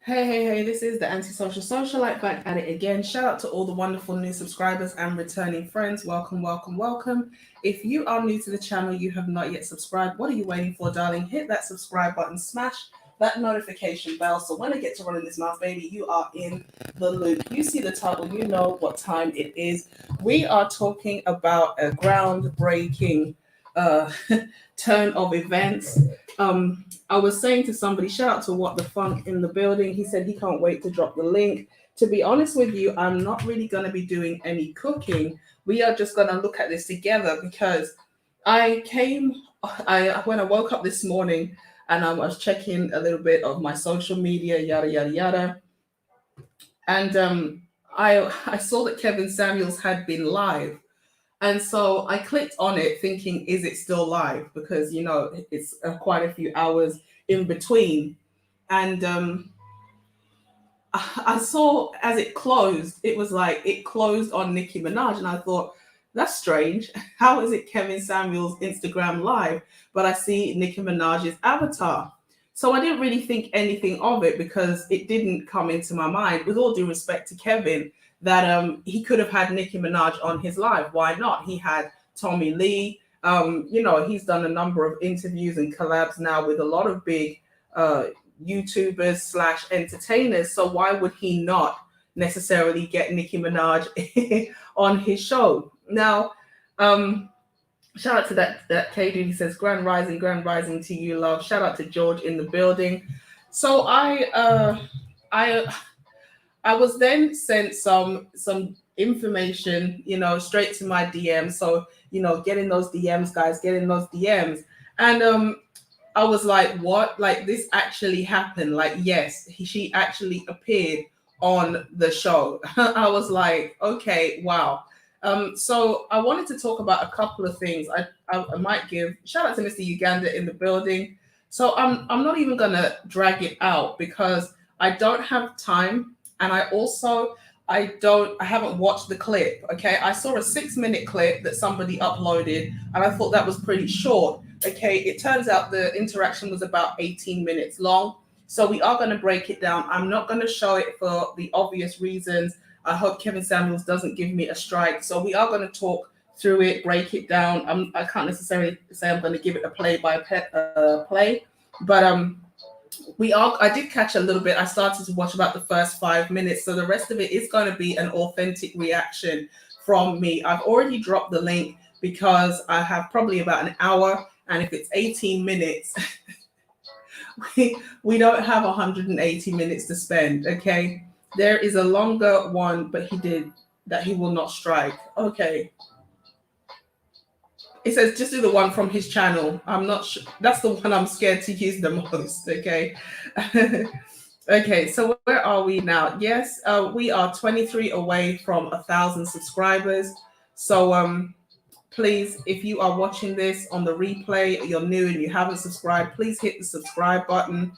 Hey, this is the Antisocial Socialite back at it again. Shout out to all the wonderful new subscribers and returning friends. Welcome. If you are new to the channel, you have not yet subscribed, what are you waiting for, darling? Hit that subscribe button, smash that notification bell so when I get to running this mouth, baby, you are in the loop. You see the title, you know what time it is. We are talking about a groundbreaking uh, turn of events. I was saying to somebody, shout out to What the Funk in the building. He said he can't wait to drop the link. To be honest with you, I'm not really going to be doing any cooking. We are just going to look at this together because when I woke up this morning and I was checking a little bit of my social media, yada yada yada, and I saw that Kevin Samuels had been live. And so I clicked on it thinking, is it still live? Because, it's quite a few hours in between. And I saw as it closed, it was like it closed on Nicki Minaj. And I thought, that's strange. How is it Kevin Samuels Instagram live? But I see Nicki Minaj's avatar. So I didn't really think anything of it because it didn't come into my mind. With all due respect to Kevin, that he could have had Nicki Minaj on his live. Why not? He had Tommy Lee. He's done a number of interviews and collabs now with a lot of big uh, YouTubers slash entertainers. So why would he not necessarily get Nicki Minaj on his show? Now, shout out to that K dude. He says grand rising to you, love. Shout out to George in the building. So I I was then sent some information, straight to my DM. So, getting those DMs, guys, getting those DMs. And I was like, what? Like this actually happened. Like, yes, she actually appeared on the show. I was like, okay, wow. So I wanted to talk about a couple of things. I might give shout out to Mr. Uganda in the building. So I'm not even gonna drag it out because I don't have time, and I haven't watched the clip. Okay, I saw a 6-minute clip that somebody uploaded, and I thought that was pretty short. Okay, it turns out the interaction was about 18 minutes long. So we are going to break it down. I'm not going to show it for the obvious reasons. I hope Kevin Samuels doesn't give me a strike. So we are going to talk through it, break it down. I can't necessarily say I'm going to give it a play, but I did catch a little bit. I started to watch about the first 5 minutes. So the rest of it is going to be an authentic reaction from me. I've already dropped the link because I have probably about an hour. And if it's 18 minutes, we don't have 180 minutes to spend. Okay. There is a longer one, but he did that he will not strike. Okay. It says just do the one from his channel. I'm not sure. That's the one I'm scared to use the most. Okay. Okay. So where are we now? Yes, we are 23 away from 1,000 subscribers. So please, if you are watching this on the replay, you're new and you haven't subscribed, please hit the subscribe button.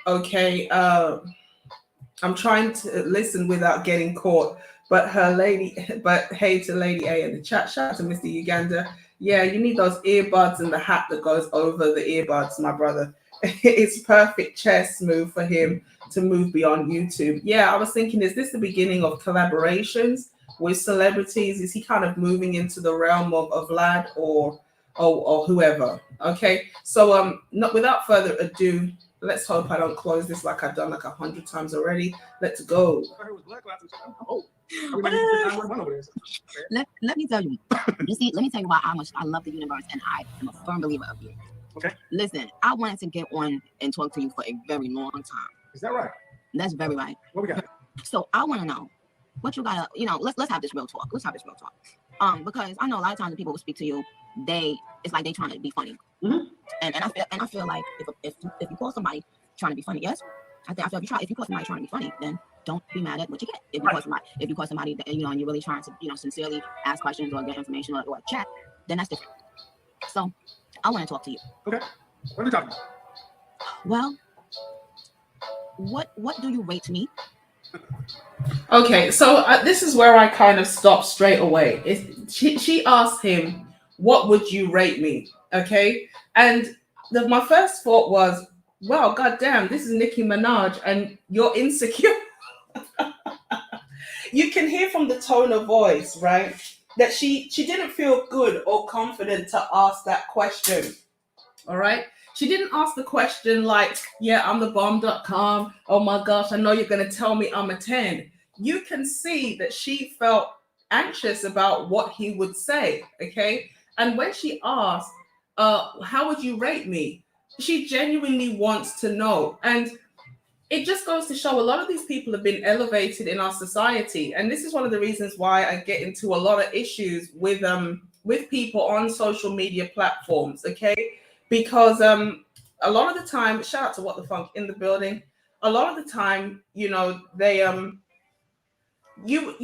Okay. I'm trying to listen without getting caught. But hey to Lady A in the chat. Shout out to Mr. Uganda. Yeah, you need those earbuds and the hat that goes over the earbuds, my brother. It's perfect chess move for him to move beyond YouTube. Yeah, I was thinking, is this the beginning of collaborations with celebrities? Is he kind of moving into the realm of Vlad or whoever? Okay, so not without further ado, let's hope I don't close this like I've done like 100 times already. Let's go. Oh. Let me tell you. Let me tell you why I love the universe and I am a firm believer of you. Okay. Listen, I wanted to get on and talk to you for a very long time. Is that right? That's very right. What we got? So I want to know what you gotta, let's have this real talk. Let's have this real talk. Because I know a lot of times when people will speak to you, it's like they trying to be funny. Mm-hmm. And I feel like if you call somebody trying to be funny, yes, I feel if you call somebody trying to be funny, then don't be mad at what you get. If you call somebody that, and you're really trying to sincerely ask questions or get information or chat, then that's different. So I want to talk to you. Okay. What are we talking about? Well, what do you rate me? Okay, so this is where I kind of stopped straight away. She asked him, "What would you rate me?" Okay, and my first thought was, Wow, goddamn, this is Nicki Minaj, and you're insecure. You can hear from the tone of voice, right, that she didn't feel good or confident to ask that question. All right. She didn't ask the question like, yeah, I'm the bomb.com. Oh my gosh, I know you're going to tell me I'm a 10. You can see that she felt anxious about what he would say. Okay. And when she asked, how would you rate me? She genuinely wants to know. And it just goes to show a lot of these people have been elevated in our society, and this is one of the reasons why I get into a lot of issues with people on social media platforms. Okay, because a lot of the time, shout out to What the Funk in the building, a lot of the time, you know, they you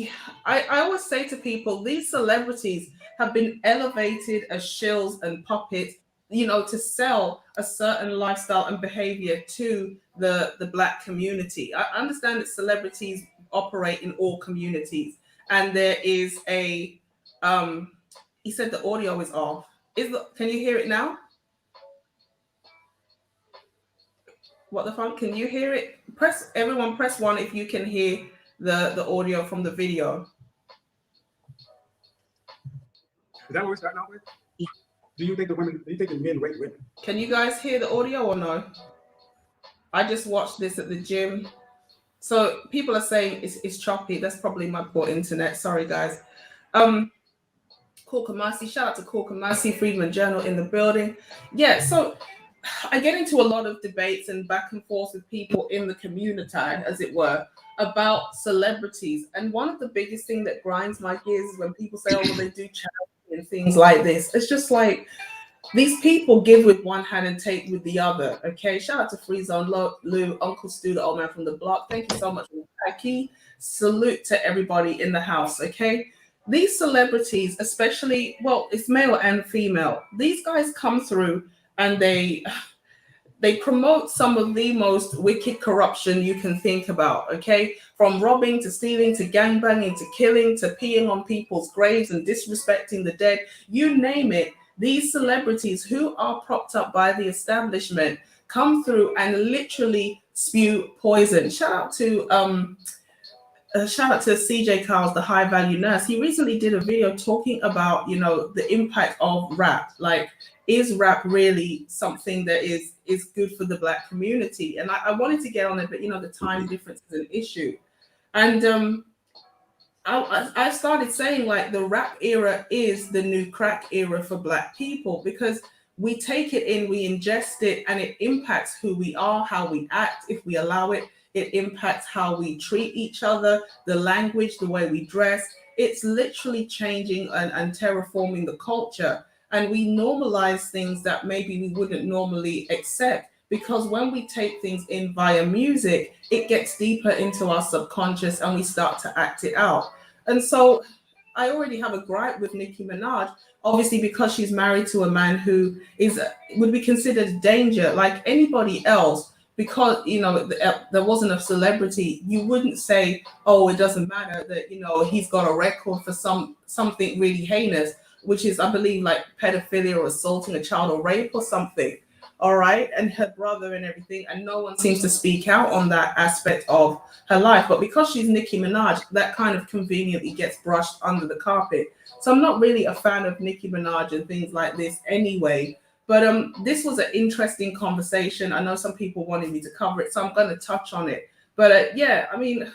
I always say to people, these celebrities have been elevated as shills and puppets, you know, to sell a certain lifestyle and behavior to the black community. I understand that celebrities operate in all communities, and there is a he said the audio is off. Can you hear it now? What the funk? Can you hear it? Press one if you can hear the audio from the video. Is that what we're starting out with? Yeah. Do you think the men rate women? Can you guys hear the audio or no? I just watched this at the gym. So people are saying it's choppy. That's probably my poor internet. Sorry, guys. Korkamasi, shout out to Korkamasi, Freedman Journal in the building. Yeah, so I get into a lot of debates and back and forth with people in the community, as it were, about celebrities. And one of the biggest thing that grinds my gears is when people say, oh, well, they do charity and things like this. It's just like, these people give with one hand and take with the other. Okay, shout out to Free Zone Lou, Uncle Stu, the old man from the block. Thank you so much, Becky. Salute to everybody in the house. Okay, these celebrities, especially, well, it's male and female. These guys come through and they promote some of the most wicked corruption you can think about. Okay, from robbing to stealing to gangbanging to killing to peeing on people's graves and disrespecting the dead. You name it. These celebrities who are propped up by the establishment come through and literally spew poison. Shout out to CJ Carls, the high value nurse. He recently did a video talking about, you know, the impact of rap. Like, is rap really something that is good for the black community? And I wanted to get on it, but you know, the time difference is an issue. And I started saying, like, the rap era is the new crack era for black people, because we take it in, we ingest it, and it impacts who we are, how we act. If we allow it, it impacts how we treat each other, the language, the way we dress. It's literally changing and terraforming the culture. And we normalize things that maybe we wouldn't normally accept, because when we take things in via music, it gets deeper into our subconscious and we start to act it out. And so I already have a gripe with Nicki Minaj, obviously, because she's married to a man who would be considered a danger like anybody else. Because, you know, there wasn't a celebrity, you wouldn't say, oh, it doesn't matter that, you know, he's got a record for something really heinous, which is, I believe, like pedophilia or assaulting a child or rape or something. All right. And her brother and everything. And no one seems to speak out on that aspect of her life. But because she's Nicki Minaj, that kind of conveniently gets brushed under the carpet. So I'm not really a fan of Nicki Minaj and things like this anyway. But this was an interesting conversation. I know some people wanted me to cover it, so I'm going to touch on it. But yeah, I mean,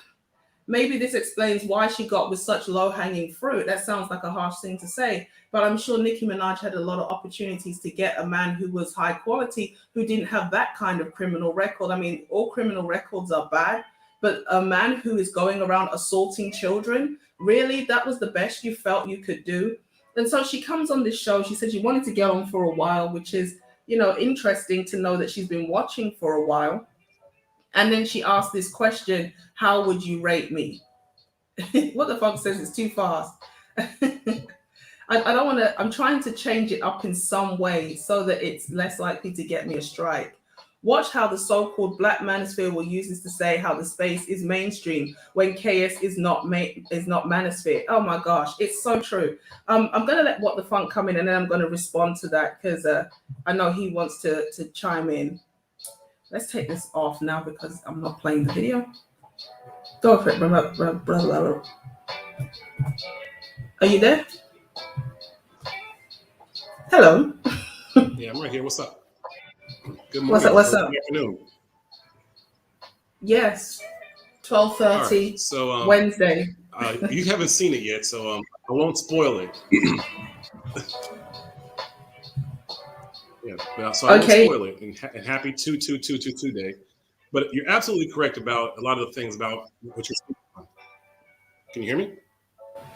maybe this explains why she got with such low-hanging fruit. That sounds like a harsh thing to say, but I'm sure Nicki Minaj had a lot of opportunities to get a man who was high quality, who didn't have that kind of criminal record. I mean, all criminal records are bad, but a man who is going around assaulting children, really, that was the best you felt you could do? And so she comes on this show. She said she wanted to get on for a while, which is, you know, interesting to know that she's been watching for a while. And then she asked this question, how would you rate me? What the fuck says it's too fast? I don't want to, I'm trying to change it up in some way so that it's less likely to get me a strike. Watch how the so-called black manosphere will use this to say how the space is mainstream when KS is not manosphere. Oh my gosh, it's so true. I'm going to let What the Funk come in, and then I'm going to respond to that, because I know he wants to chime in. Let's take this off now because I'm not playing the video. Go for it. Blah, blah, blah, blah, blah. Are you there? Hello. Yeah, I'm right here. What's up? Good What's morning. up? What's or up? Good afternoon. Yes. 12:30 Right. So Wednesday. you haven't seen it yet, so I won't spoil it. Yeah, so I won't spoil it. And happy 2/2/2/2/2 day. But you're absolutely correct about a lot of the things about what you're speaking on. Can you hear me?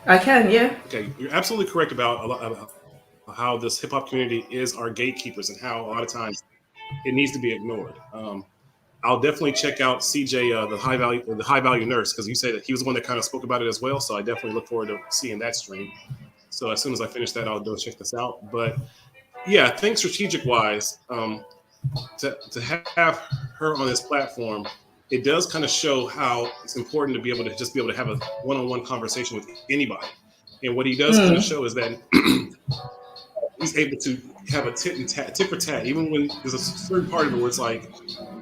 I can, yeah. Okay, you're absolutely correct about a lot about how this hip hop community is our gatekeepers and how a lot of times it needs to be ignored. I'll definitely check out CJ, the high value nurse, because you said that he was the one that kind of spoke about it as well. So I definitely look forward to seeing that stream. So as soon as I finish that, I'll go check this out. But yeah, I think strategic wise, to have her on this platform, it does kind of show how it's important to be able to have a one-on-one conversation with anybody. And what he does kind of show is that he's able to have a tit for tat, even when there's a certain part of it where it's like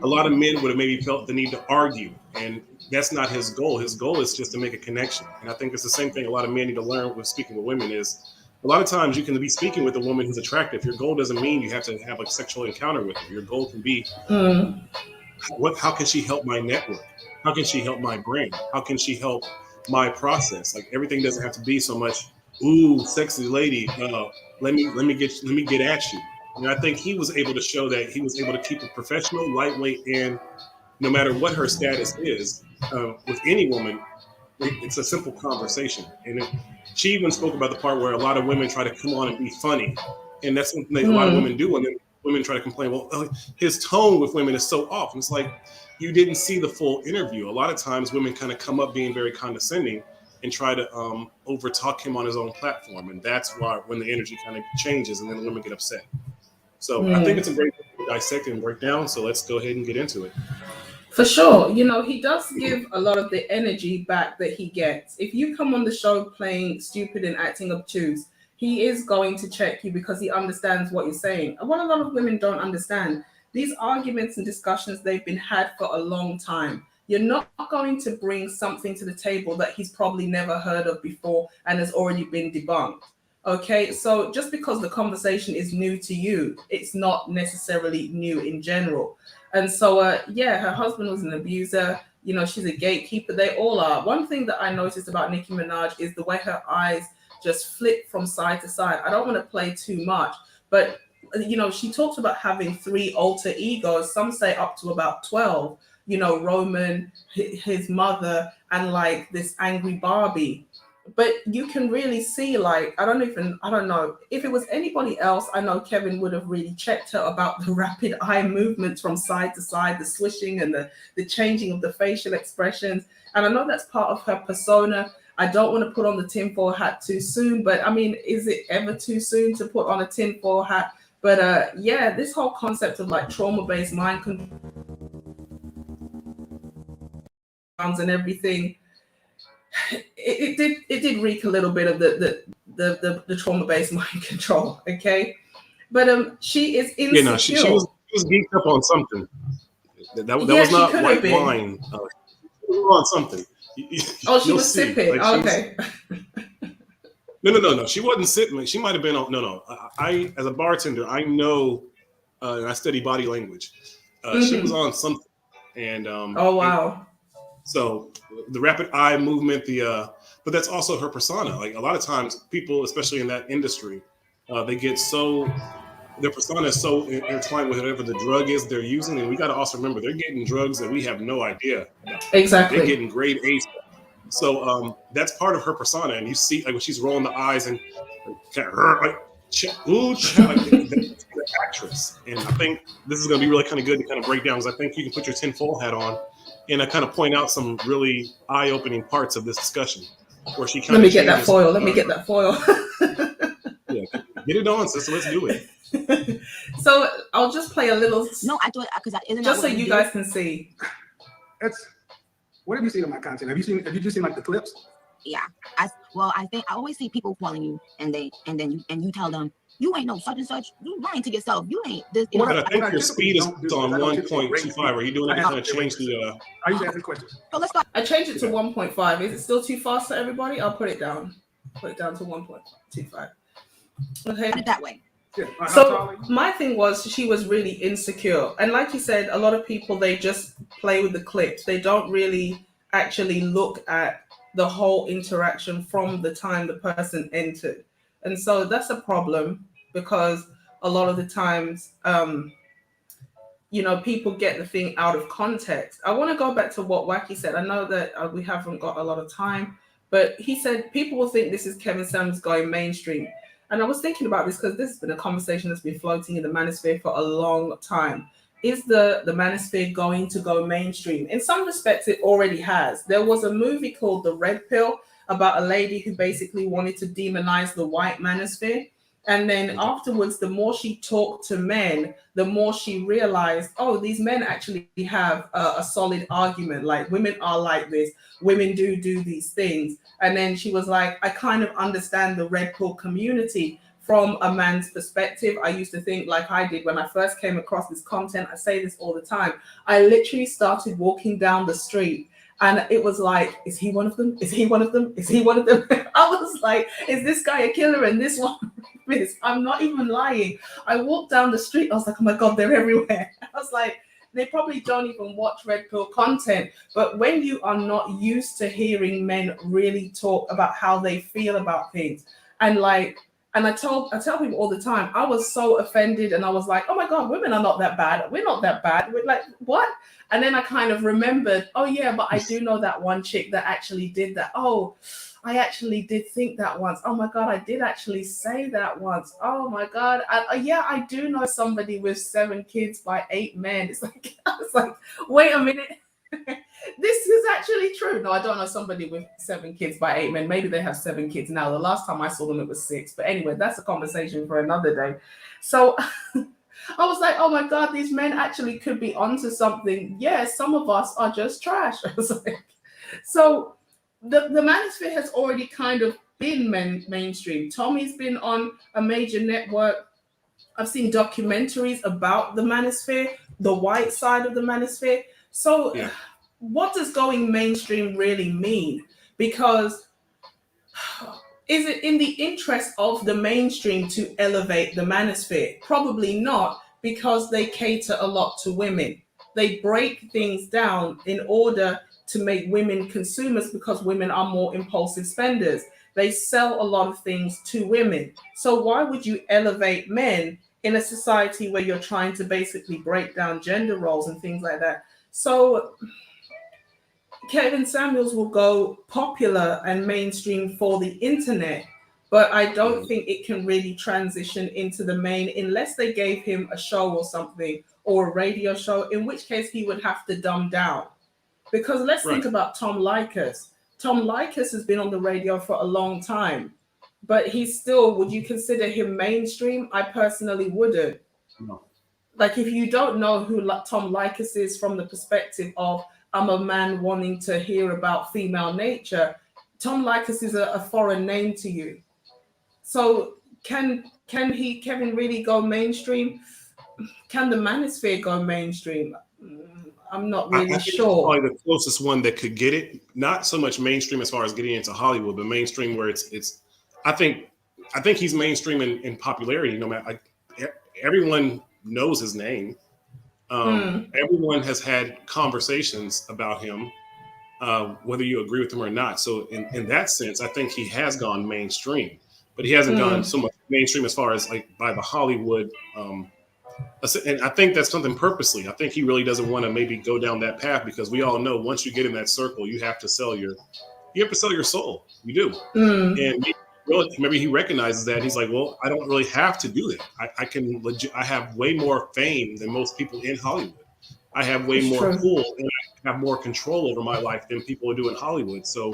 a lot of men would have maybe felt the need to argue, and that's not his goal. His goal is just to make a connection. And I think it's the same thing a lot of men need to learn with speaking with women is a lot of times you can be speaking with a woman who's attractive. Your goal doesn't mean you have to have a sexual encounter with her. Your goal can be, how can she help my network? How can she help my brand? How can she help my process? Like everything doesn't have to be so much, ooh, sexy lady. Let me get at you. And I think he was able to show that he was able to keep it professional, lightweight, and no matter what her status is, with any woman, it's a simple conversation. And she even spoke about the part where a lot of women try to come on and be funny, and that's something that a lot of women do. And then women try to complain, well, his tone with women is so off. And it's like you didn't see the full interview. A lot of times, women kind of come up being very condescending and try to overtalk him on his own platform, and that's why when the energy kind of changes, and then women get upset. So I think it's a great thing to dissect and break down. So let's go ahead and get into it. For sure. You know, he does give a lot of the energy back that he gets. If you come on the show playing stupid and acting obtuse, he is going to check you because he understands what you're saying. And what a lot of women don't understand, these arguments and discussions, they've been had for a long time. You're not going to bring something to the table that he's probably never heard of before and has already been debunked. Okay, so just because the conversation is new to you, it's not necessarily new in general. And so, yeah, her husband was an abuser. You know, she's a gatekeeper. They all are. One thing that I noticed about Nicki Minaj is the way her eyes just flip from side to side. I don't want to play too much, but, you know, she talks about having 3 alter egos. Some say up to about 12, you know, Roman, his mother, and like this angry Barbie. But you can really see, like, I don't know if it was anybody else. I know Kevin would have really checked her about the rapid eye movements from side to side, the swishing and the changing of the facial expressions. And I know that's part of her persona. I don't want to put on the tinfoil hat too soon, but I mean, is it ever too soon to put on a tinfoil hat? But yeah, this whole concept of like trauma-based mind control and everything, it did reek a little bit of the trauma-based mind control, okay? But she is insecure. Yeah, no, she was geeked up on something. That was not white wine. She was on something. She was sipping. Like okay. No. She wasn't sipping. She might have been on. No. I, as a bartender, I know, and I study body language. She was on something, and oh wow. So the rapid eye movement, but that's also her persona. Like a lot of times, people, especially in that industry, they get their persona is so intertwined with whatever the drug is they're using, and we got to also remember they're getting drugs that we have no idea about. Exactly. They're getting grade A stuff. So that's part of her persona, and you see like when she's rolling the eyes and like the actress. And I think this is going to be really kind of good to kind of break down because I think you can put your tinfoil hat on and I kind of point out some really eye-opening parts of this discussion where she kind of Let me get that foil. Yeah, get it on, sister. Let's do it. So I'll just play a little. No, I do it because just so you guys can see. What have you seen of my content? Have you just seen like the clips? Yeah, well, I think I always see people calling you and you tell them you ain't no such and such. You lying to yourself. You ain't this. You But know, I think your speed is on 1.25. Are you doing that to kind of change the? I used to ask this question. so let's start. I changed it to 1.5. Is it still too fast for everybody? I'll put it down. Put it down to 1.25. Okay. Put it that way. Yeah. How tall So are you? my thing was she was really insecure. And like you said, a lot of people, they just play with the clips. They don't really actually look at the whole interaction from the time the person entered. And so that's a problem because a lot of the times, people get the thing out of context. I want to go back to what Wacky said. I know that we haven't got a lot of time, but he said people will think this is Kevin Samuels going mainstream. And I was thinking about this because this has been a conversation that's been floating in the manosphere for a long time. Is the manosphere going to go mainstream? In some respects, it already has. There was a movie called The Red Pill about a lady who basically wanted to demonize the white manosphere. And then afterwards, the more she talked to men, the more she realized, oh, these men actually have a solid argument. Like, women are like this. Women do these things. And then she was like, I kind of understand the red pill community from a man's perspective. I used to think like I did when I first came across this content. I say this all the time. I literally started walking down the street and it was like, is he one of them? Is he one of them? Is he one of them? I was like, is this guy a killer and this one rapist? I'm not even lying. I walked down the street. I was like, oh my God, they're everywhere. I was like, they probably don't even watch red pill content. But when you are not used to hearing men really talk about how they feel about things, and I tell people all the time, I was so offended and I was like, oh my God, women are not that bad. We're not that bad. We're like, what? And then I kind of remembered, oh yeah, but I do know that one chick that actually did that. Oh, I actually did think that once. Oh my God, I did actually say that once. Oh my God. I do know somebody with 7 kids by 8 men. It's like, I was like, wait a minute. This is actually true. No, I don't know somebody with 7 kids by 8 men. Maybe they have 7 kids now. The last time I saw them, it was 6. But anyway, that's a conversation for another day. So I was like, oh my God, these men actually could be onto something. Yeah, some of us are just trash. I was like, so the manosphere has already kind of been mainstream. Tommy's been on a major network. I've seen documentaries about the manosphere, the white side of the manosphere. So what does going mainstream really mean? Because is it in the interest of the mainstream to elevate the manosphere? Probably not, because they cater a lot to women. They break things down in order to make women consumers because women are more impulsive spenders. They sell a lot of things to women. So why would you elevate men in a society where you're trying to basically break down gender roles and things like that? So Kevin Samuels will go popular and mainstream for the internet, but I don't think it can really transition into the main unless they gave him a show or something, or a radio show, in which case he would have to dumb down. Because let's think about Tom Likas. Tom Likas has been on the radio for a long time, but he's still, would you consider him mainstream? I personally wouldn't. No. Like, if you don't know who Tom Likas is from the perspective of, I'm a man wanting to hear about female nature, Tom Likas is a foreign name to you. So can Kevin really go mainstream? Can the manosphere go mainstream? I'm not really sure. Probably the closest one that could get it. Not so much mainstream as far as getting into Hollywood, but mainstream where it's. I think he's mainstream in popularity. No matter, everyone knows his name. Everyone has had conversations about him, whether you agree with him or not. So in that sense, I think he has gone mainstream, but he hasn't gone so much mainstream as far as like by the Hollywood. And I think that's something purposely. I think he really doesn't want to maybe go down that path, because we all know once you get in that circle, you have to sell your soul. You do. And maybe he recognizes that. He's like, well, I don't really have to do that. I have way more fame than most people in Hollywood. I have way more pull, and I have more control over my life than people do in Hollywood. So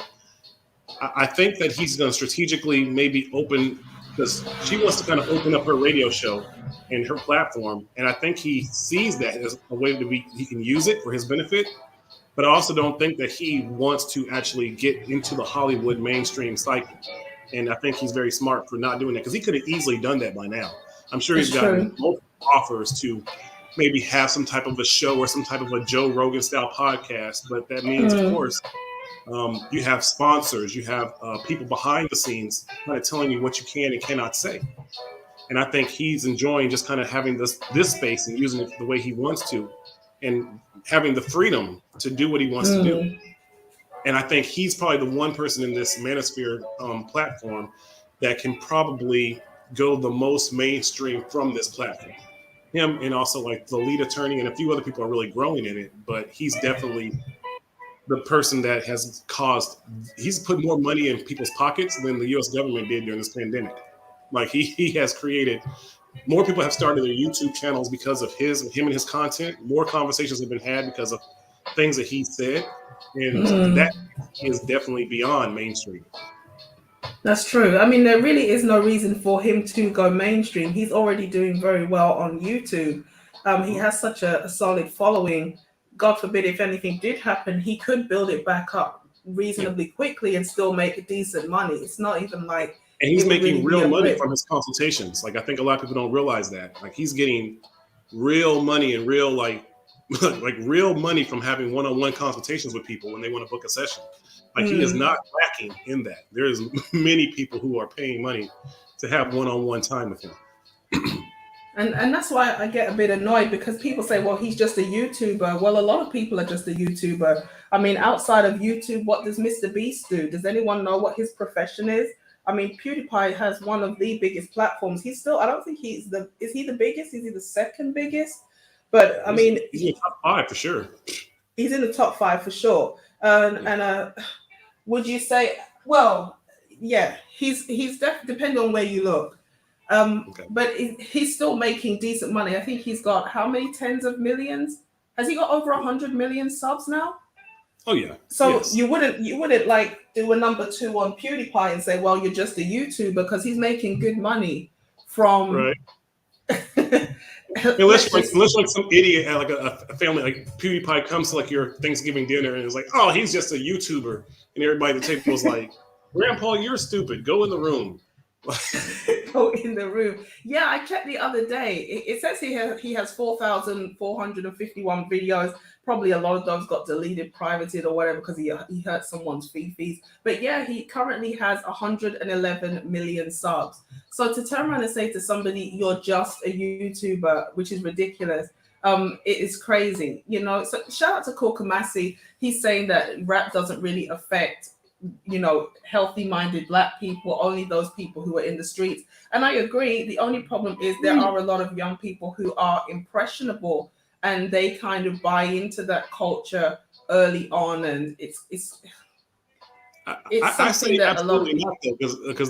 I think that he's going to strategically maybe open, because she wants to kind of open up her radio show and her platform. And I think he sees that as a way he can use it for his benefit. But I also don't think that he wants to actually get into the Hollywood mainstream cycle. And I think he's very smart for not doing that because he could have easily done that by now. I'm sure he's It's gotten true. multiple offers to maybe have some type of a show or some type of a Joe Rogan style podcast. But that means, of course, you have sponsors, you have people behind the scenes kind of telling you what you can and cannot say. And I think he's enjoying just kind of having this space and using it the way he wants to, and having the freedom to do what he wants to do. And I think he's probably the one person in this manosphere platform that can probably go the most mainstream from this platform. Him and also like the lead attorney and a few other people are really growing in it, but he's definitely the person that he's put more money in people's pockets than the US government did during this pandemic. Like he has created, more people have started their YouTube channels because of him and his content. More conversations have been had because of things that he said. And that is definitely beyond mainstream. That's true. I mean, there really is no reason for him to go mainstream. He's already doing very well on YouTube. He has such a solid following. God forbid if anything did happen, he could build it back up reasonably quickly and still make decent money. It's not even like And he's it would making really be real a money rip. from his consultations. Like I think a lot of people don't realize that. Like he's getting real money and real like real money from having one-on-one consultations with people when they want to book a session. Like he is not lacking in that. There's many people who are paying money to have one-on-one time with him. And that's why I get a bit annoyed because people say, well, he's just a YouTuber. Well, a lot of people are just a YouTuber. I mean, outside of YouTube, what does Mr. Beast do? Does anyone know what his profession is? I mean, PewDiePie has one of the biggest platforms. He's still, I don't think is he the biggest? Is he the second biggest? But I mean, He's in the top 5 for sure. He's in the top 5 for sure. And would you say, well, yeah, he's depending on where you look. But he's still making decent money. I think he's got how many tens of millions? Has he got over 100 million subs now? Oh yeah. So yes. you wouldn't like do a number 2 on PewDiePie and say, well, you're just a YouTuber, because he's making good money from. Right. unless like some idiot at like a family like PewDiePie comes to like your Thanksgiving dinner and is like, oh, he's just a YouTuber, and everybody at the table was like, Grandpa, you're stupid. Go in the room. Go in the room. Yeah, I checked the other day. It says he has 4,451 videos. Probably a lot of those got deleted, privated, or whatever because he hurt someone's fees. But yeah, he currently has 111 million subs. So to turn around and say to somebody, you're just a YouTuber, which is ridiculous. It is crazy, you know. So shout out to Kokamasi. He's saying that rap doesn't really affect, you know, healthy-minded Black people, only those people who are in the streets. And I agree. The only problem is there are a lot of young people who are impressionable and they kind of buy into that culture early on, and it's something that a lot of people, because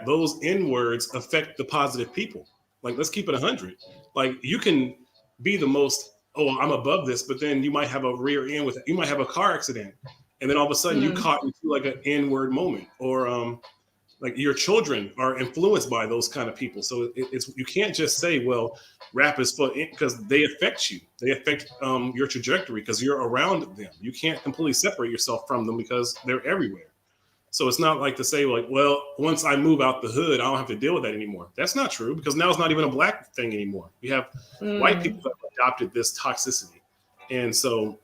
those N words affect the positive people. Like, let's keep it 100. Like, you can be the most, oh, I'm above this, but then you might have a rear end with it. You might have a car accident, and then all of a sudden you caught into like an N-word moment, or like your children are influenced by those kind of people. So it's you can't just say, well, rap is for, because they affect you. They affect your trajectory because you're around them. You can't completely separate yourself from them because they're everywhere. So it's not like to say like, well, once I move out the hood, I don't have to deal with that anymore. That's not true, because now it's not even a Black thing anymore. We have white people that have adopted this toxicity. And so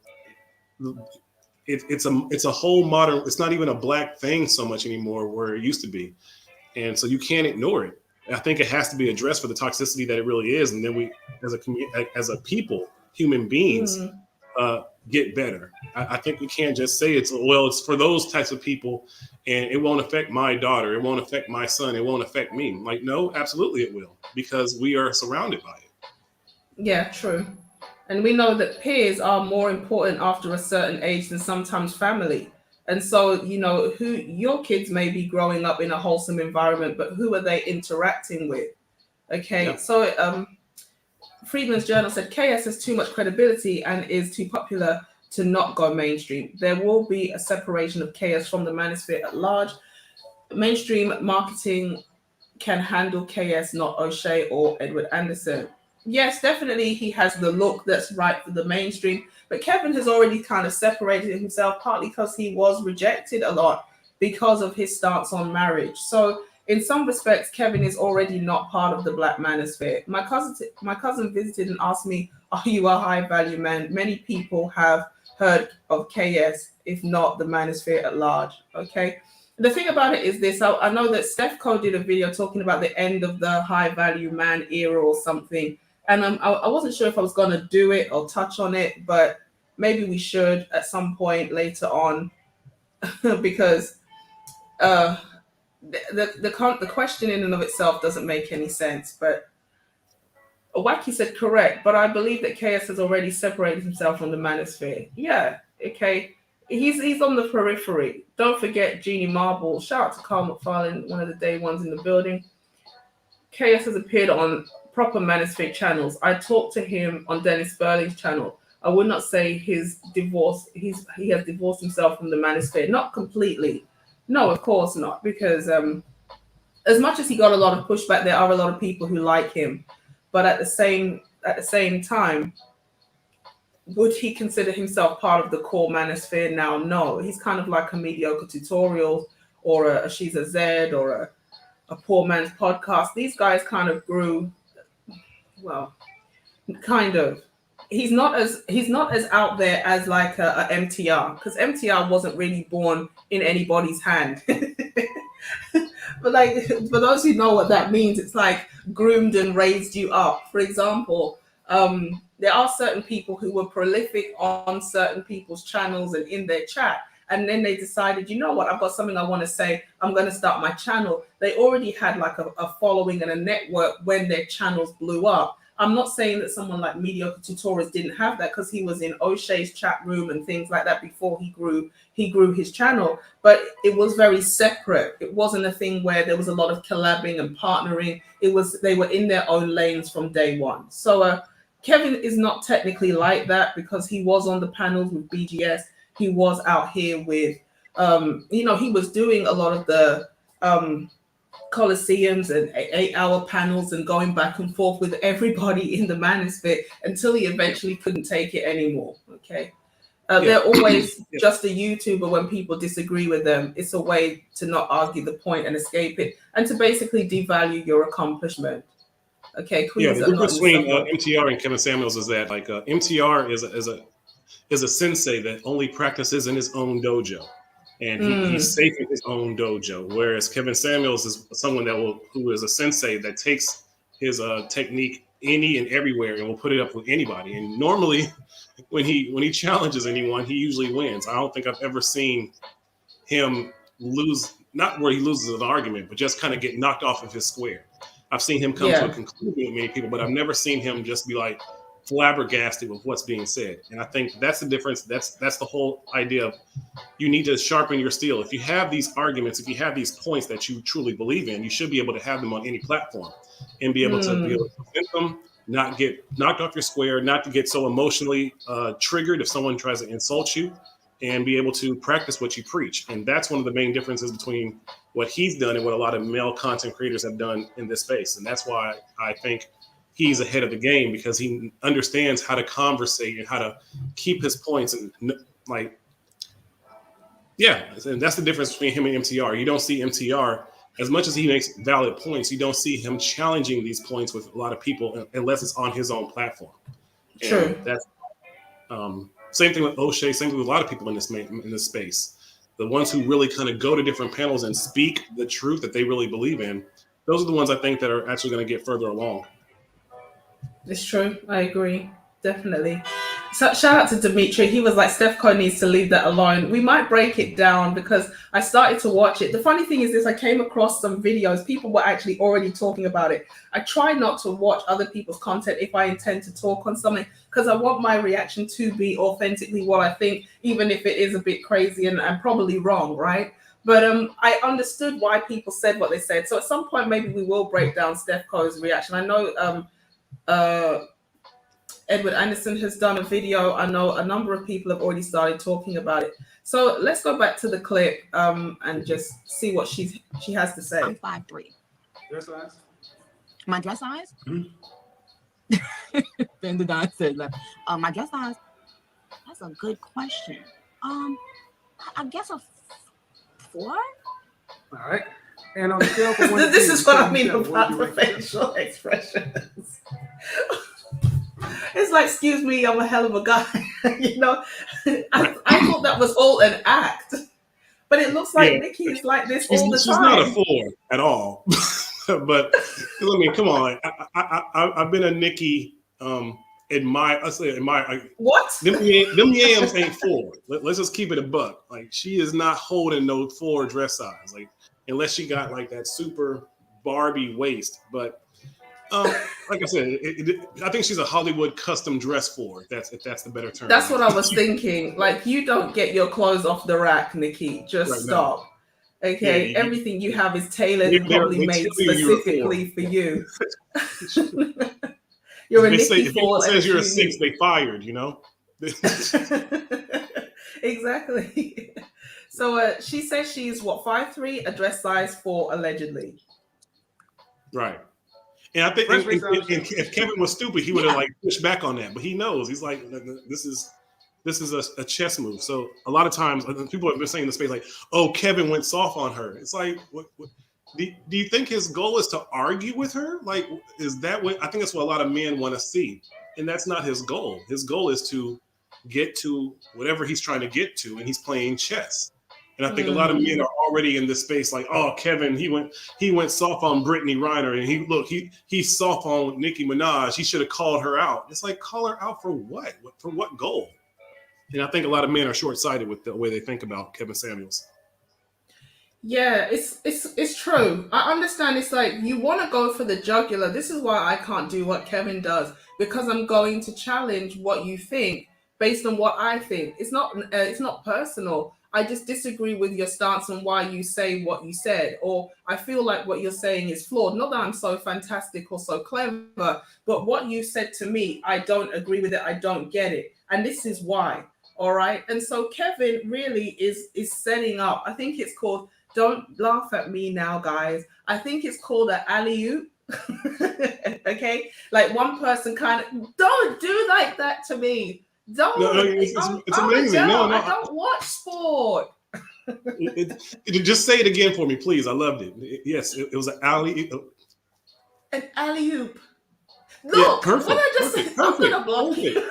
it's a whole modern, it's not even a Black thing so much anymore where it used to be. And so you can't ignore it. I think it has to be addressed for the toxicity that it really is. And then we, as a people, human beings, get better. I think we can't just say it's for those types of people and it won't affect my daughter. It won't affect my son. It won't affect me. Like, no, absolutely it will, because we are surrounded by it. Yeah, true. And we know that peers are more important after a certain age than sometimes family. And so, you know, who your kids may be growing up in a wholesome environment, but who are they interacting with? Okay, yeah. So Friedman's Journal said KS has too much credibility and is too popular to not go mainstream. There will be a separation of KS from the manosphere at large. Mainstream marketing can handle KS, not O'Shea or Edward Anderson. Yes, definitely he has the look that's right for the mainstream, But Kevin has already kind of separated himself, partly because he was rejected a lot because of his stance on marriage. So in some respects, Kevin is already not part of the Black manosphere. My cousin visited and asked me, "Are you a high value man?" Many people have heard of KS, if not the manosphere at large. Okay. The thing about it is this: I know that Steph Co did a video talking about the end of the high value man era or something, and I wasn't sure if I was going to do it or touch on it, but maybe we should at some point later on, because the question in and of itself doesn't make any sense. But Wacky said correct, but I believe that KS has already separated himself from the manosphere. Yeah, okay. He's on the periphery. Don't forget Jeannie Marble. Shout out to Carl McFarlane, one of the day ones in the building. KS has appeared on proper manosphere channels. I talked to him on Dennis Burling's channel. I would not say he has divorced himself from the manosphere. Not completely. No, of course not. Because as much as he got a lot of pushback, there are a lot of people who like him. But at the same time, would he consider himself part of the core manosphere now? No. He's kind of like a mediocre tutorial or a She's a Z or a poor man's podcast. These guys kind of grew, well, kind of. He's not as out there as like a MTR, because MTR wasn't really born in anybody's hand. But like, for those who know what that means, it's like groomed and raised you up. For example, there are certain people who were prolific on certain people's channels and in their chat. And then they decided, you know what, I've got something I want to say. I'm going to start my channel. They already had like a following and a network when their channels blew up. I'm not saying that someone like Mediocre Tutorials didn't have that, because he was in O'Shea's chat room and things like that before he grew his channel. But it was very separate. It wasn't a thing where there was a lot of collabing and partnering. They were in their own lanes from day one. So Kevin is not technically like that, because he was on the panels with BGS. He was out here with, he was doing a lot of the Coliseums and 8-hour panels and going back and forth with everybody in the manosphere until he eventually couldn't take it anymore. Okay. They're always just a YouTuber when people disagree with them. It's a way to not argue the point and escape it, and to basically devalue your accomplishment. Okay. Queens, the difference between MTR and Kevin Samuels is that like MTR is a sensei that only practices in his own dojo. And he's safe in his own dojo, whereas Kevin Samuels is someone who is a sensei that takes his technique any and everywhere and will put it up with anybody. And normally, when he challenges anyone, he usually wins. I don't think I've ever seen him lose, not where he loses an argument, but just kind of get knocked off of his square. I've seen him come to a conclusion with many people, but I've never seen him just be like flabbergasted with what's being said. And I think that's the difference. That's the whole idea of, you need to sharpen your steel. If you have these arguments, if you have these points that you truly believe in, you should be able to have them on any platform and be able to present them, not get knocked off your square, not to get so emotionally triggered if someone tries to insult you, and be able to practice what you preach. And that's one of the main differences between what he's done and what a lot of male content creators have done in this space. And that's why I think he's ahead of the game, because he understands how to conversate and how to keep his points. And like, and that's the difference between him and MTR. You don't see MTR, as much as he makes valid points, you don't see him challenging these points with a lot of people unless it's on his own platform. True. And that's same thing with O'Shea, same thing with a lot of people in this space. The ones who really kind of go to different panels and speak the truth that they really believe in, those are the ones I think that are actually going to get further along. It's true. I agree. Definitely. So shout out to Dimitri. He was like, Steph Co needs to leave that alone. We might break it down, because I started to watch it. The funny thing is this, I came across some videos. People were actually already talking about it. I try not to watch other people's content if I intend to talk on something, because I want my reaction to be authentically what I think, even if it is a bit crazy and I'm probably wrong, right? But I understood why people said what they said. So at some point, maybe we will break down Steph Co's reaction. I know Edward Anderson has done a video. I know a number of people have already started talking about it. So let's go back to the clip and just see what she has to say. I'm 5'3". Dress size? My dress size? Ben the Don said that. My dress size, a good question. I guess a 4. All right. And on the scale from 1 to 10, This is what I you mean said, about would the you rate yourself? facial expressions. It's like, excuse me, I'm a hell of a guy. You know, I thought that was all an act, but it looks like Yeah. Nikki is like this all the She's not a time. 4 at all. But I mean, come on. I've been a Nikki admire. What? Them yams ain't 4. Let's just keep it a buck. Like, she is not holding no 4 dress size. Like, unless she got like that super Barbie waist. But like I said, I think she's a Hollywood custom dress 4. If that's the better term. That's what I was thinking. Like, you don't get your clothes off the rack, Nikki. Just Right, stop. Okay, Yeah, everything you have is tailored and probably they made tell you you're a 4. specifically for you. You're a They say Nikki if 4. anyone says you're a unique. 6, they fired. You know. Exactly. So she says she's what, 5'3", a dress size 4 allegedly. Right. And I think if Kevin was stupid, he would have like pushed back on that. But he knows. He's like, this is a chess move. So a lot of times people have been saying in the space like, oh, Kevin went soft on her. It's like, what do you think his goal is to argue with her? Like, is that what I think that's what a lot of men want to see? And that's not his goal. His goal is to get to whatever he's trying to get to, and he's playing chess. And I think a lot of men are already in this space, like, oh, Kevin, he went soft on Brittany Reiner, and he's soft on Nicki Minaj. He should have called her out. It's like, call her out for what? For what goal? And I think a lot of men are short-sighted with the way they think about Kevin Samuels. Yeah, it's true. I understand. It's like you want to go for the jugular. This is why I can't do what Kevin does, because I'm going to challenge what you think based on what I think. It's not personal. I just disagree with your stance on why you say what you said, or I feel like what you're saying is flawed. Not that I'm so fantastic or so clever, but what you said to me, I don't agree with it. I don't get it. And this is why. All right. And so Kevin really is setting up, I think it's called, don't laugh at me now, guys. I think it's called an alley-oop. Okay. Like one person kind of, don't do like that to me. Don't. No, it's amazing. No, I don't watch sport. Just say it again for me, please. I loved it. Yes, it was an alley-oop. An alley-oop. Look, perfect, what I just said, I'm going to block you.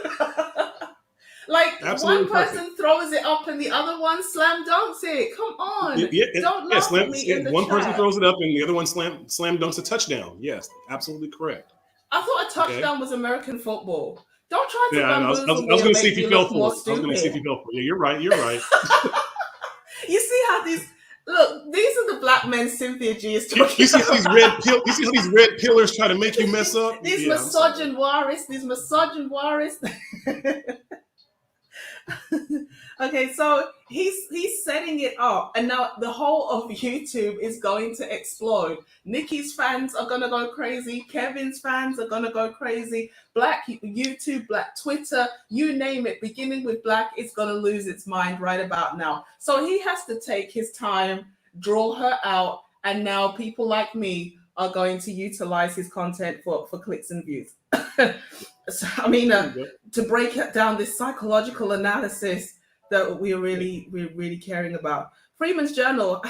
Like, absolutely one person throws it up and the other one slam dunks it. Come on. Don't laugh at me in the one chat. person throws it up and the other one slam dunks a touchdown. Yes, absolutely correct. I thought a touchdown was American football. Don't try to I was going to see if you fell for it. Yeah, you're right. You're right. You see how these are the black men Cynthia G is talking you see how these red pillars try to make you mess up? These misogynoirists. Okay, so he's setting it up, and now the whole of YouTube is going to explode. Nikki's fans are gonna go crazy. Kevin's fans are gonna go crazy. Black YouTube, Black Twitter, you name it, beginning with Black, it's gonna lose its mind right about now. So he has to take his time, draw her out, and now people like me are going to utilize his content for clicks and views. So, I mean, to break down this psychological analysis that we're really caring about. Freeman's Journal.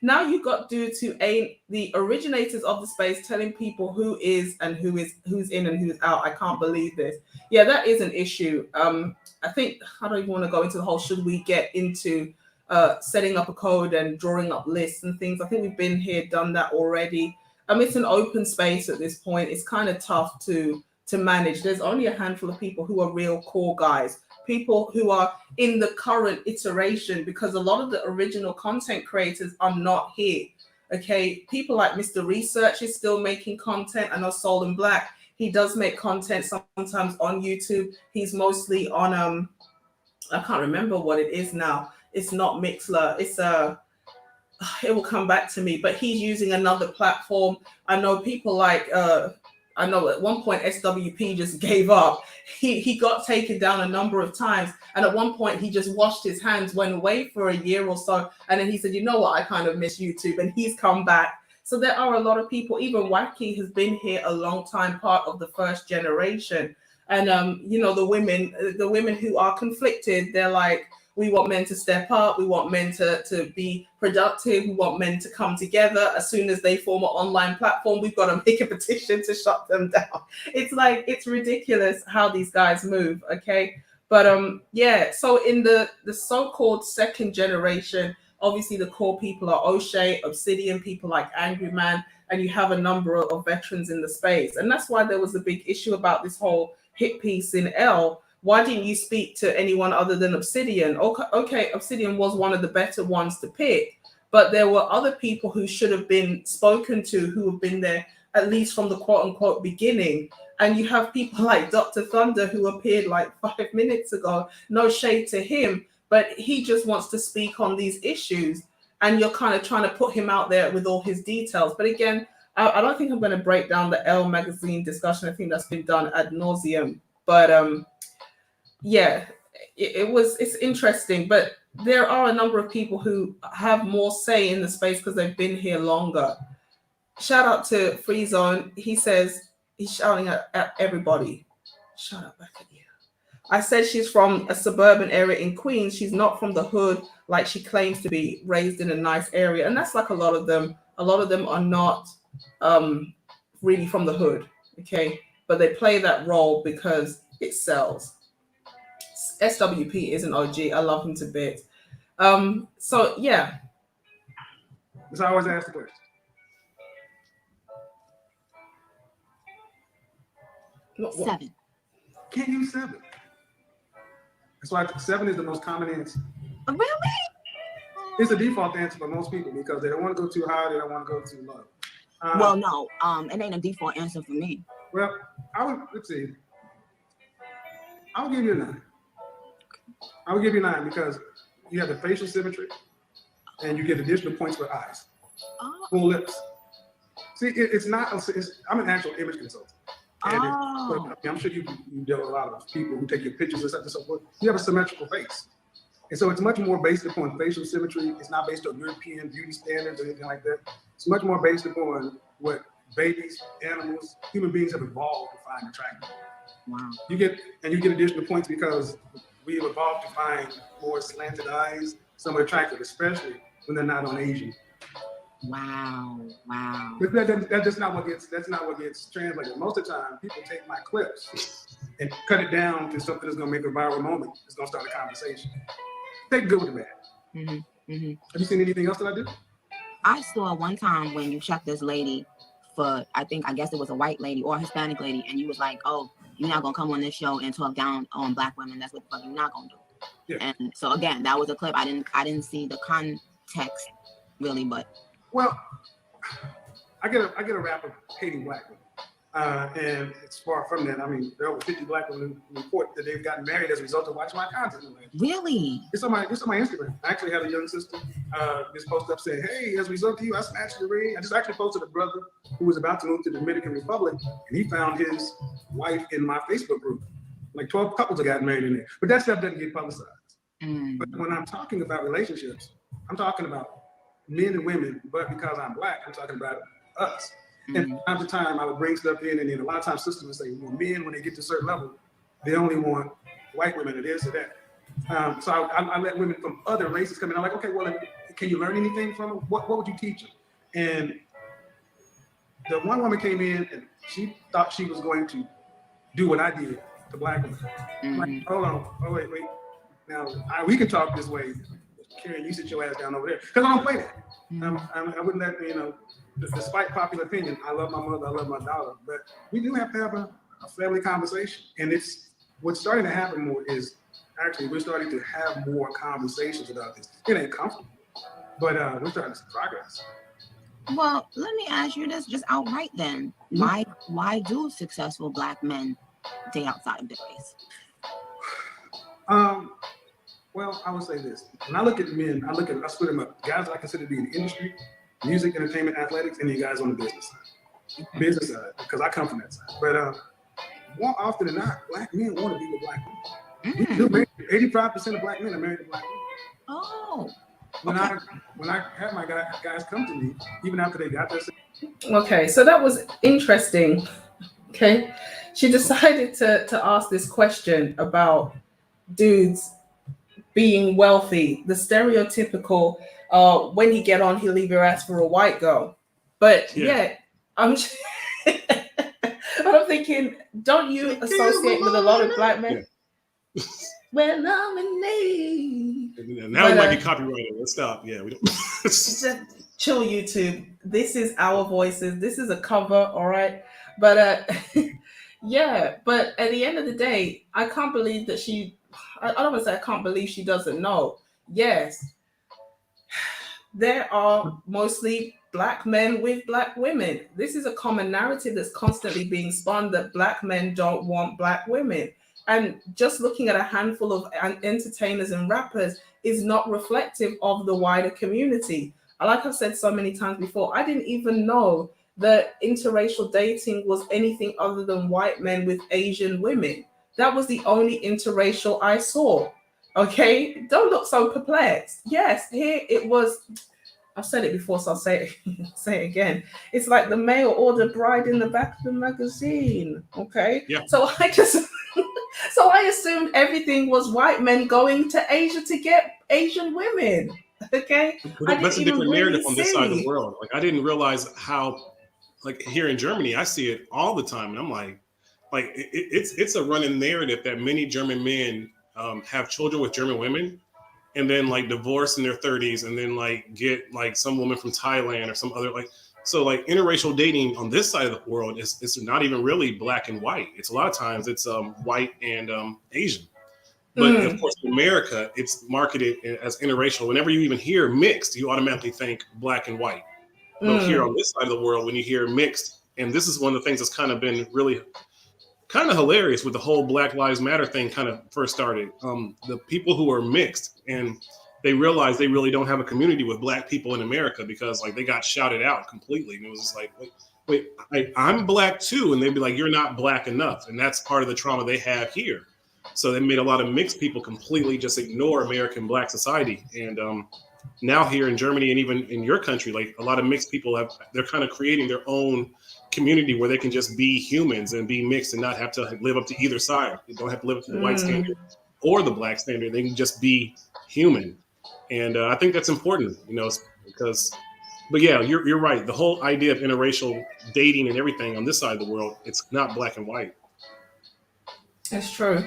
Now you got dudes who ain't the originators of the space telling people who is and who's in and who's out. I can't believe this. Yeah, that is an issue. I think I don't even want to go into the whole should we get into setting up a code and drawing up lists and things. I think we've been here, done that already. It's an open space at this point. It's kind of tough to manage. There's only a handful of people who are real core guys, people who are in the current iteration, because a lot of the original content creators are not here. Okay, people like Mr. Research is still making content. I know Soul and Black, he does make content sometimes on YouTube. He's mostly on I can't remember what it is now. It's not Mixler. It's it will come back to me, but he's using another platform. I know people like I know at one point SWP just gave up. He got taken down a number of times, and at one point he just washed his hands, went away for a year or so, and then he said, you know what, I kind of miss YouTube, and he's come back. So there are a lot of people. Even Wacky has been here a long time, part of the first generation. And the women who are conflicted, they're like, we want men to step up, we want men to be productive, we want men to come together. As soon as they form an online platform, we've got to make a petition to shut them down. It's like, it's ridiculous how these guys move, okay? But so in the so-called second generation, obviously the core people are O'Shea, Obsidian, people like Angry Man, and you have a number of veterans in the space. And that's why there was a big issue about this whole hit piece in L. Why didn't you speak to anyone other than Obsidian? Okay, Obsidian was one of the better ones to pick, but there were other people who should have been spoken to, who have been there at least from the quote unquote beginning. And you have people like Dr. Thunder, who appeared like 5 minutes ago. No shade to him, but he just wants to speak on these issues. And you're kind of trying to put him out there with all his details. But again, I don't think I'm going to break down the Elle magazine discussion. I think that's been done ad nauseum. But it's interesting. But there are a number of people who have more say in the space because they've been here longer. Shout out to Free Zone. He says he's shouting at everybody. Shut up, back at you. I said she's from a suburban area in Queens. She's not from the hood like she claims to be, raised in a nice area. And that's like a lot of them. A lot of them are not really from the hood, okay? But they play that role because it sells. SWP is an OG. I love him to bits. So, yeah. So I always ask the question. What? 7. Can't use 7. That's why 7 is the most common answer. Really? It's a default answer for most people because they don't want to go too high, they don't want to go too low. Well, no, it ain't a default answer for me. Well, let's see. I would give you a 9. I would give you a 9 because you have the facial symmetry and you get additional points for eyes, full lips. See, it's not, I'm an actual image consultant. And I'm sure you deal with a lot of people who take your pictures and stuff and so forth. You have a symmetrical face. And so it's much more based upon facial symmetry. It's not based on European beauty standards or anything like that. It's much more based upon what babies, animals, human beings have evolved to find attractive. Wow. You get additional points because we have evolved to find more slanted eyes, somewhat attractive, especially when they're not on Asian. Wow. But that's not what gets translated. Most of the time, people take my clips and cut it down to something that's gonna make a viral moment. It's gonna start a conversation. Take good with the bad. Mm-hmm. Mm-hmm. Have you seen anything else that I did? I saw one time when you checked this lady for, I guess it was a white lady or a Hispanic lady, and you was like, oh, you're not gonna come on this show and talk down on Black women. That's what the fuck you're not gonna do. Yeah. And so again, that was a clip. I didn't see the context really, but well, I get a rap of hating Black women. And it's far from that. I mean, there are over 50 Black women who report that they've gotten married as a result of watching my content. Really? It's on my Instagram. I actually had a young sister just post up saying, hey, as a result of you, I snatched the ring. I just actually posted a brother who was about to move to the Dominican Republic, and he found his wife in my Facebook group. Like 12 couples have gotten married in there. But that stuff doesn't get publicized. But when I'm talking about relationships, I'm talking about men and women, but because I'm Black, I'm talking about us. And from time to time, I would bring stuff in, and then a lot of times sisters would say, well, men, when they get to a certain level, they only want white women or this or that. So I let women from other races come in. I'm like, okay, well, can you learn anything from them? What would you teach them? And the one woman came in, and she thought she was going to do what I did to Black women. I'm like, hold on, wait. Now, we can talk this way. Karen, you sit your ass down over there. Because I don't play that. I wouldn't let, despite popular opinion, I love my mother, I love my daughter, but we do have to have a family conversation. And what's starting to happen more is actually we're starting to have more conversations about this. It ain't comfortable, but we're starting to see progress. Well, let me ask you this just outright then. Why do successful Black men date outside of their race? Well, I would say this. When I look at men, I split them up. Guys I consider to be in the industry, music, entertainment, athletics, and then guys on the business side. Business side, because I come from that side. But more often than not, Black men want to be with Black women. 85% of Black men are married to Black women. Oh. When I have my guys come to me, even after they got their... Okay, so that was interesting. Okay. She decided to ask this question about dudes being wealthy, the stereotypical, when he get on, he'll leave your ass for a white girl. But Yeah. yeah, I'm but I'm thinking, don't you associate with a lot of black men? Yeah. Well, I'm in need. Now we might get copyrighted. Let's stop. Yeah, we don't. Just chill, YouTube. This is our voices. This is a cover, all right. But yeah. But at the end of the day, I can't believe that she. I don't want to say I can't believe she doesn't know. Yes, there are mostly black men with black women. This is a common narrative that's constantly being spun that black men don't want black women. And just looking at a handful of entertainers and rappers is not reflective of the wider community. Like I've said so many times before, I didn't even know that interracial dating was anything other than white men with Asian women. That was the only interracial I saw. Okay, don't look so perplexed. Yes, here it was. I've said it before, so I'll say it, say it again. It's like the mail order bride in the back of the magazine. Okay, Yeah. So I just, so I assumed everything was white men going to Asia to get Asian women. Okay, That's a different narrative on this side of the world. Like I didn't realize how, like here in Germany, I see it all the time, and I'm like it's a running narrative that many German men have children with German women, and then like divorce in their 30s, and then like get like some woman from Thailand or some other like. So like interracial dating on this side of the world is not even really black and white. It's a lot of times it's white and Asian. But of course, in America, it's marketed as interracial. Whenever you even hear mixed, you automatically think black and white. But here on this side of the world, when you hear mixed, and this is one of the things that's kind of been really kind of hilarious with the whole Black Lives Matter thing kind of first started. The people who are mixed and they realize they really don't have a community with black people in America because like they got shouted out completely. And it was just like, wait, I'm black too. And they'd be like, you're not black enough. And that's part of the trauma they have here. So they made a lot of mixed people completely just ignore American black society. And now here in Germany and even in your country, like a lot of mixed people they're kind of creating their own community where they can just be humans and be mixed and not have to live up to either side. You don't have to live up to the white standard or the black standard. They can just be human. And I think that's important, because, but yeah, you're right. The whole idea of interracial dating and everything on this side of the world, it's not black and white. That's true.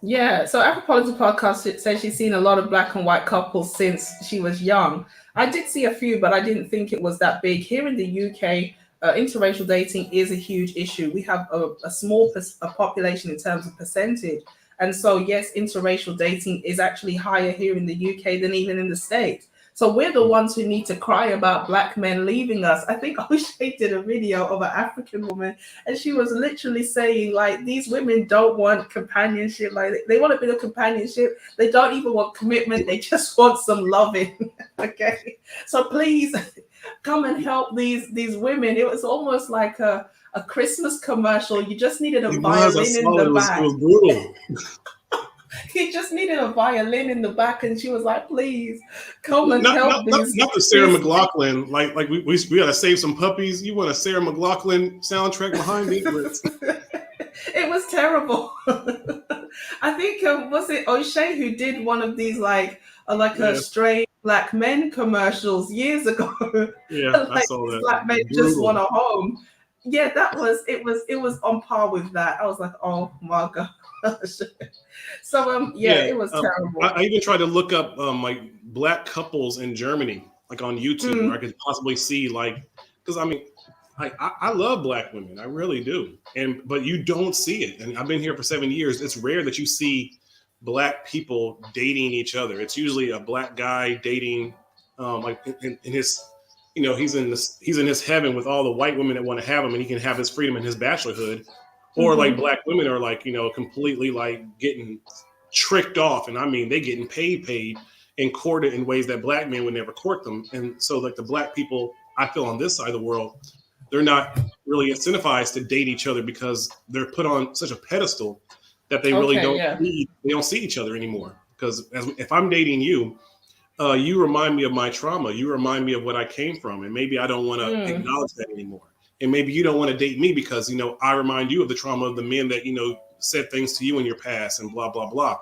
Yeah, so Afropolitics Podcast says she's seen a lot of black and white couples since she was young. I did see a few, but I didn't think it was that big. Here in the UK, interracial dating is a huge issue. We have a small population in terms of percentage. And so, yes, interracial dating is actually higher here in the UK than even in the States. So we're the ones who need to cry about black men leaving us. I think O'Shea did a video of an African woman, and she was literally saying, like, these women don't want companionship. Like, they want a bit of companionship. They don't even want commitment. They just want some loving. Okay. So please come and help these women. It was almost like a Christmas commercial. You just needed a violin in the back. It was brutal. He just needed a violin in the back, and she was like, "Please come and help these." Not the Sarah McLachlan. Like we gotta save some puppies. You want a Sarah McLachlan soundtrack behind me? It was terrible. I think was it O'Shea who did one of these like a stray black men commercials years ago. Yeah, like, I saw that. Black men just want a home. Yeah, it was on par with that. I was like, oh my gosh. So it was terrible. I even tried to look up like black couples in Germany, like on YouTube, where I could possibly see because I mean, I love black women, I really do, but you don't see it. And I've been here for 7 years. It's rare that you see black people dating each other. It's usually a black guy dating like in his. He's in his heaven with all the white women that want to have him, and he can have his freedom in his bachelorhood. Or like black women are like, completely like getting tricked off. And I mean, they getting paid and courted in ways that black men would never court them. And so like the black people I feel on this side of the world, they're not really incentivized to date each other because they're put on such a pedestal that they really they don't see each other anymore. Because if I'm dating you, you remind me of my trauma. You remind me of what I came from. And maybe I don't want to acknowledge that anymore. and maybe you don't want to date me because, I remind you of the trauma of the men that, said things to you in your past and blah, blah, blah.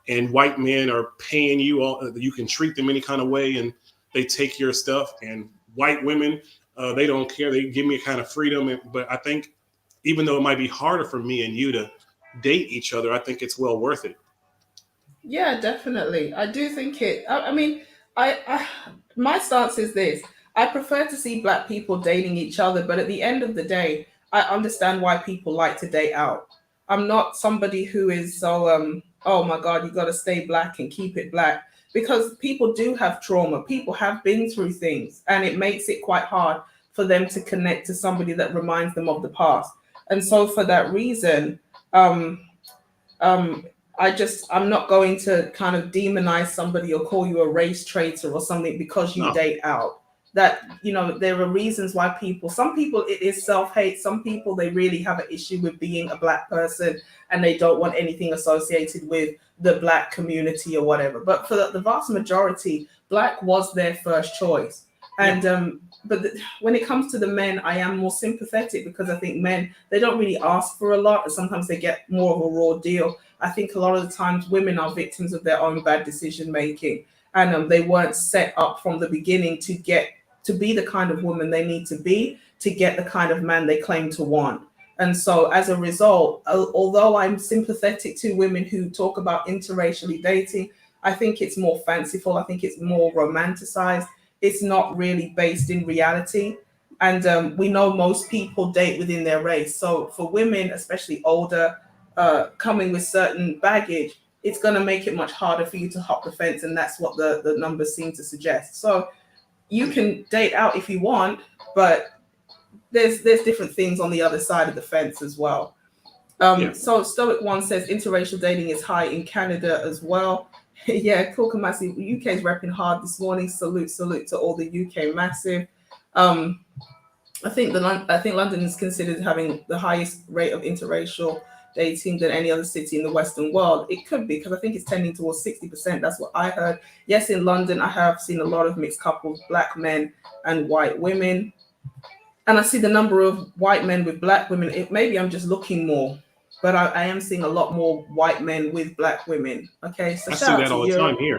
And white men are paying you all, you can treat them any kind of way and they take your stuff. And white women, they don't care. They give me a kind of freedom. But I think even though it might be harder for me and you to date each other, I think it's well worth it. Yeah, definitely. I do think it. I mean, I my stance is this: I prefer to see black people dating each other, but at the end of the day, I understand why people like to date out. I'm not somebody who is so oh my God, you got to stay black and keep it black, because people do have trauma. People have been through things, and it makes it quite hard for them to connect to somebody that reminds them of the past. And so, for that reason, um, um, I'm not going to kind of demonize somebody or call you a race traitor or something because you No. date out. That, there are reasons why some people it is self-hate. Some people, they really have an issue with being a black person and they don't want anything associated with the black community or whatever. But for the vast majority, black was their first choice. And when it comes to the men, I am more sympathetic because I think men, they don't really ask for a lot, and sometimes they get more of a raw deal. I think a lot of the times women are victims of their own bad decision making, and they weren't set up from the beginning to be the kind of woman they need to get the kind of man they claim to want. And so as a result, although I'm sympathetic to women who talk about interracially dating, I think it's more fanciful. I think it's more romanticized. It's not really based in reality. And we know most people date within their race. So for women, especially older, coming with certain baggage, it's going to make it much harder for you to hop the fence. And that's what the numbers seem to suggest. So you can date out if you want, but there's different things on the other side of the fence as well. So Stoic One says interracial dating is high in Canada as well. Yeah, cool. Massive. UK is repping hard this morning. Salute to all the UK massive. I think London is considered having the highest rate of interracial dating than any other city in the Western world. It could be because I think it's tending towards 60%. That's what I heard. Yes, in London, I have seen a lot of mixed couples, black men and white women. And I see the number of white men with black women. Maybe I'm just looking more, but I am seeing a lot more white men with black women. Okay, so I see that all the time here.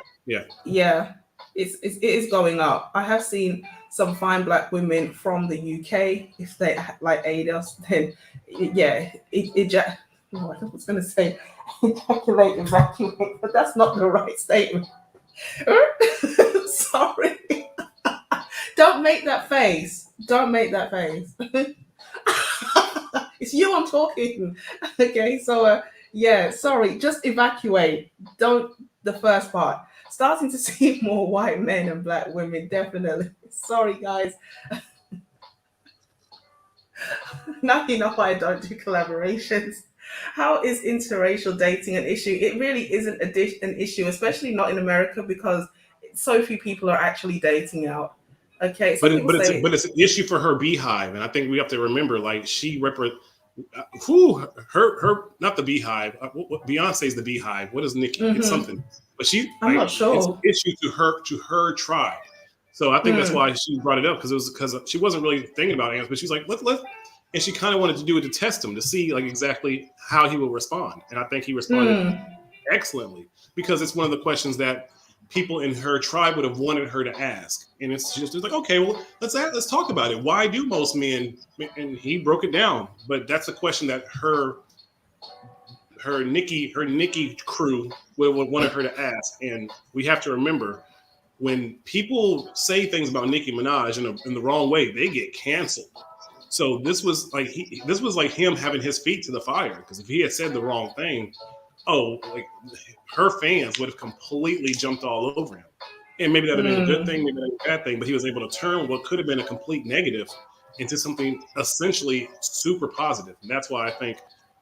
Yeah, it is going up. I have seen some fine black women from the UK. If they like aid us, then I was going to say evacuate, but that's not the right statement. Sorry. Don't make that face. It's you I'm talking. Okay, so sorry, just evacuate. Don't the first part. Starting to see more white men and black women, definitely. Sorry, guys. Now you know why I don't do collaborations. How is interracial dating an issue? It really isn't an issue, especially not in America, because so few people are actually dating out. Okay, so but it's an issue for her beehive, and I think we have to remember, like, she her not the beehive. What Beyonce's the beehive. What is Nicki? Mm-hmm. It's something, but I'm not sure. It's an issue to her tribe. So I think that's why she brought it up, because she wasn't really thinking about answers, but she's like, let, and she kind of wanted to do it to test him, to see like exactly how he will respond, and I think he responded excellently, because it's one of the questions that people in her tribe would have wanted her to ask. And it's just like, okay, well, let's talk about it. Why do most men? And he broke it down. But that's a question that her Nicki crew would wanted her to ask. And we have to remember, when people say things about Nicki Minaj in the wrong way, they get canceled. So this was like him having his feet to the fire, because if he had said the wrong thing, like her fans would have completely jumped all over him. And maybe that would have been a good thing, maybe that would be a bad thing, but he was able to turn what could have been a complete negative into something essentially super positive. And that's why I think,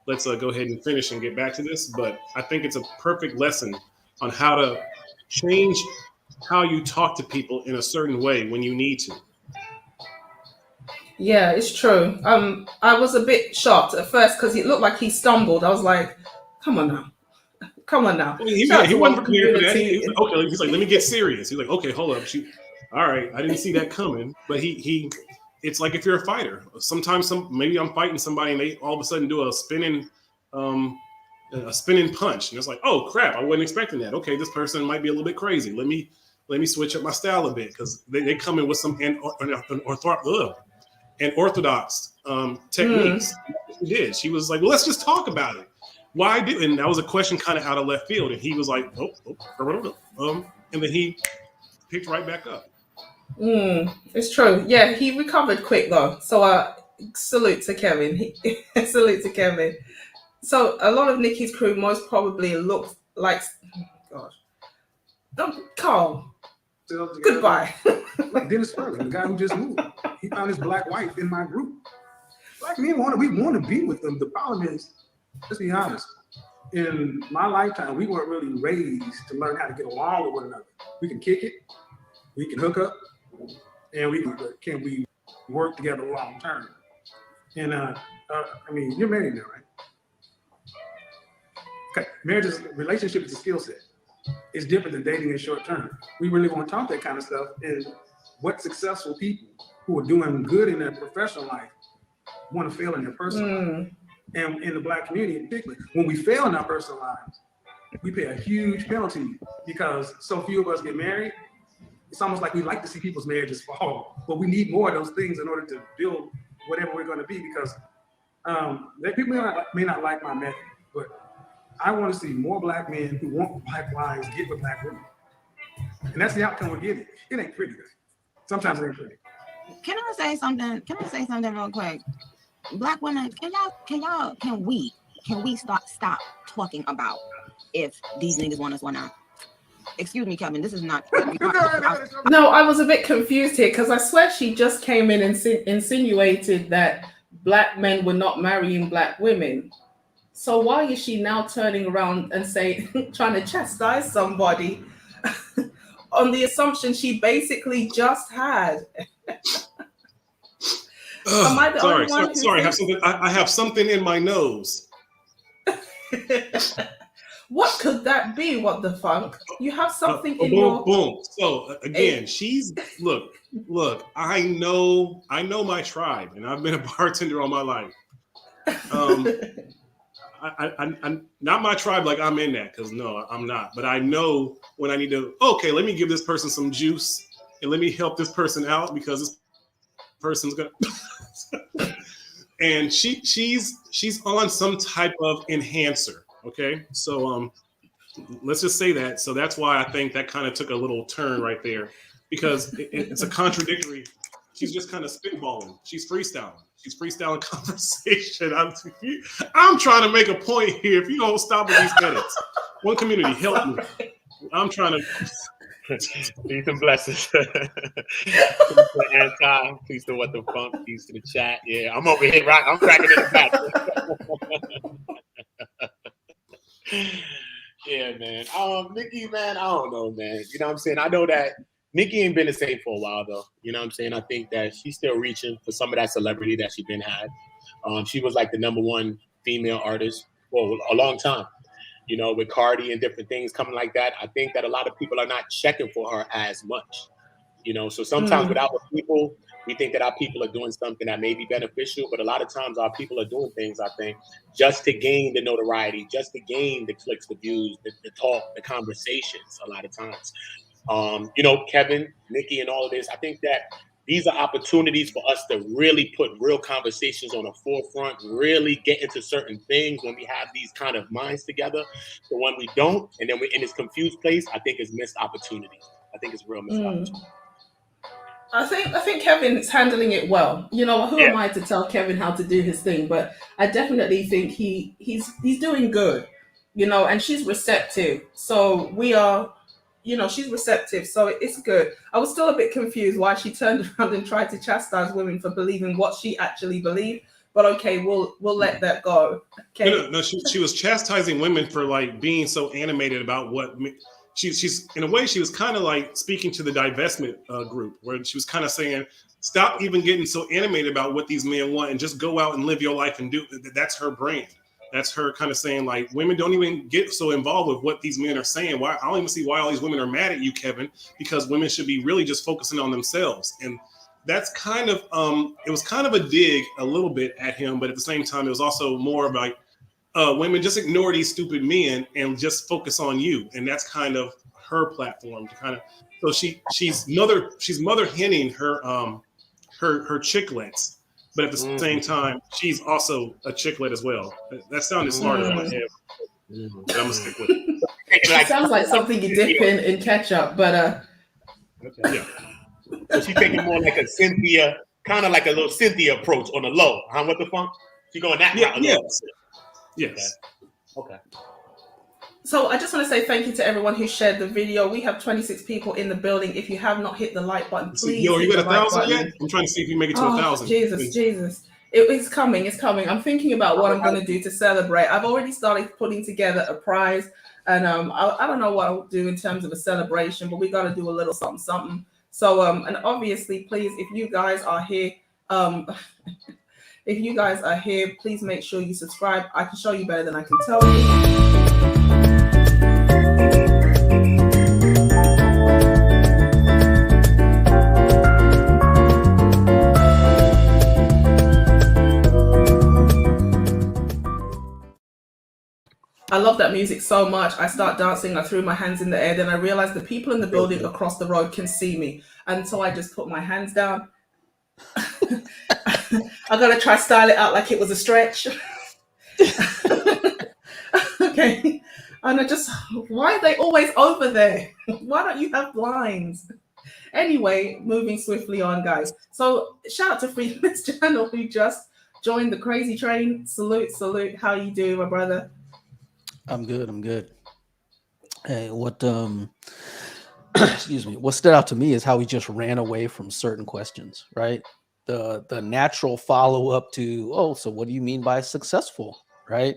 let's go ahead and finish and get back to this. But I think it's a perfect lesson on how to change how you talk to people in a certain way when you need to. Yeah, it's true. I was a bit shocked at first because it looked like he stumbled. I was like, come on now. Well, he wasn't prepared for that. He's like, let me get serious. He's like, okay, hold up. All right, I didn't see that coming. But he it's like if you're a fighter, sometimes maybe I'm fighting somebody and they all of a sudden do a spinning punch, and it's like, oh crap, I wasn't expecting that. Okay, this person might be a little bit crazy. Let me switch up my style a bit, because they come in with some orthodox techniques. She did. She was like, well, let's just talk about it. Why did? And that was a question kind of out of left field, and he was like, and then he picked right back up. It's true. Yeah, he recovered quick though. So salute to Kevin. Salute to Kevin. So a lot of Nikki's crew most probably looked like, gosh, Carl. Goodbye. Like Dennis Furley, the guy who just moved. He found his black wife in my group. Black men we want to be with them. The problem is, let's be honest, in my lifetime, we weren't really raised to learn how to get along with one another. We can kick it, we can hook up, and can we work together long term? And I mean, you're married now, right? Okay, relationship is a skill set. It's different than dating in short term. We really want to talk that kind of stuff. And what successful people who are doing good in their professional life want to fail in their personal life. And in the Black community in particular, when we fail in our personal lives, we pay a huge penalty because so few of us get married. It's almost like we like to see people's marriages fall, but we need more of those things in order to build whatever we're going to be, because people may not like my method, but I want to see more Black men who want Black wives get with Black women. And that's the outcome we're getting. It ain't pretty. Sometimes it ain't pretty. Can I say something real quick? Black women, can we stop talking about if these niggas want us or not? Excuse me, Kevin, this is not. No, I was a bit confused here because I swear she just came in and insinuated that Black men were not marrying Black women. So why is she now turning around and trying to chastise somebody on the assumption she basically just had? Sorry. I have something in my nose. What could that be? What the funk? You have something in boom, your boom. So again, she's look. I know my tribe, and I've been a bartender all my life. I'm not my tribe, like I'm in that, because no, I'm not. But I know when I need to. Okay, let me give this person some juice, and let me help this person out because this person's gonna. And she's on some type of enhancer. Okay, so let's just say that. So that's why I think that kind of took a little turn right there, because it's a contradictory. She's just kind of spitballing. She's freestyling conversation. I'm trying to make a point here. If you don't stop with these edits, one community, help me. I'm trying to. Peace and blessings. Peace to Anti. Peace to What the Funk. Peace to the chat. Yeah, I'm over here. I'm cracking in the back. Yeah, man. Nikki, man, I don't know, man. You know what I'm saying? I know that Nikki ain't been the same for a while, though. You know what I'm saying? I think that she's still reaching for some of that celebrity that she been had. She was like the #1 female artist for a long time. You know, with Cardi and different things coming like that, I think that a lot of people are not checking for her as much. You know, so sometimes with our people, we think that our people are doing something that may be beneficial, but a lot of times our people are doing things, I think, just to gain the notoriety, just to gain the clicks, the views, the talk, the conversations a lot of times. You know, Kevin, Nikki, and all of this, I think that these are opportunities for us to really put real conversations on the forefront, really get into certain things when we have these kind of minds together. So when we don't, and then we're in this confused place, I think it's missed opportunity. I think it's real missed opportunity. I think Kevin's handling it well. You know, who am I to tell Kevin how to do his thing? But I definitely think he's doing good. You know, and she's receptive. So we are. You know, she's receptive, so it's good. I was still a bit confused why she turned around and tried to chastise women for believing what she actually believed. But okay, we'll let that go. Okay. No, she was chastising women for like being so animated about what she's in a way. She was kind of like speaking to the divestment group, where she was kind of saying, "Stop even getting so animated about what these men want, and just go out and live your life and do." That's her brand. That's her kind of saying, like, women don't even get so involved with what these men are saying. Why? I don't even see why all these women are mad at you, Kevin, because women should be really just focusing on themselves. And that's kind of it was kind of a dig a little bit at him, but at the same time, it was also more of like women just ignore these stupid men and just focus on you, and that's kind of her platform to kind of. So she's mother henning her her chicklets, but at the same time, she's also a chicklet as well. That sounded smarter in my head, but I'm gonna stick with it. It sounds like something you dip in ketchup, but Okay. Yeah. So she's taking more like a Cynthia, kind of like a little Cynthia approach on the low. Huh? What the funk? She going that route a little Yes. Yes. Okay. So I just want to say thank you to everyone who shared the video. We have 26 people in the building. If you have not hit the like button, please. Yo, are you hit at the like 1,000 button. yet? I'm trying to see if you make it to 1,000. Jesus. It's coming. I'm thinking about what I'm going to do to celebrate. I've already started putting together a prize, and I don't know what I'll do in terms of a celebration, but we got to do a little something. So and obviously, please, if you guys are here, please make sure you subscribe. I can show you better than I can tell you. I love that music so much. I start dancing, I threw my hands in the air, then I realized the people in the building across the road can see me. And so I just put my hands down. I gotta try style it out like it was a stretch. Okay. And why are they always over there? Why don't you have blinds? Anyway, moving swiftly on, guys. So shout out to Freeman's channel who just joined the crazy train. Salute. How you doing, my brother? I'm good. Hey, what excuse me, what stood out to me is how he just ran away from certain questions, right? The natural follow-up to, so what do you mean by successful, right?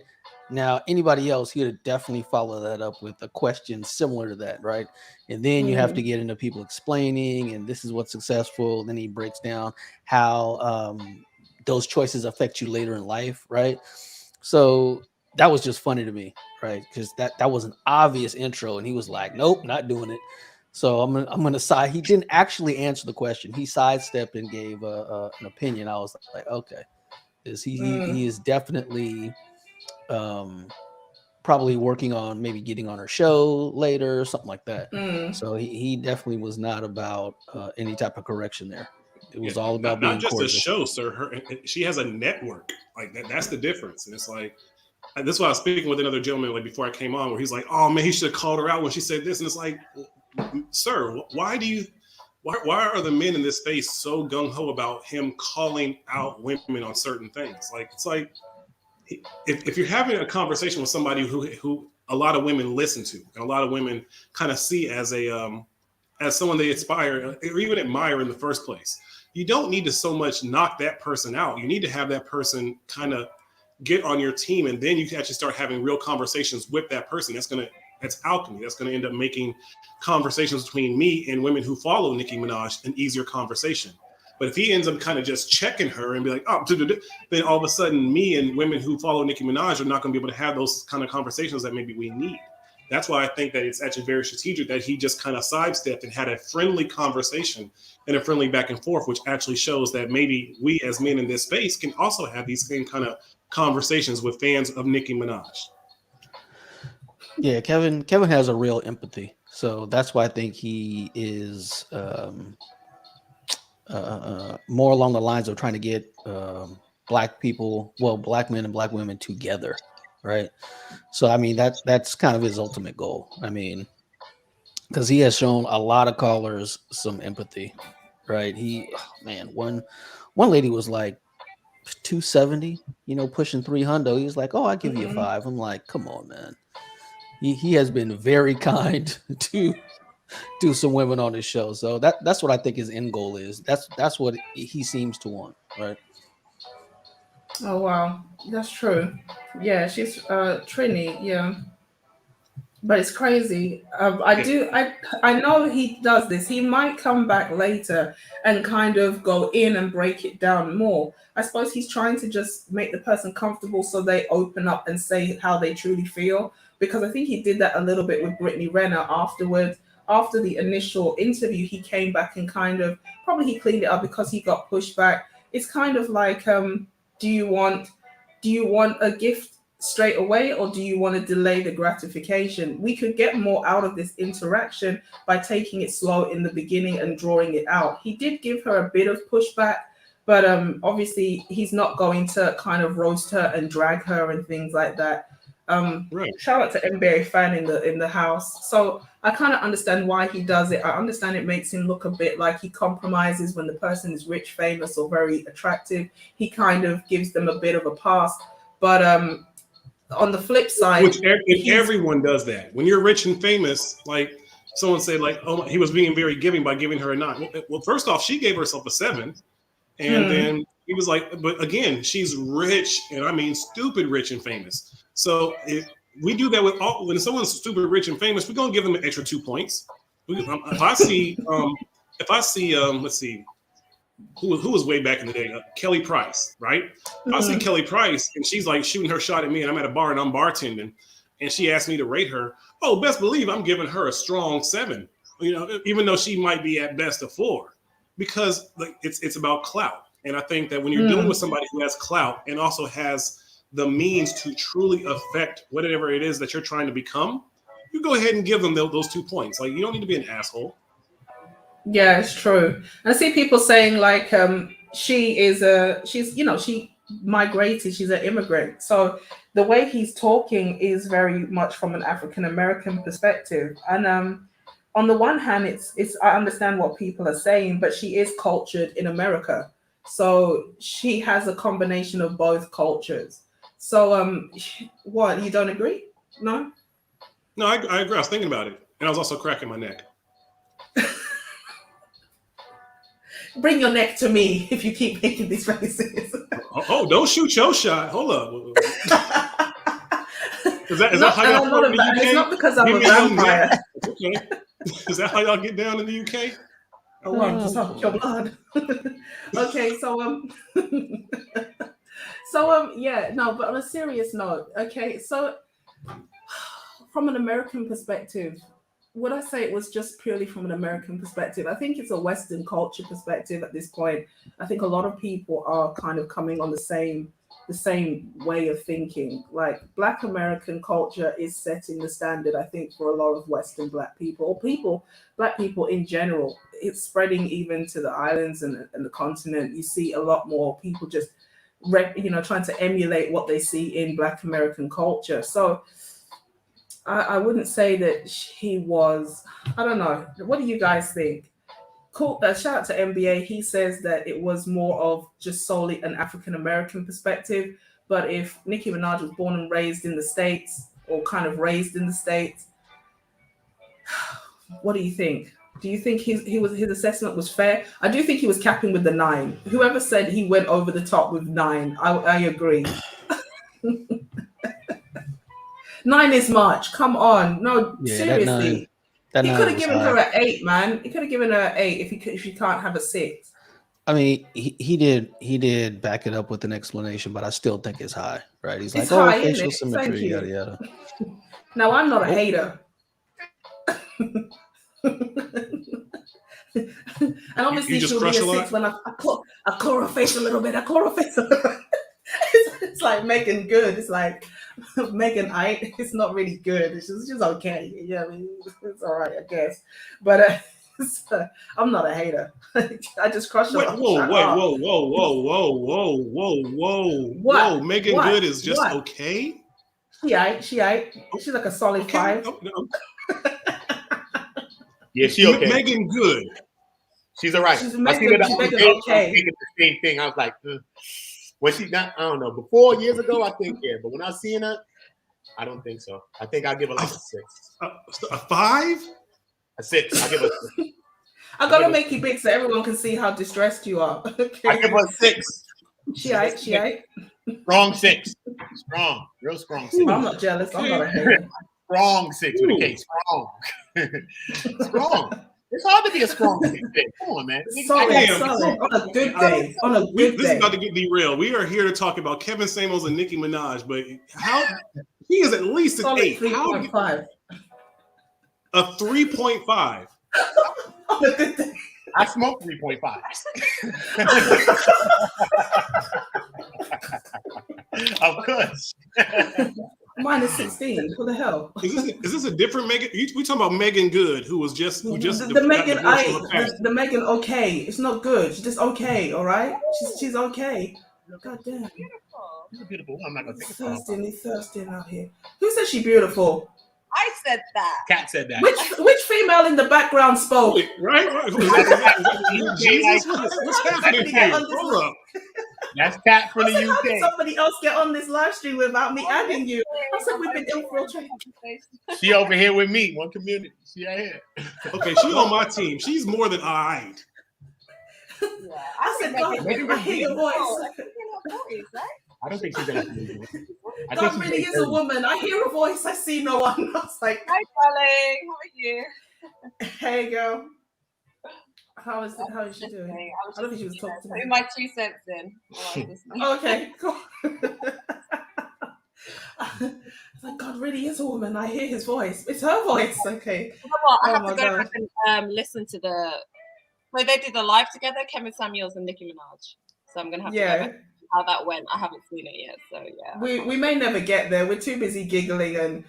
Now, anybody else, he'd have definitely followed that up with a question similar to that, right? And then you have to get into people explaining, and this is what's successful. Then he breaks down how those choices affect you later in life, right? So that was just funny to me, right? Because that was an obvious intro, and he was like, "Nope, not doing it." So I'm gonna side. He didn't actually answer the question. He sidestepped and gave an opinion. I was like, okay, he is definitely probably working on maybe getting on her show later or something like that. So he definitely was not about any type of correction there. It was all about being not just cordial. a show, sir. She has a network. Like that's the difference. And it's like, this is why I was speaking with another gentleman like before I came on, where he's like, "Oh man, he should have called her out when she said this." And it's like, sir, why are the men in this space so gung ho about him calling out women on certain things? Like, it's like, if you're having a conversation with somebody who a lot of women listen to and a lot of women kind of see as as someone they aspire or even admire in the first place, you don't need to so much knock that person out. You need to have that person kind of get on your team, and then you can actually start having real conversations with that person. That's alchemy. That's going to end up making conversations between me and women who follow Nicki Minaj an easier conversation. But if he ends up kind of just checking her and be like, "Oh," then all of a sudden me and women who follow Nicki Minaj are not going to be able to have those kind of conversations that maybe we need. That's why I think that it's actually very strategic that he just kind of sidestepped and had a friendly conversation and a friendly back and forth, which actually shows that maybe we as men in this space can also have these same kind of conversations with fans of Nicki Minaj. Yeah, Kevin has a real empathy. So that's why I think he is more along the lines of trying to get black men and black women together, right? So I mean that's kind of his ultimate goal. I mean, because he has shown a lot of callers some empathy, right? One lady was like 270, pushing 300. He was like, "Oh, I'll give you a 5." I'm like, "Come on, man." He has been very kind to some women on his show. So that's what I think his end goal is. That's what he seems to want, right? Oh wow, that's true. Yeah, she's Trini. Yeah, but it's crazy. I know he does this. He might come back later and kind of go in and break it down more. I suppose he's trying to just make the person comfortable so they open up and say how they truly feel. Because I think he did that a little bit with Brittany Renner afterwards, after the initial interview, he came back and kind of probably he cleaned it up because he got pushed back. It's kind of like, do you want a gift straight away, or do you want to delay the gratification? We could get more out of this interaction by taking it slow in the beginning and drawing it out. He did give her a bit of pushback, but obviously he's not going to kind of roast her and drag her and things like that. Right. Shout out to NBA fan in the house. So I kind of understand why he does it. I understand it makes him look a bit like he compromises when the person is rich, famous, or very attractive. He kind of gives them a bit of a pass. But on the flip side, which everyone does that. When you're rich and famous, like someone said, like, oh, he was being very giving by giving her a 9. Well, first off, she gave herself a 7, and then he was like, but again, she's rich, and I mean stupid rich and famous. So if we do that with all, when someone's stupid rich and famous, we're gonna give them an extra 2 points. If I see, let's see. Who was way back in the day? Kelly Price, right? I see Kelly Price, and she's like shooting her shot at me, and I'm at a bar and I'm bartending, and she asked me to rate her. Oh, best believe I'm giving her a strong 7. You know, even though she might be at best a 4, because like it's about clout. And I think that when you're dealing with somebody who has clout and also has the means to truly affect whatever it is that you're trying to become, you go ahead and give them those 2 points. Like, you don't need to be an asshole. Yeah, it's true. I see people saying like she's she migrated, she's an immigrant. So the way he's talking is very much from an African American perspective. And on the one hand, it's I understand what people are saying, but she is cultured in America. So she has a combination of both cultures. So what, you don't agree? No? No, I agree. I was thinking about it. And I was also cracking my neck. Bring your neck to me if you keep making these faces. Oh, don't shoot your shot. Hold up. Is that how y'all flirt in the UK? It's not because I'm a vampire. Okay. Is that how y'all get down in the UK? Oh, I'm just off your blood. Okay, yeah, no, but on a serious note, okay, so from an American perspective, would I say it was just purely from an American perspective? I think it's a Western culture perspective at this point. I think a lot of people are kind of coming on the same way of thinking. Like, Black American culture is setting the standard, I think, for a lot of Western Black people, or Black people in general. It's spreading even to the islands and the continent. You see a lot more people just, trying to emulate what they see in Black American culture. So I wouldn't say that he was, I don't know. What do you guys think? Cool. Shout out to NBA. He says that it was more of just solely an African-American perspective. But if Nicki Minaj was born and raised in the States, or kind of raised in the States, what do you think? Do you think his assessment was fair? I do think he was capping with the 9. Whoever said he went over the top with 9, I agree. 9 is much. Come on. No, yeah, seriously. He could have given her an 8, man. He could have given her an 8 if she can't have a 6. I mean, he did back it up with an explanation, but I still think it's high, right? He's it's like, high, facial symmetry, yada yada. Now, I'm not a hater. And obviously she'll be a 6 when I claw her face a little bit. It's like Megan Good. It's like Megan I. It's not really good. It's just okay. Yeah, I mean, it's all right, I guess. But I'm not a hater. I just crushed her. Whoa. Megan Good is just okay. She ain't. She's like a solid 5. No. Yeah, she okay. Megan Good. She's all right. She's okay. I was thinking the same thing. I was like, when she not, I don't know. Before, years ago, I think, yeah. But when I was seeing her, I don't think so. I think I'll give her like a 6. A 5? A 6. I'll give her a 6. I gotta make you big so everyone can see how distressed you are. Okay. I give her a 6. She ain't. Strong 6. Strong. Real strong 6. I'm not jealous. I'm not a hater. Strong 6 with a K. Strong. Strong. It's hard to be a strong 6. Come on, man. Solid. On a good day. This is about to get derailed. We are here to talk about Kevin Samuels and Nicki Minaj, but how he is at least an 8. 3.5. A 3.5. On a good day. I smoke 3.5. Of course. Mine is 16. What the hell? Is this a different Megan? We talking about Megan Good, who just The Megan got divorced from her pastor. the Megan okay. It's not good. She's just okay, all right? She's okay. God damn. She's a beautiful woman. I'm not gonna take it from her. He's thirsty out here. Who said she beautiful? I said that. Kat said that. Which female in the background spoke? Right? Jesus, what's happening here? Hold up. That's Kat from the How did UK. somebody else get on this live stream without me adding you? I said we've been infiltrated. She over here with me, one community. She right here. Okay, she on my team. She's more than all right. Yeah. I said, God, I hear your voice. I don't think she's in that. I God think really is a woman. I hear a voice. I see no one. I was like, Hi, darling. How are you? hey, girl. How is she doing? I I don't think she was talking to me. putting my 2 cents in. while I was listening. Okay, cool. It's like, God really is a woman. I hear his voice. It's her voice. Okay. You know what? I Oh have my to go God. back and listen to the. So they did the live together, Kevin Samuels and Nicki Minaj. So I'm gonna have to go back and see how that went. I haven't seen it yet, so yeah. We may never get there. We're too busy giggling and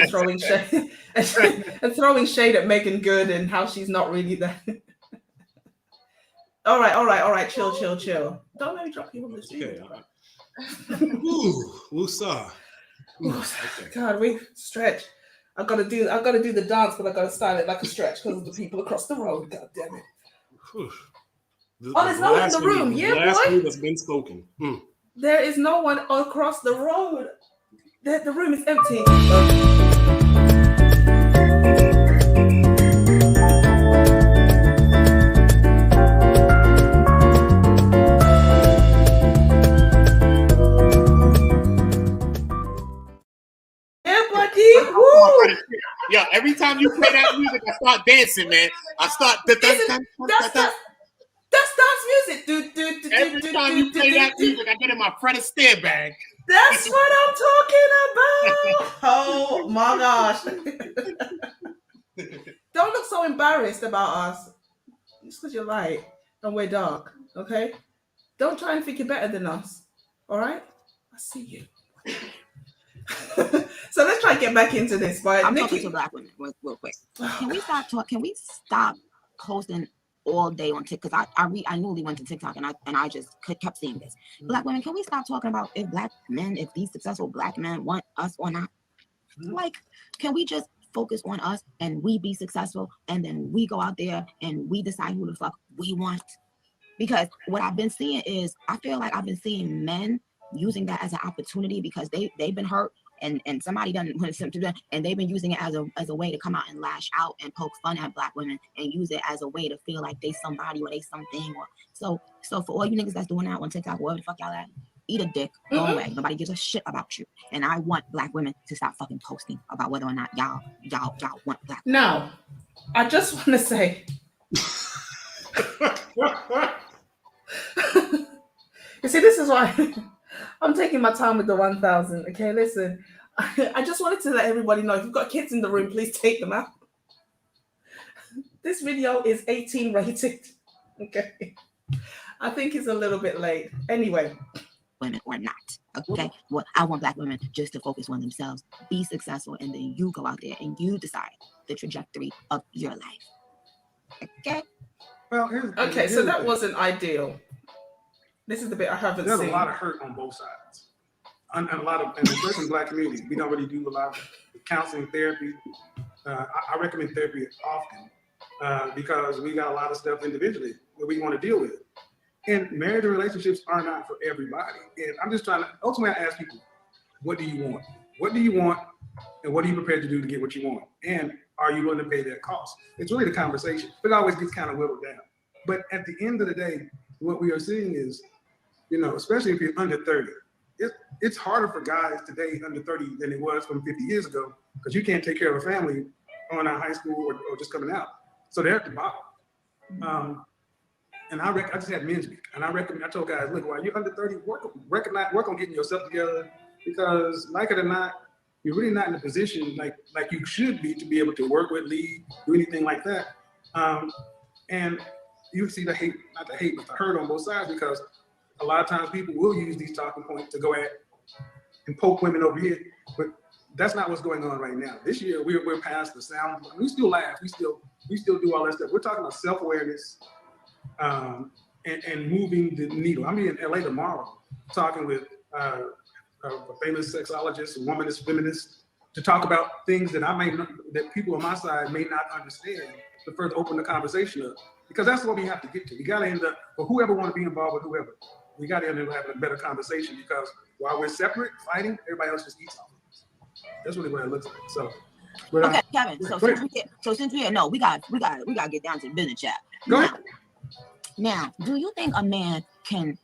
throwing shade and throwing shade at Megan Good and how she's not really there. All right. Chill. Don't let me drop you on the street. Okay. Ooh, woosah. Okay. God, we stretch. I gotta do the dance, but I gotta style it like a stretch because of the people across the road. God damn it. Whew. There's no one in the room. Yeah, last boy. word that's been spoken. There is no one across the road. The room is empty. Yeah, buddy. Woo! Yo, every time you play that music, I start dancing, man. I start. That's dance music. Every time you play that music, I get in my Fred Astaire bag. That's what I'm talking about. Oh my gosh. Don't look so embarrassed about us. Just because you're light and we're dark, okay? Don't try and think you're better than us. All right? I see you. So let's try and get back into this. But I'm talking to black women real quick. Can we stop talking? Can we stop posting all day on TikTok? Because I newly went to TikTok and I just kept seeing this. Black women, can we stop talking about if black men, if these successful black men want us or not? Like, can we just focus on us and we be successful and then we go out there and we decide who the fuck we want? Because what I've been seeing is, I feel like I've been seeing men using that as an opportunity because they've been hurt and somebody done something to them, and they've been using it as a way to come out and lash out and poke fun at black women and use it as a way to feel like they somebody or they something. Or so for all you niggas that's doing that on TikTok, wherever the fuck y'all at, eat a dick, go away. Nobody gives a shit about you. And I want black women to stop fucking posting about whether or not y'all want black women. now, I just want to say, you see, this is why I'm taking my time with the 1,000. Okay, listen, I just wanted to let everybody know, if you've got kids in the room, please take them out. This video is 18 rated. Okay, I think it's a little bit late. Anyway, Women or not. Okay. Well, I want black women just to focus on themselves, be successful, and then you go out there and you decide the trajectory of your life. Okay. Well, okay, so that wasn't ideal. This is the bit I haven't There's seen. a lot of hurt on both sides, and a lot of, and especially in Black communities, we don't really do a lot of counseling, therapy. I recommend therapy often because we got a lot of stuff individually that we want to deal with. And marriage and relationships are not for everybody. And I'm just trying to, ultimately I ask people, what do you want? What do you want? And what are you prepared to do to get what you want? And are you willing to pay that cost? It's really the conversation. It always gets kind of whittled down. But at the end of the day, what we are seeing is, you know, especially if you're under 30, it's harder for guys today under 30 than it was from 50 years ago, because you can't take care of a family on out of high school or just coming out. So they're at the bottom. And I just had men's week, and I told guys, look, while you're under 30, work on getting yourself together, because like it or not, you're really not in a position like you should be to be able to work with, lead, do anything like that. And you see the hate, not the hate, but the hurt on both sides, because a lot of times people will use these talking points to go at and poke women over here, but that's not what's going on right now. This year, we're past the sound. We still laugh. We still do all that stuff. We're talking about self-awareness and moving the needle. I'm in LA tomorrow talking with a famous sexologist, a womanist feminist, to talk about things that that people on my side may not understand, to further open the conversation up. Because that's what we have to get to. We got to end up, for whoever want to be involved with whoever, we got to end up having a better conversation, because while we're separate, fighting, everybody else just eats off of us. That's really what it looks like. So, but, okay, Kevin. Since we got to get down to the business chat. Go ahead. Now, do you think a man can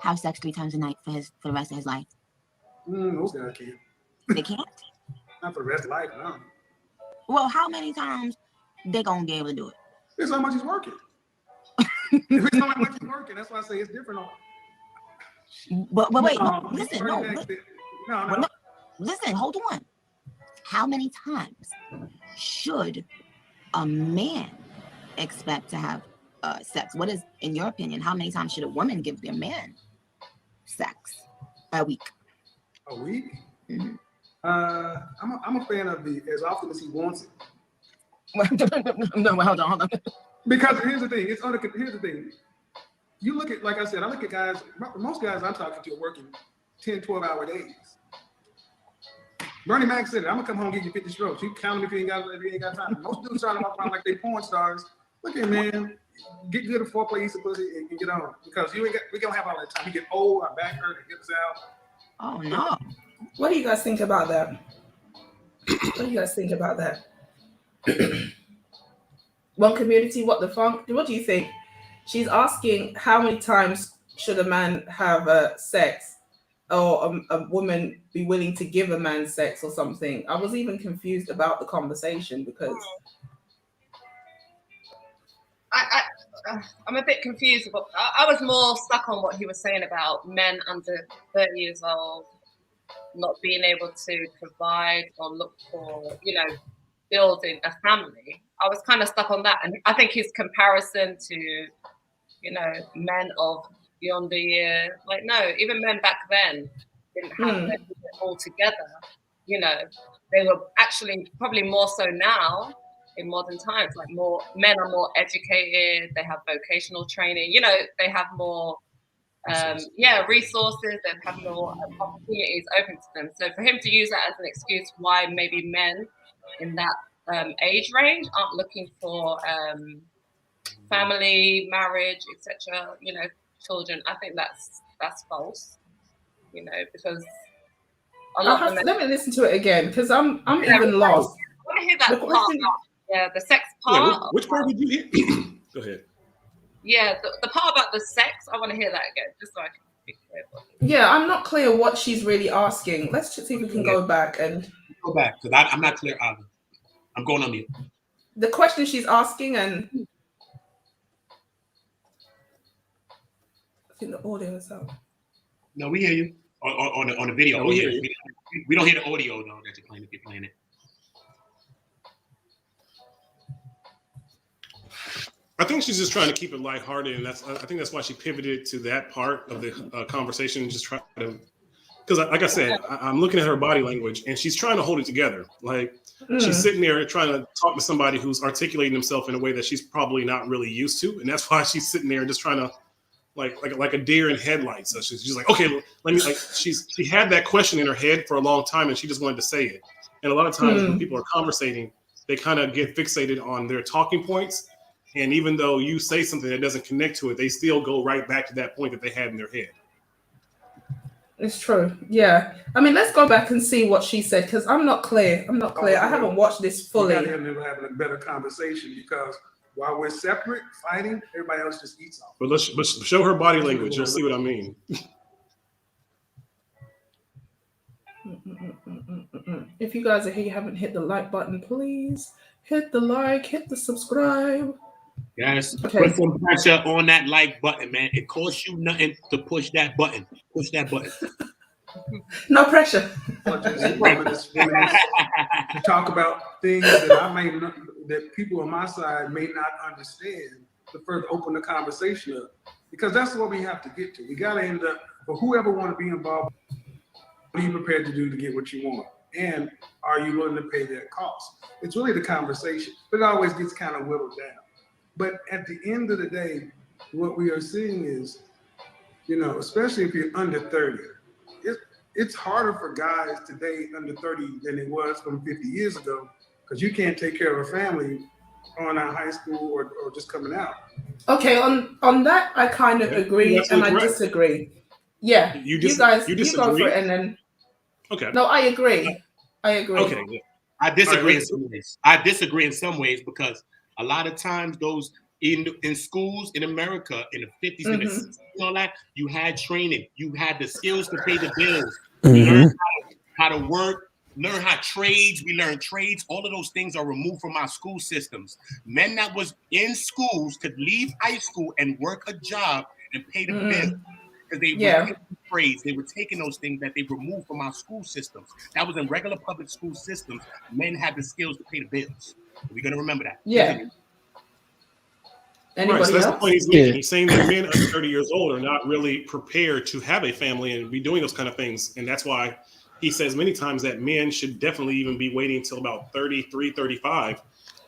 have sex 3 times a night for the rest of his life? Those guys can't. They can't? Not for the rest of life, no. Well, how many times they gonna be able to do it? It's how much he's working. If it's how much he's working, that's why I say it's different. But wait, listen, no. Listen, hold on. How many times should a man expect to have sex? What is, in your opinion, how many times should a woman give their man sex a week? A week? Mm-hmm. I'm a fan of the as often as he wants it. No, hold on. Because here's the thing. Here's the thing. You look at, like I said, I look at guys. Most guys I'm talking to are working 10, 12-hour days. Bernie Mac said it. I'm gonna come home and give you 50 strokes. You count them if you ain't got time. Most dudes trying to walk around like they porn stars. Look at, man, get good at foreplay, eat some pussy, and get on. Because we gonna have all that time. We get old, our back hurt, it gets out. Oh no. What do you guys think about that? One community, what the funk? What do you think? She's asking how many times should a man have sex, or a woman be willing to give a man sex or something. I was even confused about the conversation because I'm a bit confused. But I was more stuck on what he was saying about men under 30 years old not being able to provide or look for, building a family. I was kind of stuck on that. And I think his comparison to, men of yonder year, like, no, even men back then didn't have it all together. They were actually probably more so now in modern times, like more men are more educated, they have vocational training, they have more resources, and have more opportunities open to them. So for him to use that as an excuse why maybe men in that age range aren't looking for family, marriage, etc., children, I think that's false, because let me listen to it again because I'm even lost. I want to hear that part. The sex part. Yeah, which part did you hear? Go ahead. Yeah, the part about the sex, I want to hear that again, just so I can be clear. Yeah, I'm not clear what she's really asking. Let's just see if we can go back because I'm not clear either. I'm going on mute. The question she's asking, and I think the audio is out. No, we hear you on the video. We hear you. We don't hear the audio though that you're playing if you're playing it. I think she's just trying to keep it lighthearted, and I think that's why she pivoted to that part of the conversation, just trying to, because like I said, I'm looking at her body language, and she's trying to hold it together. Like she's sitting there trying to talk to somebody who's articulating himself in a way that she's probably not really used to, and that's why she's sitting there just trying to, like a deer in headlights. So she's like, okay, let me she had that question in her head for a long time, and she just wanted to say it. And a lot of times when people are conversating, they kind of get fixated on their talking points. And even though you say something that doesn't connect to it, they still go right back to that point that they had in their head. It's true. Yeah. I mean, let's go back and see what she said, because I'm not clear. I haven't watched this fully. We got to end up having a better conversation, because while we're separate, fighting, everybody else just eats off. But let's show her body language. You'll see what I mean. If you guys are here, you haven't hit the like button, please hit the like, hit the subscribe. Yes, okay. Put some pressure on that like button, man. It costs you nothing to push that button. Push that button. No pressure. Feminists to talk about things that I may not, that people on my side may not understand, to further open the conversation up, because that's what we have to get to. We got to end up, for whoever want to be involved, what are you prepared to do to get what you want, and are you willing to pay that cost? It's really the conversation, but it always gets kind of whittled down. But at the end of the day, what we are seeing is, you know, especially if you're under 30, it's harder for guys today under 30 than it was from 50 years ago, because you can't take care of a family on a high school or just coming out. Okay, on that I kind of agree, and I disagree. Yeah, you guys, you go for it, and then. Okay. No, I agree. Okay. Yeah. I disagree in some ways. I disagree in some ways, because a lot of times those in schools in America in the 50s and the 60s and all that, you had training, you had the skills to pay the bills, you learned how to work, learn how trades, we learned trades. All of those things are removed from our school systems. Men that was in schools could leave high school and work a job and pay the bills. Because they were taking trades, they were taking those things that they removed from our school systems. That was in regular public school systems. Men had the skills to pay the bills. We're gonna remember that. Yeah. Anybody right, so that's else? the point he's making. He's saying that men under 30 years old are not really prepared to have a family and be doing those kind of things. And that's why he says many times that men should definitely even be waiting until about 33, 35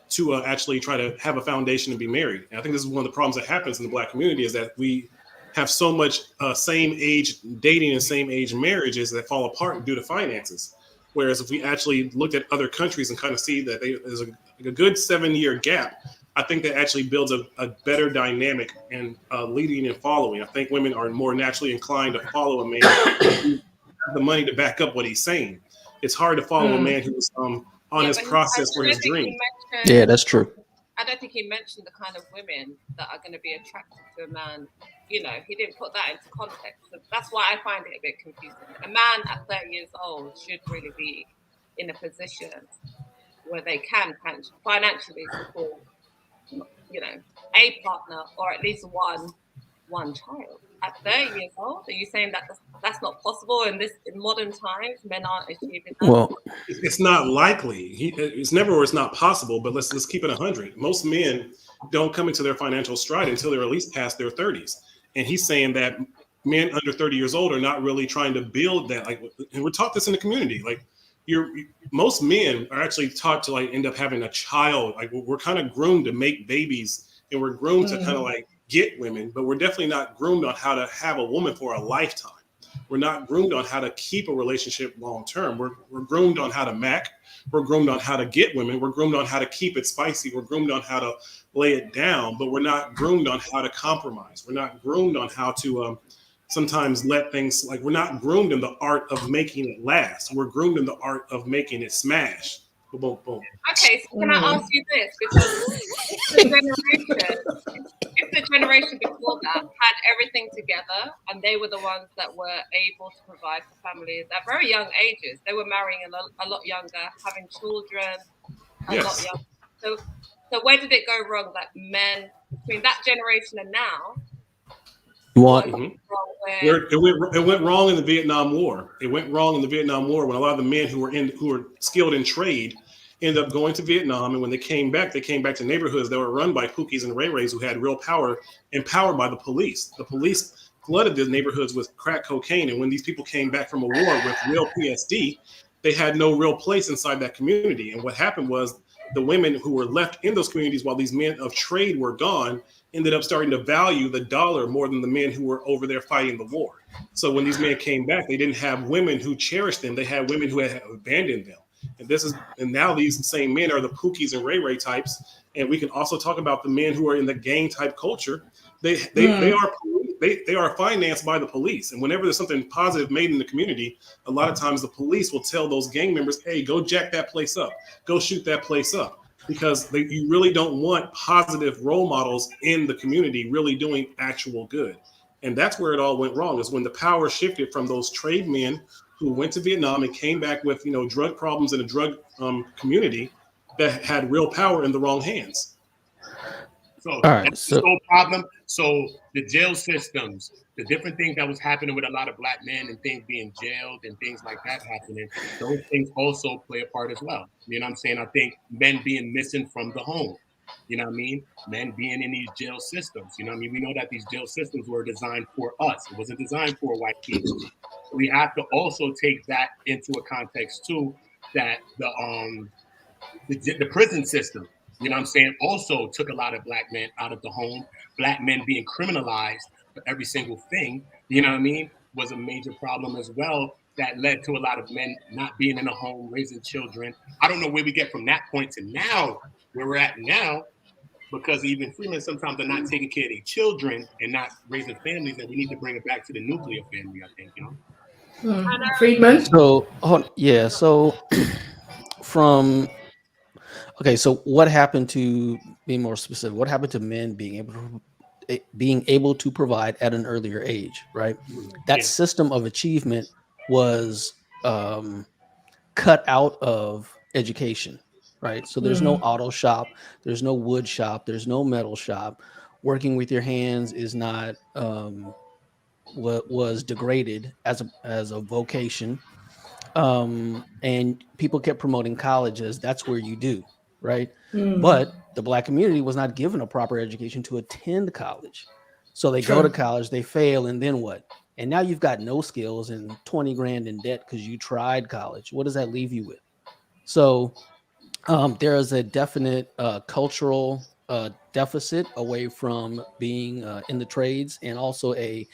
to actually try to have a foundation and be married. And I think this is one of the problems that happens in the Black community, is that we have so much same age dating and same age marriages that fall apart due to finances. Whereas if we actually looked at other countries and kind of see that there's a good 7-year gap, I think that actually builds a better dynamic and leading and following. I think women are more naturally inclined to follow a man who has the money to back up what he's saying. It's hard to follow a man who's on his process for his dream. Yeah, that's true. I don't think he mentioned the kind of women that are going to be attracted to a man. You know, he didn't put that into context. So that's why I find it a bit confusing. A man at 30 years old should really be in a position where they can financially support, you know, a partner or at least one child. At 30 years old, are you saying that that's not possible in modern times? Men aren't achieving that. Well, it's not likely. It's never where it's not possible. But let's keep it 100. Most men don't come into their financial stride until they're at least past their 30s. And he's saying that men under 30 years old are not really trying to build that. Like, and we're taught this in the community. Like, most men are actually taught to like end up having a child. Like, we're kind of groomed to make babies, and we're groomed to kind of like get women, but we're definitely not groomed on how to have a woman for a lifetime. We're not groomed on how to keep a relationship long term. We're groomed on how to mac. We're groomed on how to get women. We're groomed on how to keep it spicy. We're groomed on how to lay it down, but we're not groomed on how to compromise. We're not groomed on how to sometimes let things, like, we're not groomed in the art of making it last. We're groomed in the art of making it smash. Boom, boom, boom. Okay, so can I ask you this? Because if the generation before that had everything together and they were the ones that were able to provide for families at very young ages, they were marrying a lot younger, having children a lot younger. So where did it go wrong that men between that generation and now? It went wrong in the Vietnam War. It went wrong in the Vietnam War when a lot of the men who were skilled in trade ended up going to Vietnam, and when they came back to neighborhoods that were run by Pookies and Ray Rays who had real power, empowered by the police. The police flooded the neighborhoods with crack cocaine, and when these people came back from a war with real PSD, they had no real place inside that community. And what happened was the women who were left in those communities while these men of trade were gone ended up starting to value the dollar more than the men who were over there fighting the war. So when these men came back, they didn't have women who cherished them. They had women who had abandoned them. And now these same men are the Pookies and Ray Ray types. And we can also talk about the men who are in the gang type culture. They are financed by the police. And whenever there's something positive made in the community, a lot of times the police will tell those gang members, hey, go jack that place up, go shoot that place up. Because you really don't want positive role models in the community really doing actual good. And that's where it all went wrong, is when the power shifted from those trade men who went to Vietnam and came back with, drug problems in a drug community that had real power in the wrong hands. So All right, that's the whole problem. So the jail systems, the different things that was happening with a lot of black men and things being jailed and things like that happening, those things also play a part as well. You know what I'm saying? I think men being missing from the home. You know what I mean? Men being in these jail systems. You know what I mean? We know that these jail systems were designed for us. It wasn't designed for white people. We have to also take that into a context too, that the prison system, you know what I'm saying, also took a lot of black men out of the home. Black men being criminalized for every single thing, you know what I mean, was a major problem as well that led to a lot of men not being in a home, raising children. I don't know where we get from that point to now, where we're at now, because even Freemen sometimes are not taking care of their children and not raising families, and we need to bring it back to the nuclear family, I think, you know? Friedman. So, so from okay, so what happened to be more specific? What happened to men being able to provide at an earlier age, right? That system of achievement was cut out of education, right? So there's no auto shop, there's no wood shop, there's no metal shop. Working with your hands is not what was degraded as a vocation. And people kept promoting colleges. That's where you do, right? But the black community was not given a proper education to attend college. So they go to college, they fail, and then what? And now you've got no skills and 20 grand in debt because you tried college. What does that leave you with? So there is a definite cultural deficit away from being in the trades, and also a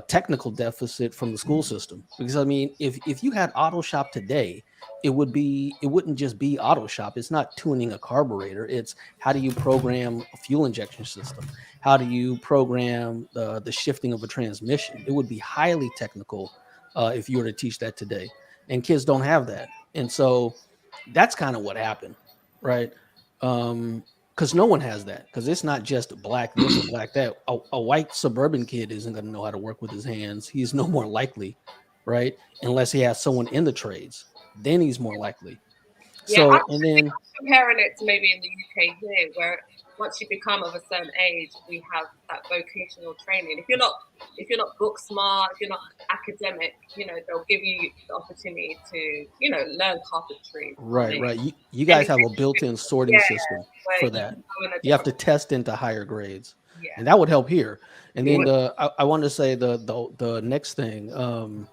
technical deficit from the school system. Because I mean, if you had auto shop today, it wouldn't just be auto shop. It's not tuning a carburetor. It's how do you program a fuel injection system? How do you program the shifting of a transmission? It would be highly technical if you were to teach that today. And kids don't have that. And so that's kind of what happened, right? Because no one has that. Because it's not just black this or black that. A white suburban kid isn't going to know how to work with his hands. He's no more likely, right? Unless he has someone in the trades, then he's more likely. Yeah, So and then comparing it to maybe in the UK here, where once you become of a certain age, we have that vocational training. If you're not book smart, if you're not academic, you know, they'll give you the opportunity to, you know, learn carpentry. right. You guys have a built-in sorting system for that. You have to test into higher grades, and that would help here. And then I want to say the next thing.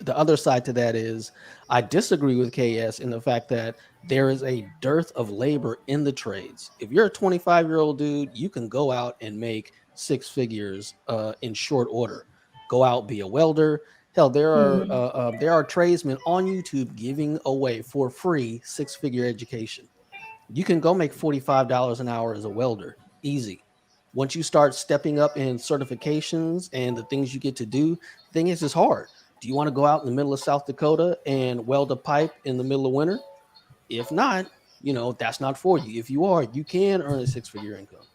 The other side to that is I disagree with KS in the fact that there is a dearth of labor in the trades. If you're a 25-year-old dude, you can go out and make six figures in short order. Go out, be a welder. Hell, there are tradesmen on YouTube giving away for free six-figure education. You can go make $45 an hour as a welder, easy. Once you start stepping up in certifications and the things you get to do, the thing is, it's hard. Do you want to go out in the middle of South Dakota and weld a pipe in the middle of winter? If not, that's not for you. If you are, you can earn a six-figure income.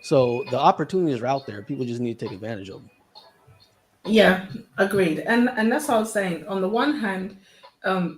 So the opportunities are out there. People just need to take advantage of them. Yeah, agreed. And that's what I was saying. On the one hand,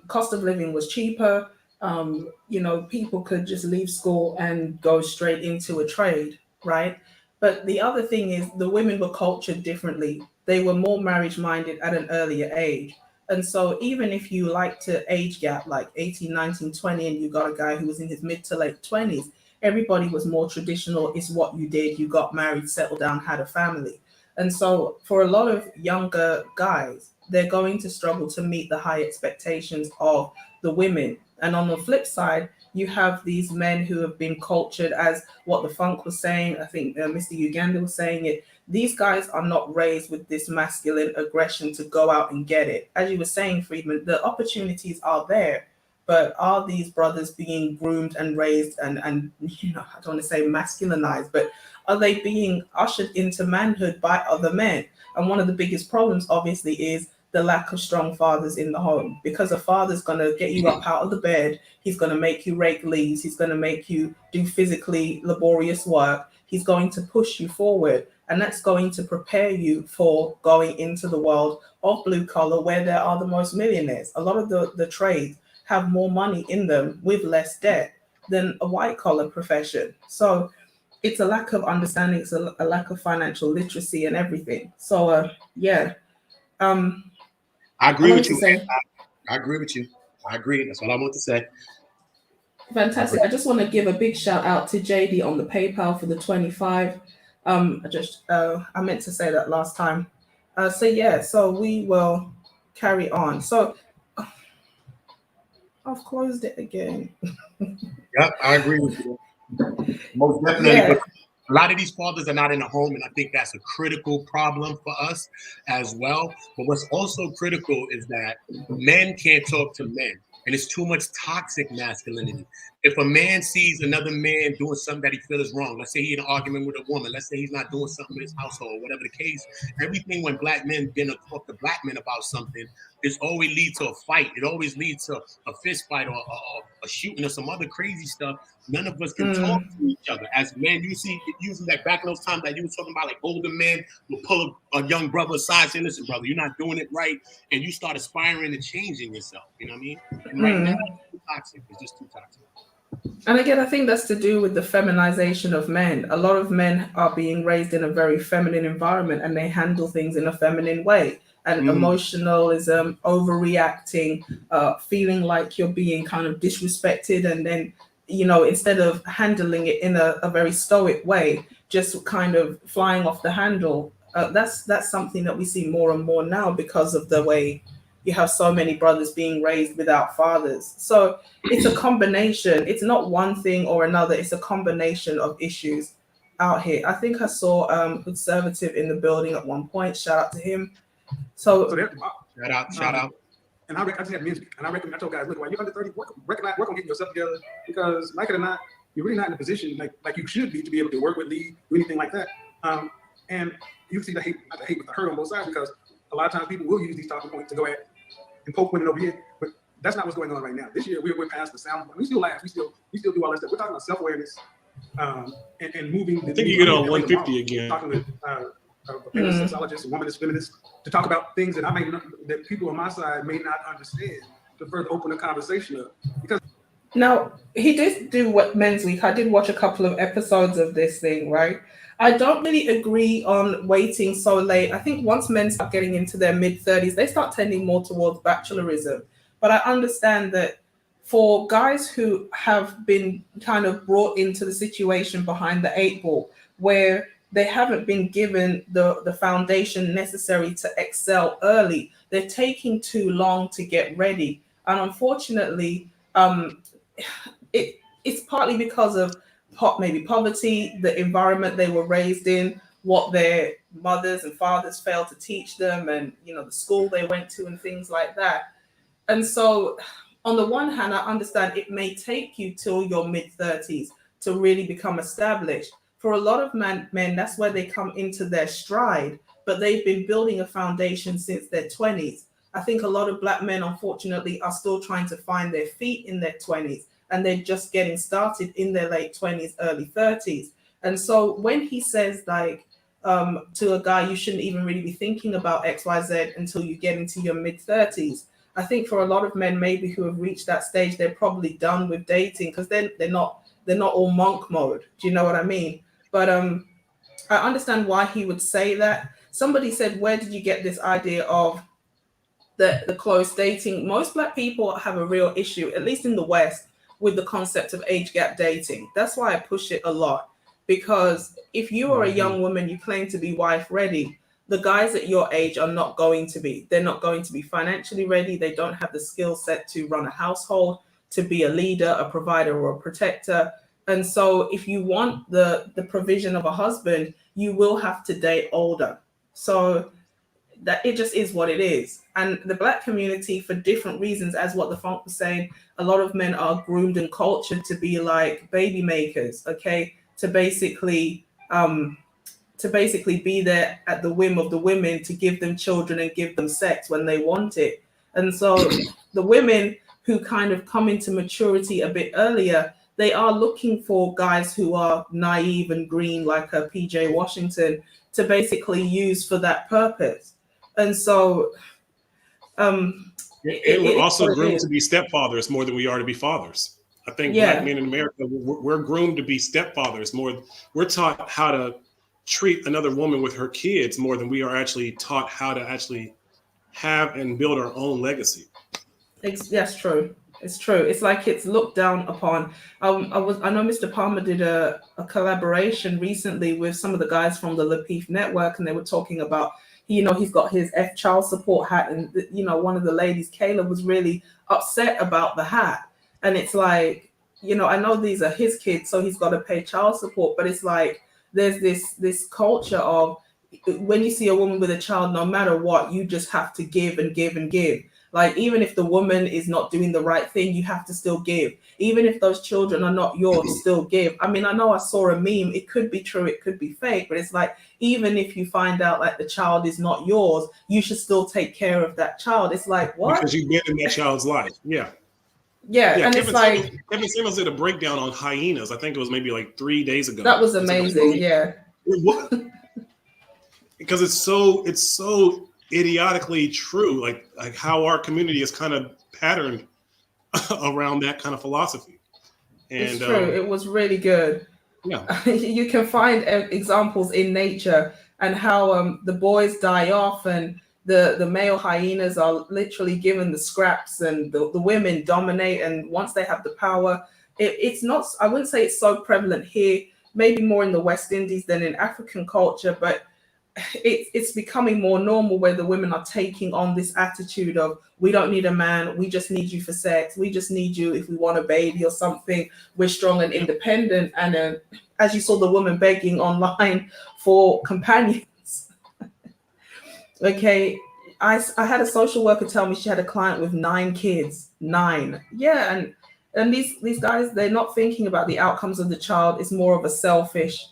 cost of living was cheaper. People could just leave school and go straight into a trade, right? But the other thing is the women were cultured differently. They were more marriage minded at an earlier age. And so even if you like to age gap like 18, 19, 20, and you got a guy who was in his mid to late 20s, everybody was more traditional. It's what you did. You got married, settled down, had a family. And so for a lot of younger guys, they're going to struggle to meet the high expectations of the women. And on the flip side, you have these men who have been cultured as what the funk was saying. I think Mr. Uganda was saying it. These guys are not raised with this masculine aggression to go out and get it. As you were saying, Friedman, the opportunities are there. But are these brothers being groomed and raised and I don't want to say masculinized, but are they being ushered into manhood by other men? And one of the biggest problems, obviously, is the lack of strong fathers in the home, because a father's going to get you up out of the bed. He's going to make you rake leaves. He's going to make you do physically laborious work. He's going to push you forward. And that's going to prepare you for going into the world of blue collar, where there are the most millionaires. A lot of the trades have more money in them with less debt than a white collar profession. So it's a lack of understanding, it's a lack of financial literacy and everything. So yeah. I agree wanted with to you. say- I agree with you. I agree. That's all I want to say. Fantastic. I just want to give a big shout out to JD on the PayPal for the 25. I meant to say that last time. So yeah, so we will carry on. So I've closed it again. Yep, I agree with you. Most definitely. Yeah. But a lot of these fathers are not in the home, and I think that's a critical problem for us as well. But what's also critical is that men can't talk to men, and it's too much toxic masculinity. If a man sees another man doing something that he feels is wrong, let's say he's in an argument with a woman, let's say he's not doing something in his household, whatever the case, everything when black men begin to talk to black men about something, this always leads to a fight. It always leads to a fist fight or a shooting or some other crazy stuff. None of us can talk to each other as men. You see, using that back in those times that you were talking about, like older men will pull a young brother aside, saying, "Listen, brother, you're not doing it right," and you start aspiring to changing yourself. You know what I mean? And right now, it's too toxic. It's just too toxic. And again, I think that's to do with the feminization of men. A lot of men are being raised in a very feminine environment and they handle things in a feminine way. And emotionalism, overreacting, feeling like you're being kind of disrespected. And then, instead of handling it in a very stoic way, just kind of flying off the handle. That's something that we see more and more now because of the way you have so many brothers being raised without fathers. So it's a combination. It's not one thing or another. It's a combination of issues out here. I think I saw Conservative in the building at one point. Shout out to him. So shout out. And I just had music, and I told guys, look, while you're under 30, work on getting yourself together, because like it or not, you're really not in a position like you should be to be able to work with, lead, do anything like that. And you see the hate, not the hate, but the hurt on both sides, because a lot of times people will use these talking points to go at and poke women over here, but that's not what's going on right now. This year we're past the sound. We still laugh. We still do all that stuff. We're talking about self-awareness and moving. I think you get on 150 again. Talking with a feminist sexologist, a womanist feminist, to talk about things that that people on my side may not understand, to further open the conversation up. Because now he did do what Men's Week. I did watch a couple of episodes of this thing, right? I don't really agree on waiting so late. I think once men start getting into their mid-30s, they start tending more towards bachelorism. But I understand that for guys who have been kind of brought into the situation behind the 8 ball, where they haven't been given the foundation necessary to excel early, they're taking too long to get ready. And unfortunately, it's partly because of maybe poverty, the environment they were raised in, what their mothers and fathers failed to teach them, and the school they went to and things like that. And so on the one hand, I understand it may take you till your mid-30s to really become established. For a lot of men, that's where they come into their stride, but they've been building a foundation since their 20s. I think a lot of Black men, unfortunately, are still trying to find their feet in their 20s, and they're just getting started in their late 20s, early 30s. And so when he says to a guy, you shouldn't even really be thinking about XYZ until you get into your mid-30s, I think for a lot of men maybe who have reached that stage, they're probably done with dating, because they're not all monk mode. Do you know what I mean? But I understand why he would say that. Somebody said, where did you get this idea of the close dating? Most Black people have a real issue, at least in the West, with the concept of age gap dating. That's why I push it a lot, because if you are a young woman, you claim to be wife ready, the guys at your age are not going to be. They're not going to be financially ready. They don't have the skill set to run a household, to be a leader, a provider, or a protector. And so if you want the provision of a husband, you will have to date older. So that it just is what it is. And the Black community, for different reasons, as what the Funk was saying, a lot of men are groomed and cultured to be like baby makers, okay? To basically be there at the whim of the women, to give them children and give them sex when they want it. And so the women who kind of come into maturity a bit earlier, they are looking for guys who are naive and green, like a PJ Washington, to basically use for that purpose. And so we're also groomed to be stepfathers more than we are to be fathers. I think Yeah. black men in America, we're groomed to be stepfathers more. We're taught how to treat another woman with her kids more than we are actually taught how to actually have and build our own legacy. That's true. It's true. It's like it's looked down upon. I know Mr. Palmer did a collaboration recently with some of the guys from the Lapeef Network, and they were talking about, he's got his F child support hat, and one of the ladies, Kayla, was really upset about the hat, and it's like, I know these are his kids, so he's got to pay child support, but it's like there's this culture of when you see a woman with a child, no matter what, you just have to give and give and give. Like, even if the woman is not doing the right thing, you have to still give. Even if those children are not yours, still give. I mean, I know I saw a meme. It could be true, it could be fake, but it's like, even if you find out like the child is not yours, you should still take care of that child. It's like, what? Because you've been in that child's life. Yeah. Yeah, and it's like Kevin Samuels did a breakdown on hyenas. I think it was maybe like 3 days ago. that was amazing. Yeah. Because it's so idiotically true, like how our community is kind of patterned around that kind of philosophy. And it's true. It was really good. Yeah. You can find examples in nature and how the boys die off and the male hyenas are literally given the scraps, and the women dominate, and once they have the power, it's not, I wouldn't say it's so prevalent here, maybe more in the West Indies than in African culture, but it's becoming more normal where the women are taking on this attitude of, we don't need a man, we just need you for sex, we just need you if we want a baby or something, we're strong and independent. And as you saw the woman begging online for companions. Okay, I had a social worker tell me she had a client with 9 kids. 9. Yeah, and these guys, they're not thinking about the outcomes of the child. It's more of a selfish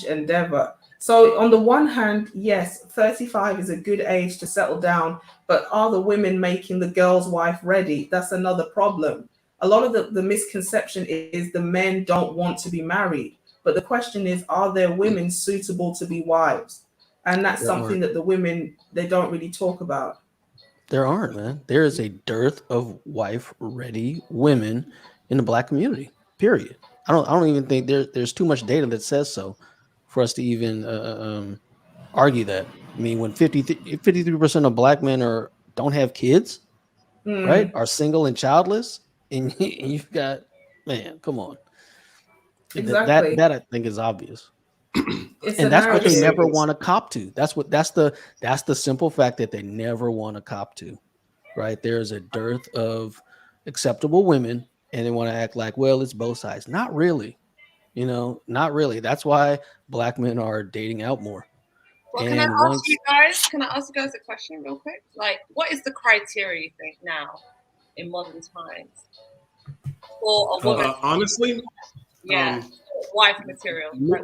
endeavor. So on the one hand, yes, 35 is a good age to settle down, but are the women making the girl's wife ready? That's another problem. A lot of the misconception is the men don't want to be married, but the question is, are there women suitable to be wives? And that's something that the women, they don't really talk about. There aren't, man. There is a dearth of wife-ready women in the black community, period. I don't even think there's too much data that says so for us to even argue that. I mean, when 53% of black men don't have kids, right, are single and childless, and you've got, man, come on. Exactly. That I think is obvious. And that's what they never want to cop to. That's the simple fact that they never want to cop to, right? There's a dearth of acceptable women, and they want to act like, well, it's both sides. Not really. Not really. That's why black men are dating out more. Well, can I ask you guys a question real quick? Like, what is the criteria you think now in modern times for a woman? Honestly, wife material. Right?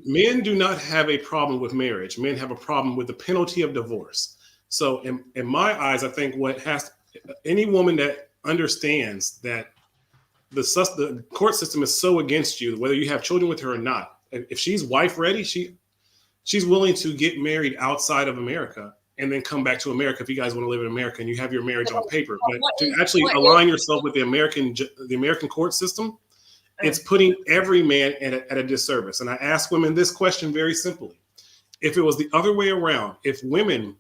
Men do not have a problem with marriage. Men have a problem with the penalty of divorce. So in my eyes, I think any woman that understands that the court system is so against you, whether you have children with her or not, if she's wife ready, she's willing to get married outside of America and then come back to America if you guys want to live in America and you have your marriage on paper. But to actually align yourself with the American court system, it's putting every man at a disservice. And I ask women this question very simply. If it was the other way around, if women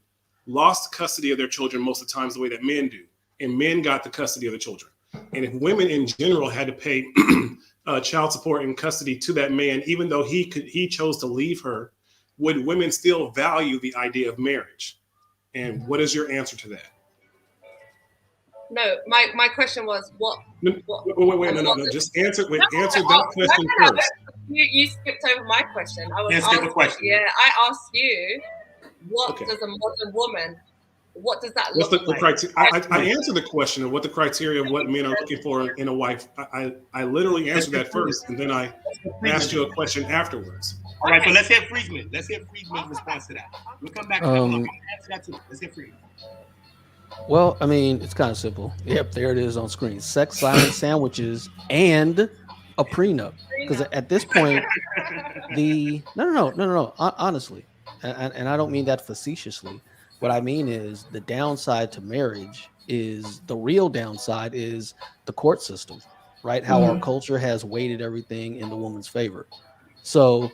lost custody of their children most of the times the way that men do, and men got the custody of the children, and if women in general had to pay child support and custody to that man, even though he chose to leave her, would women still value the idea of marriage? And what is your answer to that? No, my question was what? Wait, no. Just answer. Answer that question first. You skipped over my question. I was skip the question. Yeah, I asked you, what does a modern woman? What does that look like? Criteria? I answered the question of what the criteria of what men are looking for in a wife. I literally answered that first, and then I asked you a question afterwards. All right, so let's hear Friedman. Let's hear Friedman's response to that. We'll come back. Answer that too. Let's hear Friedman. Well, I mean, it's kind of simple. Yep, there it is on screen. Sex, silent sandwiches, and a prenup. Because at this point, no. Honestly, and I don't mean that facetiously. What I mean is the downside to marriage is the real downside is the court system. right? How our culture has weighted everything in the woman's favor. So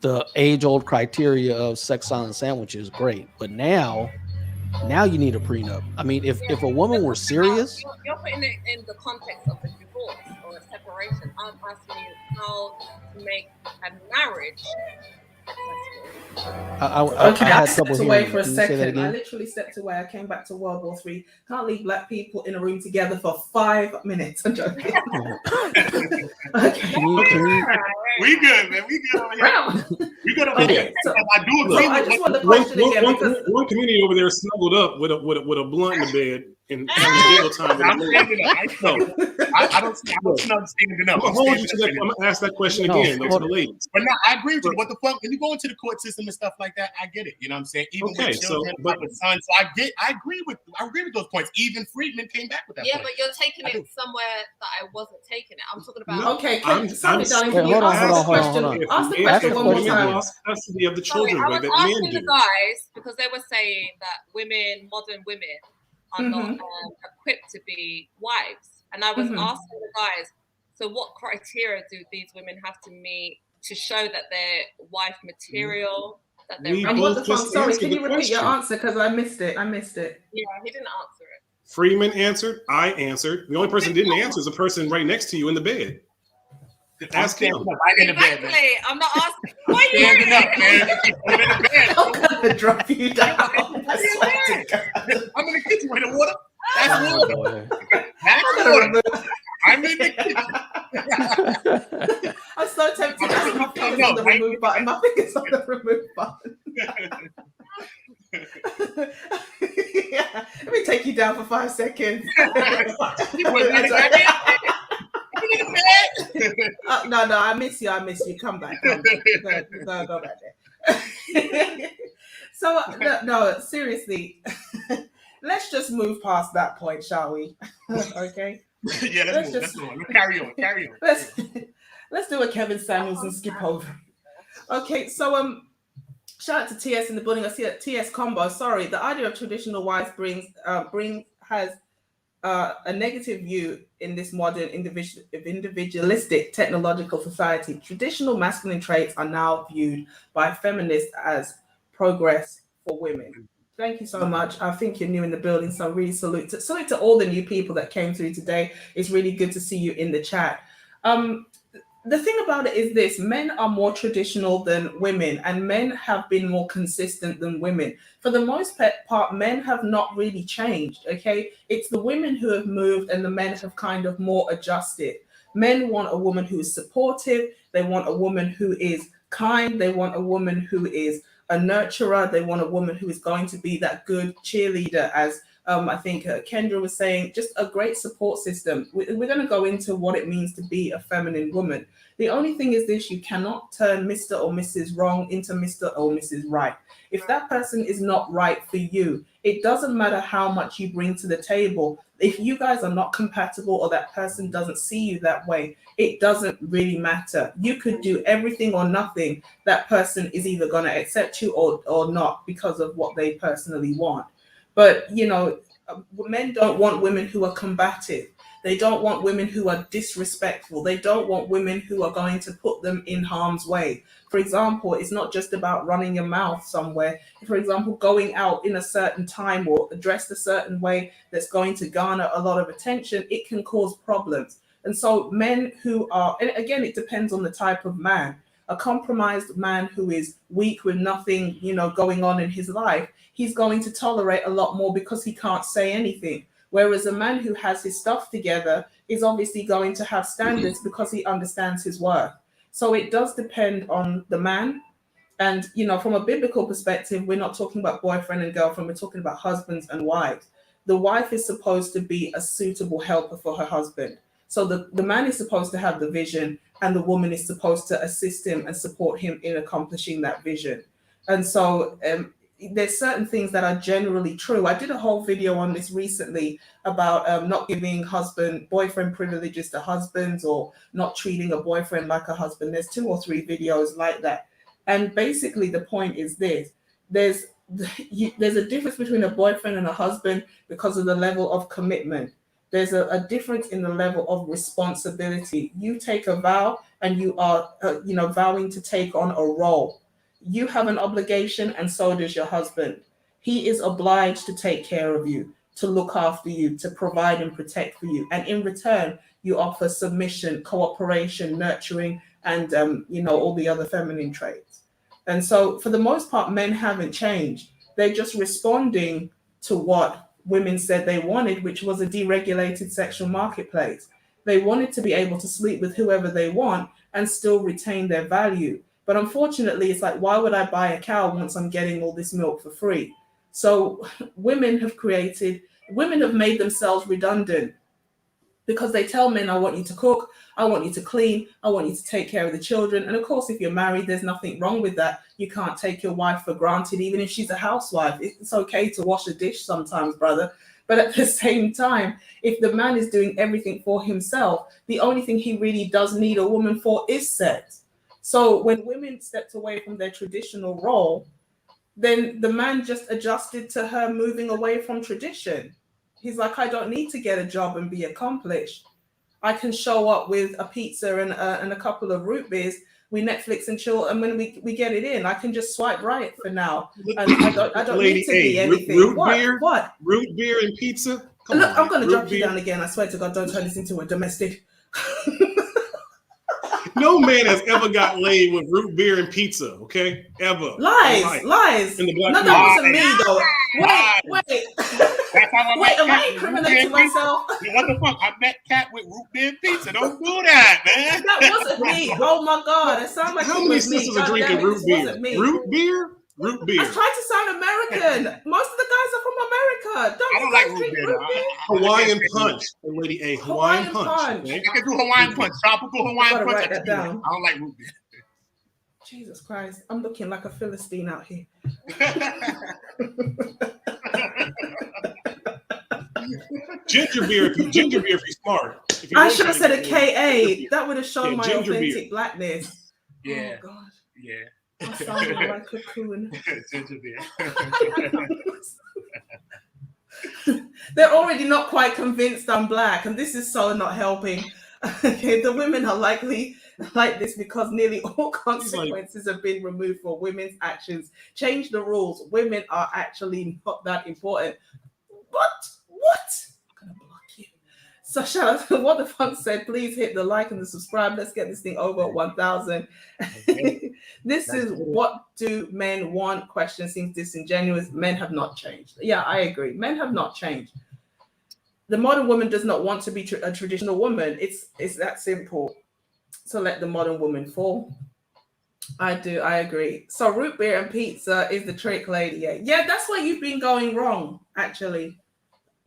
the age-old criteria of sex silent sandwich is great, but now you need a prenup. I mean, if a woman were serious, you're putting it in the context of a divorce or a separation. I'm asking you how to make a marriage successful. Okay, I I had trouble stepped away hearing for you. a Can you say that second. I again? literally stepped away. I came back to World War III. Can't leave black people in a room together for 5 minutes. I'm joking. Okay. Can you We good, man. We good over here. We good over here. So, I do so agree I with just what want the One, question again because one community over there snuggled up with a blunt in the bed and having a giggle time. I'm standing up. I don't snub standing up. I'm gonna hold you to that. I'm gonna ask that question again, though, to the ladies. But no, I agree with you. What the fuck? When you go into the court system and stuff like that, I get it. You know what I'm saying? Even Okay, with children, so, but- with sons. So I agree with those points. Even Friedman came back with that. Yeah, point. but you're taking I do. it somewhere that I wasn't taking it. I'm talking about. okay, I'm sorry, darling. Wait, Can you hold on, ask hold the on, hold on, question? hold on. Ask the If question Ask one the more women question time. again. lost custody of the Sorry, children I the way was that men asking do. the guys because they were saying that modern women, are not equipped to be wives, and I was asking the guys, so what criteria do these women have to meet to show that they're wife material? That they're We And what the both fuck? just Sorry, answered can the you repeat your question. answer? Because I missed it. Yeah, he didn't answer it. Freeman answered. I answered. The only person who didn't answer is the person right next to you in the bed. Ask him. Right in the bed, man. Exactly. I'm not asking. Why are you Standing up, man. I'm in the bed. I'm gonna drop you down. I swear to God. I'm in the kitchen with the water. That's Oh, water. boy. That's I'm gonna water. remove- I'm in the kitchen. I'm so tempted to have my fingers on the remove button. My fingers on the remove button. Yeah. Let me take you down for 5 seconds. You put me in the bed. No, I miss you. Come back. Go back there. So no, seriously. Let's just move past that point, shall we? Okay. Yeah, let's move. Let's carry on. Let's do a Kevin Samuels and skip over. Okay, so shout out to TS in the building. I see that TS combo. Sorry, the idea of traditional wives has a negative view in this modern individualistic technological society. Traditional masculine traits are now viewed by feminists as progress for women. Thank you so much. I think you're new in the building, so really salute to all the new people that came through today. It's really good to see you in the chat. The thing about it is this: men are more traditional than women, and men have been more consistent than women. For the most part, men have not really changed, okay? It's the women who have moved and the men have kind of more adjusted. Men want a woman who is supportive. They want a woman who is kind. They want a woman who is a nurturer. They want a woman who is going to be that good cheerleader, as I think Kendra was saying, just a great support system. We're going to go into what it means to be a feminine woman. The only thing is this: you cannot turn Mr. or Mrs. Wrong into Mr. or Mrs. Right. If that person is not right for you, it doesn't matter how much you bring to the table. If you guys are not compatible or that person doesn't see you that way, it doesn't really matter. You could do everything or nothing. That person is either going to accept you or not because of what they personally want. But, men don't want women who are combative. They don't want women who are disrespectful. They don't want women who are going to put them in harm's way. For example, it's not just about running your mouth somewhere. For example, going out in a certain time or dressed a certain way that's going to garner a lot of attention, it can cause problems. And so men who are, and again, it depends on the type of man. A compromised man who is weak with nothing, going on in his life, he's going to tolerate a lot more because he can't say anything. Whereas a man who has his stuff together is obviously going to have standards because he understands his worth. So it does depend on the man. And, from a biblical perspective, we're not talking about boyfriend and girlfriend. We're talking about husbands and wives. The wife is supposed to be a suitable helper for her husband. So the man is supposed to have the vision, and the woman is supposed to assist him and support him in accomplishing that vision. And so there's certain things that are generally true. I did a whole video on this recently about not giving boyfriend privileges to husbands, or not treating a boyfriend like a husband. There's 2 or 3 videos like that. And basically the point is this: there's a difference between a boyfriend and a husband because of the level of commitment. There's a difference in the level of responsibility. You take a vow and you are, vowing to take on a role. You have an obligation, and so does your husband. He is obliged to take care of you, to look after you, to provide and protect for you. And in return, you offer submission, cooperation, nurturing, and all the other feminine traits. And so, for the most part, men haven't changed. They're just responding to what women said they wanted, which was a deregulated sexual marketplace. They wanted to be able to sleep with whoever they want and still retain their value. But unfortunately, it's like, why would I buy a cow once I'm getting all this milk for free? So women have made themselves redundant, because they tell men, I want you to cook, I want you to clean, I want you to take care of the children. And of course, if you're married, there's nothing wrong with that. You can't take your wife for granted, even if she's a housewife. It's okay to wash a dish sometimes, brother. But at the same time, if the man is doing everything for himself, the only thing he really does need a woman for is sex. So when women stepped away from their traditional role, then the man just adjusted to her moving away from tradition. He's like, I don't need to get a job and be accomplished. I can show up with a pizza and a couple of root beers. We Netflix and chill, and when we get it in, I can just swipe right for now. And I don't need to be anything. Root what? beer? What? Root beer and pizza? Look, I'm going to drop you down again. I swear to God, don't turn this into a domestic. No man has ever got laid with root beer and pizza, okay? Ever. Lies. In the black No, that wasn't me, though. Wait. Wait, am I incriminating myself? What the fuck? I met Cat with root beer and pizza. Don't do that, man. That wasn't me. Oh my God. It sounds like how many sisters are drinking root beer? Root beer? Root beer. I tried to sound American. Most of the guys are from America. I don't like root beer. Hawaiian punch. Lady A. Hawaiian punch. Okay? I can do Hawaiian punch. Tropical Hawaiian punch. Write that down. I don't like root beer. Jesus Christ. I'm looking like a Philistine out here. Ginger beer if you're smart. I should have said a KA. That would have shown my authentic beer. blackness. Yeah. Oh God. Yeah. I sound like a cocoon. Ginger beer. They're already not quite convinced I'm black, and this is so not helping. Okay, the women are likely like this because nearly all consequences have been removed for women's actions. Change the rules. Women are actually not that important. What? I'm gonna block you. So shout out to What the Fun said, please hit the like and the subscribe. Let's get this thing over at 1,000. Okay. This is what do men want? Question seems disingenuous. Men have not changed. Yeah, I agree. Men have not changed. The modern woman does not want to be a traditional woman. It's that simple. So let the modern woman fall. I agree. So root beer and pizza is the trick, lady. Yeah, that's where you've been going wrong, actually.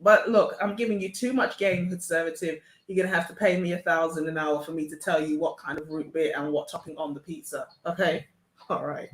But look, I'm giving you too much game, conservative. You're gonna have to pay me $1,000 an hour for me to tell you what kind of root beer and what topping on the pizza. Okay, all right.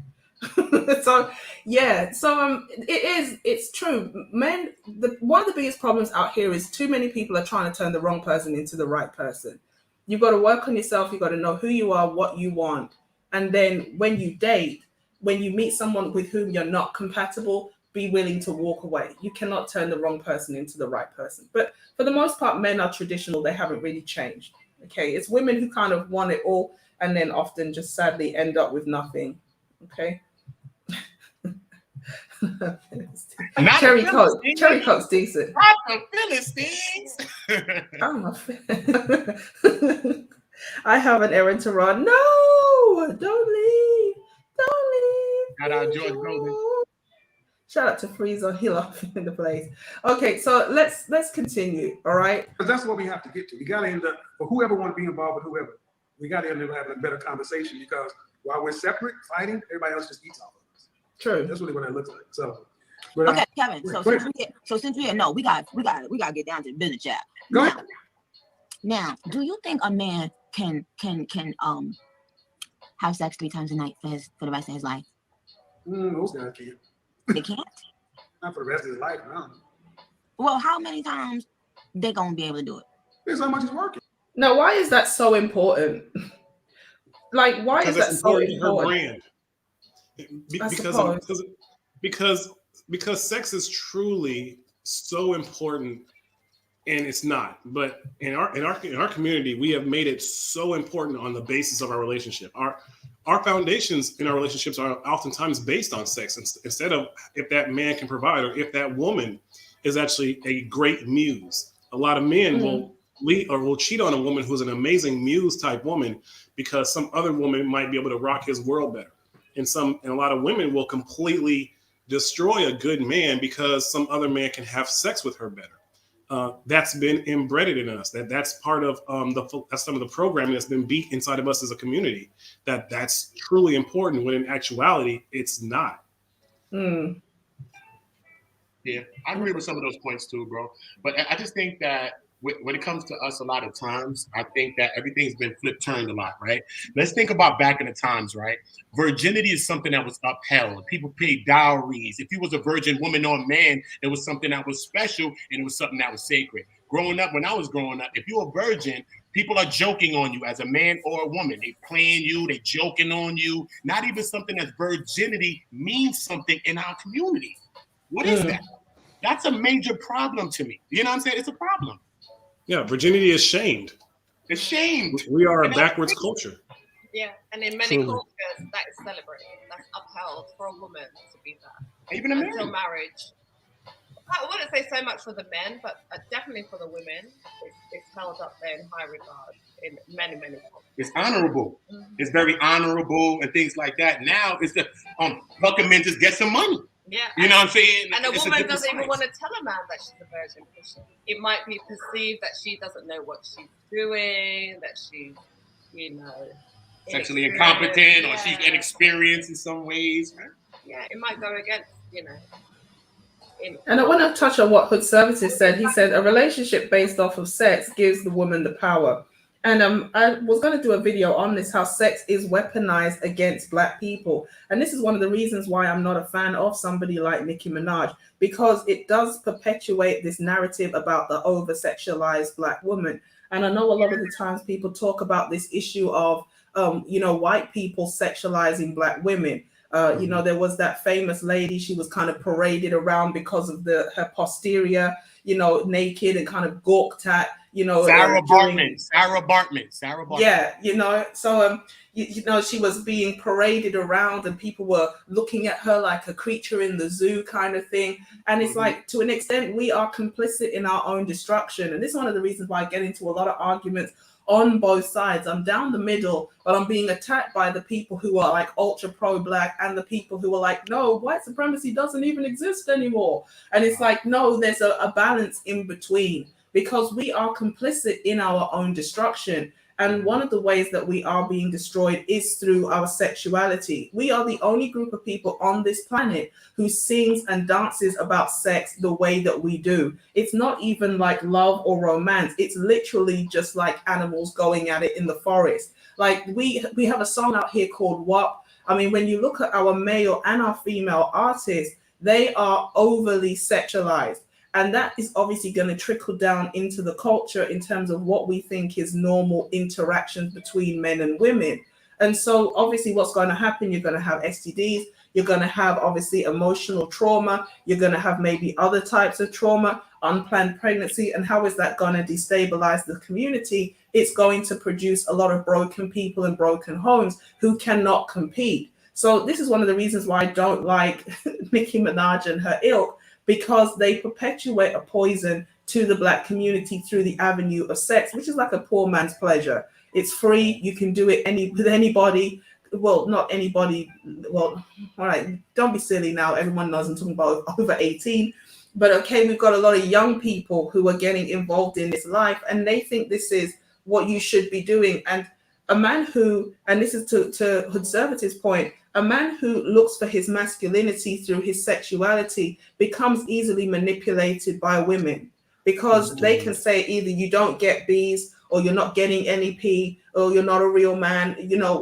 It's true. Men, one of the biggest problems out here is too many people are trying to turn the wrong person into the right person. You've got to work on yourself. You've got to know who you are, what you want, and then when you date, when you meet someone with whom you're not compatible, be willing to walk away. You cannot turn the wrong person into the right person. But for the most part, men are traditional. They haven't really changed. Okay, it's women who kind of want it all and then often just sadly end up with nothing. Okay. Cherry Coke's decent. Not the Philistines. I have an errand to run. No, don't leave. Shout out George Golden. Shout out to Freezer. He laughing in the place. Okay, so let's continue. All right. Because that's what we have to get to. We got to end up, for whoever want to be involved with whoever, we got to end up having a better conversation, because while we're separate, fighting, everybody else just eats off of us. True. That's really what that looks like. So. Okay, Kevin. So since we get we got to get down to the business chat. Go ahead. Now, do you think a man can have sex 3 times a night for the rest of his life? Those guys can't. They can't. Not for the rest of his life, no. Well, how many times they gonna be able to do it? Depends how much he's working. Now, why is that so important? Like, why is that so important? Her brand. Because sex is truly so important and it's not. But in our community, we have made it so important on the basis of our relationship. Our foundations in our relationships are oftentimes based on sex instead of if that man can provide or if that woman is actually a great muse. A lot of men will cheat on a woman who's an amazing muse type woman because some other woman might be able to rock his world better. And a lot of women will completely destroy a good man because some other man can have sex with her better. That's been embedded in us. That's part of that's some of the programming that's been beat inside of us as a community. That's truly important when in actuality it's not. Mm. Yeah, I agree with some of those points too, bro. But I just think that when it comes to us, a lot of times, I think that everything's been flip turned a lot, right? Let's think about back in the times, right? Virginity is something that was upheld. People paid dowries. If you was a virgin woman or man, it was something that was special and it was something that was sacred. Growing up, when I was growing up, if you're a virgin, people are joking on you as a man or a woman. They playing you, they joking on you. Not even something as virginity means something in our community. What is that? That's a major problem to me. You know what I'm saying? It's a problem. Yeah, virginity is shamed. It's shamed. We are a backwards culture. Yeah, and in many cultures, that is celebrated. That's upheld for a woman to be that. Even until marriage. I wouldn't say so much for the men, but definitely for the women, it's held up there in high regard in many cultures. It's honorable. It's very honorable and things like that. Now it's the fucking men just get some money. Yeah, you know what I'm saying? And a woman doesn't even want to tell a man that she's a virgin. It might be perceived that she doesn't know what she's doing, that she's, sexually incompetent, or she's inexperienced in some ways. Right? Yeah, it might go against, And I want to touch on what Hood Services said. He said a relationship based off of sex gives the woman the power. And I was going to do a video on this, how sex is weaponized against Black people. And this is one of the reasons why I'm not a fan of somebody like Nicki Minaj, because it does perpetuate this narrative about the over-sexualized Black woman. And I know a lot of the times people talk about this issue of, white people sexualizing Black women. There was that famous lady, she was kind of paraded around because of her posterior, naked and kind of gawked at, Sarah Bartman. Yeah, so she was being paraded around and people were looking at her like a creature in the zoo kind of thing. And it's like, to an extent, we are complicit in our own destruction. And this is one of the reasons why I get into a lot of arguments on both sides. I'm down the middle, but I'm being attacked by the people who are like ultra pro-Black and the people who are like, no, white supremacy doesn't even exist anymore. And it's like, no, there's a balance in between, because we are complicit in our own destruction. And one of the ways that we are being destroyed is through our sexuality. We are the only group of people on this planet who sings and dances about sex the way that we do. It's not even like love or romance. It's literally just like animals going at it in the forest. Like we have a song out here called WAP. I mean, when you look at our male and our female artists, they are overly sexualized. And that is obviously going to trickle down into the culture in terms of what we think is normal interactions between men and women. And so obviously what's going to happen, you're going to have STDs, you're going to have obviously emotional trauma, you're going to have maybe other types of trauma, unplanned pregnancy. And how is that going to destabilize the community? It's going to produce a lot of broken people and broken homes who cannot compete. So this is one of the reasons why I don't like Nicki Minaj and her ilk, because they perpetuate a poison to the Black community through the avenue of sex, which is like a poor man's pleasure. It's free. You can do it with anybody. Well, not anybody. Well, all right, don't be silly now. Everyone knows I'm talking about over 18. But okay, we've got a lot of young people who are getting involved in this life, and they think this is what you should be doing. And a man who, and this is to Hood Services' point, a man who looks for his masculinity through his sexuality becomes easily manipulated by women, because they can say either you don't get B's, or you're not getting any P, or you're not a real man.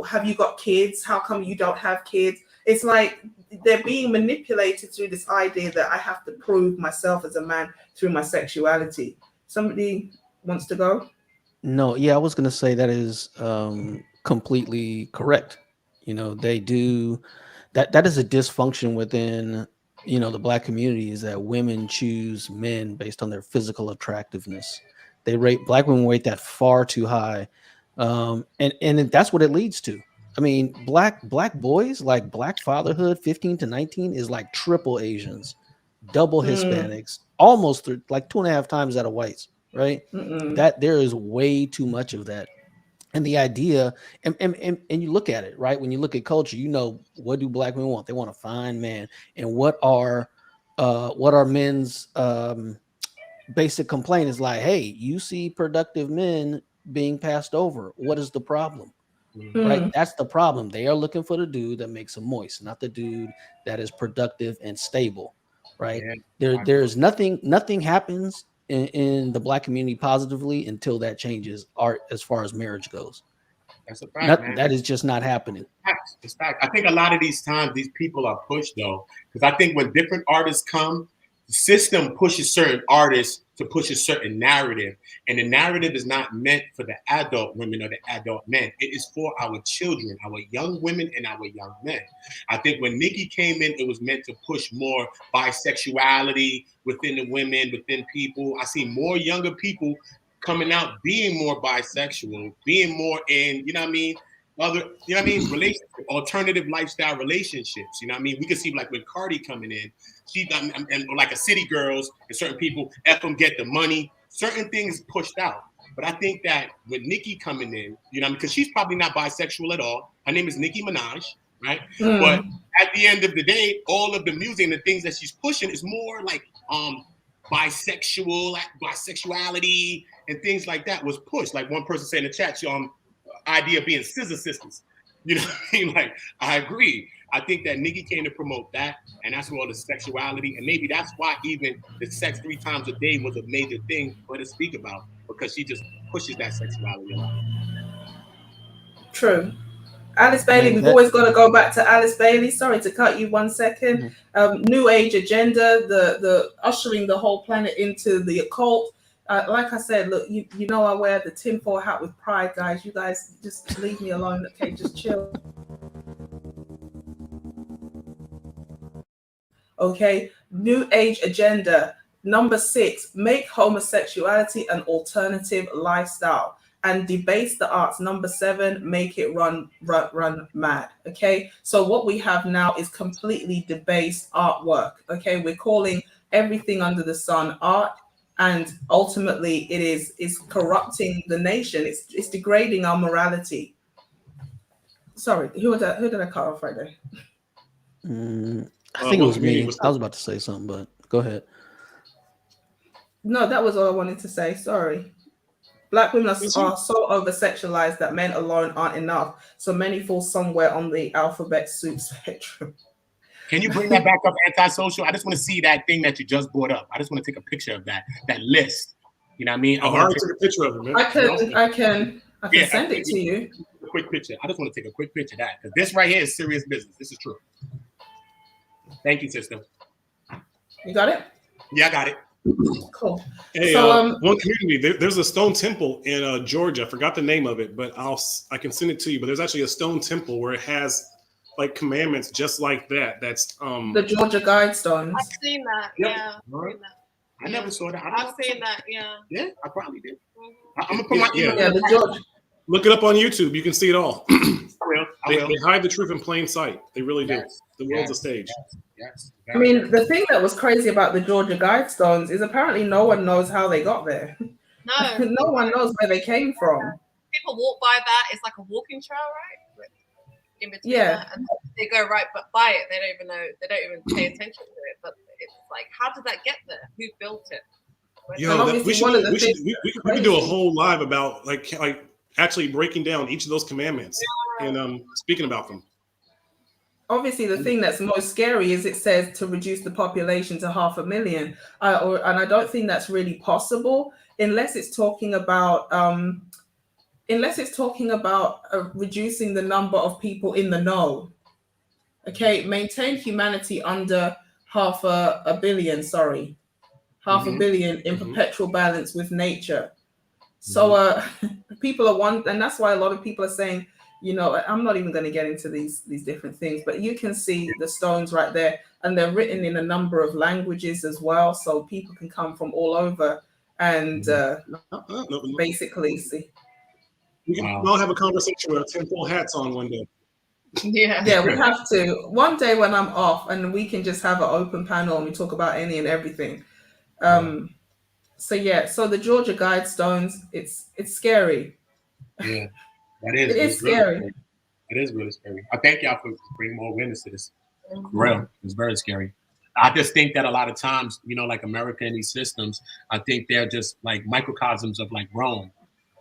Have you got kids? How come you don't have kids? It's like they're being manipulated through this idea that I have to prove myself as a man through my sexuality. Somebody wants to go? No, yeah, I was going to say that is completely correct. They do that. That is a dysfunction within the black community is that women choose men based on their physical attractiveness. They rate black women rate that far too high, and that's what it leads to. I mean, black boys, like black fatherhood, 15 to 19 is like triple Asians, double Hispanics, almost like 2.5 times that of whites, right? That there is way too much of that. And the idea, and you look at it, right? When you look at culture, what do black men want? They want a fine man. And what are men's basic complaint is like, hey, you see productive men being passed over. What is the problem? Right? That's the problem. They are looking for the dude that makes them moist, not the dude that is productive and stable. Right? There's nothing happens in the black community positively until that changes as far as marriage goes. That's a fact, man. That is just not happening. It's fact. I think a lot of these times these people are pushed though, because I think when different artists come, the system pushes certain artists to push a certain narrative, and the narrative is not meant for the adult women or the adult men. It is for our children, our young women and our young men. I think when Nicki came in, it was meant to push more bisexuality within the women, within people. I see more younger people coming out being more bisexual, being more in, other, relationship, alternative lifestyle relationships. We could see like with Cardi coming in, she and like a City Girls and certain people, F them, get the money, certain things pushed out. But I think that with Nicki coming in, because she's probably not bisexual at all. Her name is Nicki Minaj, right? But at the end of the day, all of the music and the things that she's pushing is more like bisexuality and things like that was pushed. Like one person said in the chat, idea of being scissor sisters. You know what I mean? Like, I agree. I think that Nicki came to promote that, and that's where all the sexuality, and maybe that's why even the sex 3 times a day was a major thing for her to speak about, because she just pushes that sexuality a lot. True. Alice Bailey, we've always got to go back to Alice Bailey. Sorry to cut you 1 second. New Age agenda, the ushering the whole planet into the occult. Like I said, look, you know I wear the tinfoil hat with pride, guys. You guys just leave me alone, okay? Just chill. Okay, New Age agenda. Number 6, make homosexuality an alternative lifestyle and debase the arts. Number 7, make it run mad. Okay, so what we have now is completely debased artwork. Okay, we're calling everything under the sun art, and ultimately it is corrupting the nation. It's degrading our morality. Sorry, who did I cut off right there? I think it was me. I was about to say something, but go ahead. No, that was all I wanted to say. Sorry. Black women are so over-sexualized that men alone aren't enough. So many fall somewhere on the alphabet soup spectrum. Can you bring that back up, antisocial? I just want to see that thing that you just brought up. I just want to take a picture of that list. You know what I mean? I already took a picture of it, man. I can send it to you. A quick picture. I just want to take a quick picture of that, because this right here is serious business. This is true. Thank you, sister. You got it? Yeah, I got it. Cool. Hey, so one community, there's a stone temple in Georgia. I forgot the name of it, but I can send it to you. But there's actually a stone temple where it has like commandments just like that. That's the Georgia Guidestones. I've seen that. Yep. Yeah. Right. I never saw that. I've seen that. Yeah. Yeah, I probably did. I'm gonna put my email. Yeah, the Georgia. Look it up on YouTube. You can see it all. I will. They hide the truth in plain sight. They really do. Yes. The world's a stage. Yes. I mean, the thing that was crazy about the Georgia Guidestones is apparently no one knows how they got there. No. No one knows where they came from. People walk by that. It's like a walking trail, right? In between that, and they go right by it. They don't even know. They don't even pay attention to it. But it's like, how did that get there? Who built it? We could do a whole live about like actually breaking down each of those commandments and speaking about them. Obviously, the thing that's most scary is it says to reduce the population to 500,000, and I don't think that's really possible unless it's talking about reducing the number of people in the know. Okay, maintain humanity under 500 million. Sorry, 500 million in perpetual balance with nature. So people are and that's why a lot of people are saying, I'm not even going to get into these different things, but you can see the stones right there, and they're written in a number of languages as well, so people can come from all over and basically see. We can all have a conversation with our tinfoil hats on one day. Yeah, we have to. One day when I'm off, and we can just have an open panel and we talk about any and everything. So the Georgia Guidestones, it's scary. Yeah, that is. It is scary. Really, it is really scary. I thank y'all for bringing more awareness to this. For real, it's very scary. I just think that a lot of times, like America and these systems, I think they're just like microcosms of like Rome.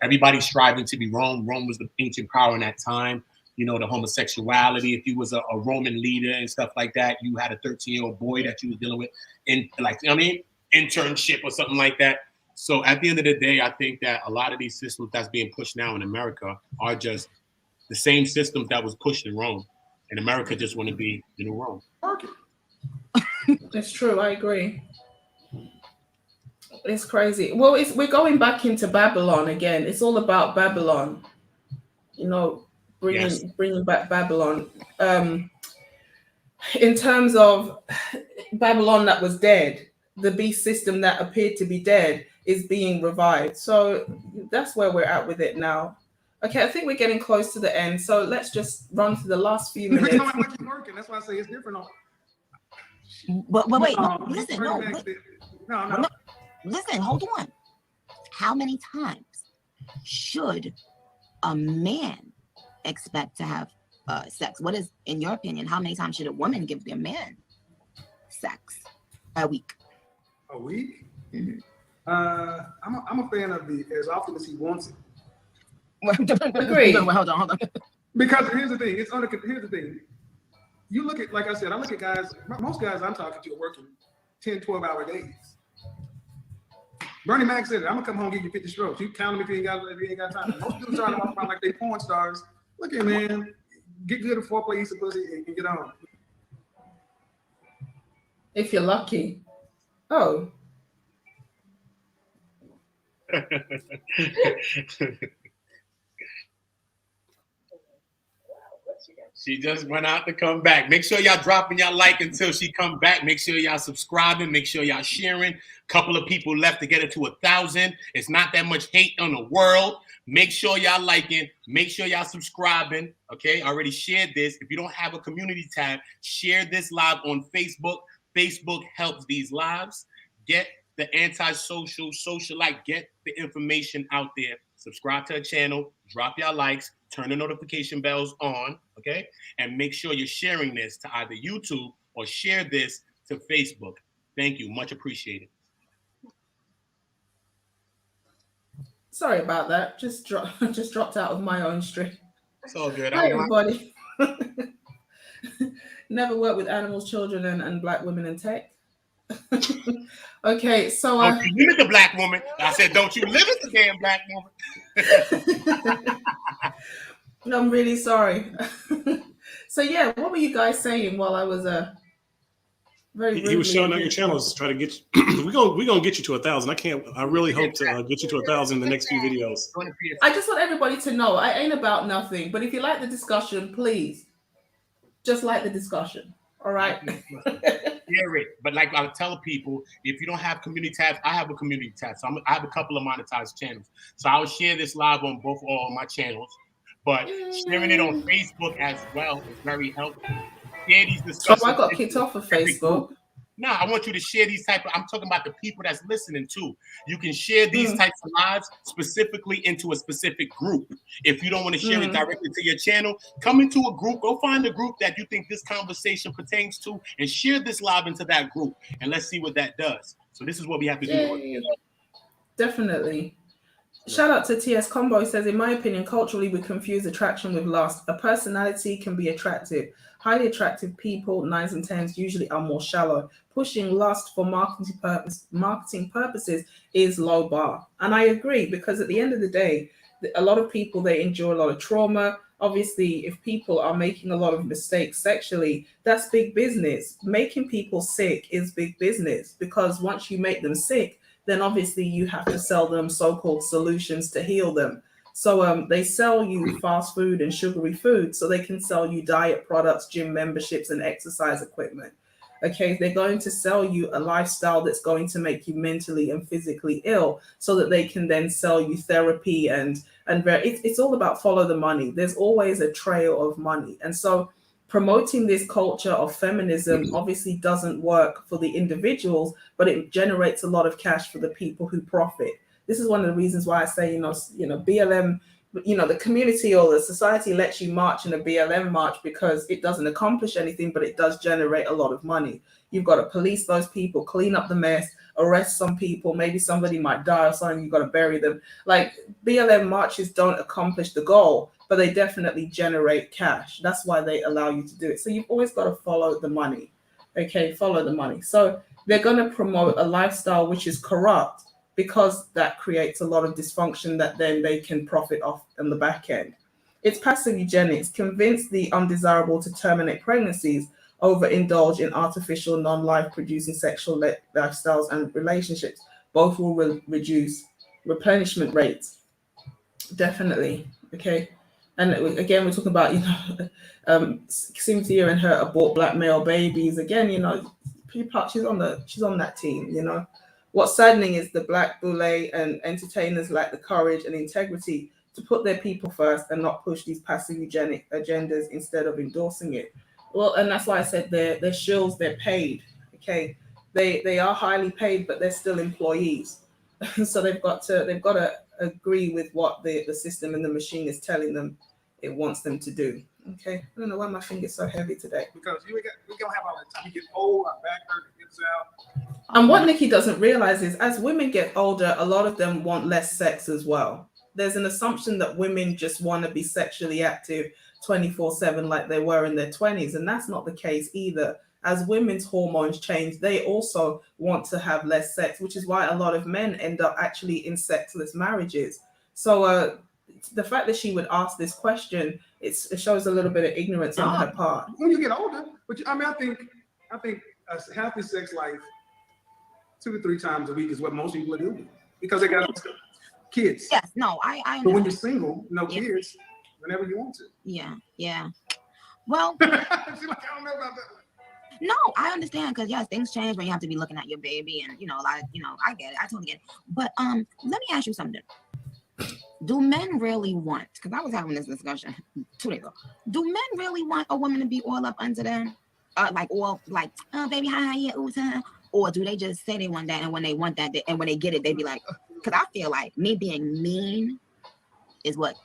Everybody's striving to be Rome. Rome was the ancient power in that time. The homosexuality. If you was a Roman leader and stuff like that, you had a 13-year-old boy that you was dealing with in internship or something like that. So at the end of the day, I think that a lot of these systems that's being pushed now in America are just the same systems that was pushed in Rome. And America just want to be the new Rome. It's true. I agree. It's crazy. Well, we're going back into Babylon again. It's all about Babylon. Bringing back Babylon. In terms of Babylon that was dead, the beast system that appeared to be dead is being revived. So that's where we're at with it now. Okay, I think we're getting close to the end. So let's just run through the last few minutes. That's why I say it's different. But wait, listen, listen, hold on. How many times should a man expect to have sex? What is, in your opinion, how many times should a woman give their man sex a week? A week? Mm-hmm. I'm a fan of the as often as he wants it. Agreed. Hold on. Because here's the thing. Here's the thing. You look at, like I said, I look at guys. Most guys I'm talking to are working 10, 12-hour days. Bernie Mac said it. I'm gonna come home and give you 50 strokes. You count them if you ain't got time. Most dudes trying to walk around like they porn stars. Look at man, get good at foreplay, eat some pussy, and get on. If you're lucky. Oh. She just went out to come back. Make sure y'all dropping y'all like until she come back. Make sure y'all subscribing. Make sure y'all sharing. Couple of people left to get it to 1,000. It's not that much hate on the world. Make sure y'all liking. Make sure y'all subscribing. Okay, I already shared this. If you don't have a community tab, share this live on Facebook. Facebook helps these lives. Get the anti-social, socialite, get the information out there. Subscribe to the channel, drop y'all likes, turn the notification bells on, okay? And make sure you're sharing this to either YouTube or share this to Facebook. Thank you, much appreciated. Sorry about that. Just dropped out of my own stream. It's all good. Hi, everybody. Never worked with animals, children, and black women in tech. Okay, so don't you limit the black woman. I said, don't you limit the damn black woman. No, I'm really sorry. So yeah, what were you guys saying while I was very? He was showing out your channels to try to get you. We're gonna get you to 1,000. I really hope to get you to 1,000 in the next few videos. I just want everybody to know I ain't about nothing. But if you like the discussion, please just like the discussion. All right. Hear it. But like I tell people, if you don't have community tabs, I have a community tab. So I have a couple of monetized channels. So I will share this live on all my channels. But sharing it on Facebook as well is very helpful. Share these discussions. So I got kicked off of Facebook. No, I want you to share these I'm talking about the people that's listening too. You can share these types of lives specifically into a specific group. If you don't want to share it directly to your channel, come into a group, go find a group that you think this conversation pertains to and share this live into that group. And let's see what that does. So this is what we have to do. Definitely. Shout out to TS Combo. He says, in my opinion, culturally, we confuse attraction with lust. A personality can be attractive. Highly attractive people, 9s and 10s, usually are more shallow. Pushing lust for marketing purposes is low bar. And I agree, because at the end of the day, a lot of people, they endure a lot of trauma. Obviously, if people are making a lot of mistakes sexually, that's big business. Making people sick is big business, because once you make them sick, then obviously you have to sell them so-called solutions to heal them. So they sell you fast food and sugary food so they can sell you diet products, gym memberships, and exercise equipment. Okay, they're going to sell you a lifestyle that's going to make you mentally and physically ill so that they can then sell you therapy it's all about follow the money. There's always a trail of money. And so promoting this culture of feminism obviously doesn't work for the individuals, but it generates a lot of cash for the people who profit. This is one of the reasons why I say, BLM, the community or the society lets you march in a BLM march because it doesn't accomplish anything, but it does generate a lot of money. You've got to police those people, clean up the mess, arrest some people. Maybe somebody might die or something. You've got to bury them. Like BLM marches don't accomplish the goal, but they definitely generate cash. That's why they allow you to do it. So you've always got to follow the money. Okay, follow the money. So they're going to promote a lifestyle which is corrupt because that creates a lot of dysfunction that then they can profit off on the back end. It's passive eugenics. Convince the undesirable to terminate pregnancies, overindulge in artificial non-life producing sexual lifestyles and relationships. Both will reduce replenishment rates. Definitely. Okay. And again, we're talking about, Cynthia and her abort black male babies. Again, she's on that team, What's saddening is the black boule and entertainers lack the courage and integrity to put their people first and not push these passive eugenic agendas instead of endorsing it. Well, and that's why I said they're shills, they're paid. Okay. They are highly paid, but they're still employees. So they've got to agree with what the system and the machine is telling them it wants them to do. Okay. I don't know why my finger's so heavy today. Because we don't have all that time. You get old, our back hurt, it gets out. And what Nikki doesn't realize is as women get older, a lot of them want less sex as well. There's an assumption that women just want to be sexually active 24/7 like they were in their 20s. And that's not the case either. As women's hormones change, they also want to have less sex, which is why a lot of men end up actually in sexless marriages. So the fact that she would ask this question, it shows a little bit of ignorance on her part. When you get older, I think a healthy sex life 2 to 3 times a week is what most people are doing because they got kids. Yes, no, I But when you're single, no kids, whenever you want to. Yeah. Well, she's like, I don't know about that. No, I understand because yes, things change when you have to be looking at your baby, and I get it, I totally get it. But let me ask you something. Do men really want? Because I was having this discussion 2 days ago. Do men really want a woman to be all up under them, oh baby, hi, yeah, ooh, or do they just say they want that, and when they want that, and when they get it, they be like, because I feel like me being mean is what,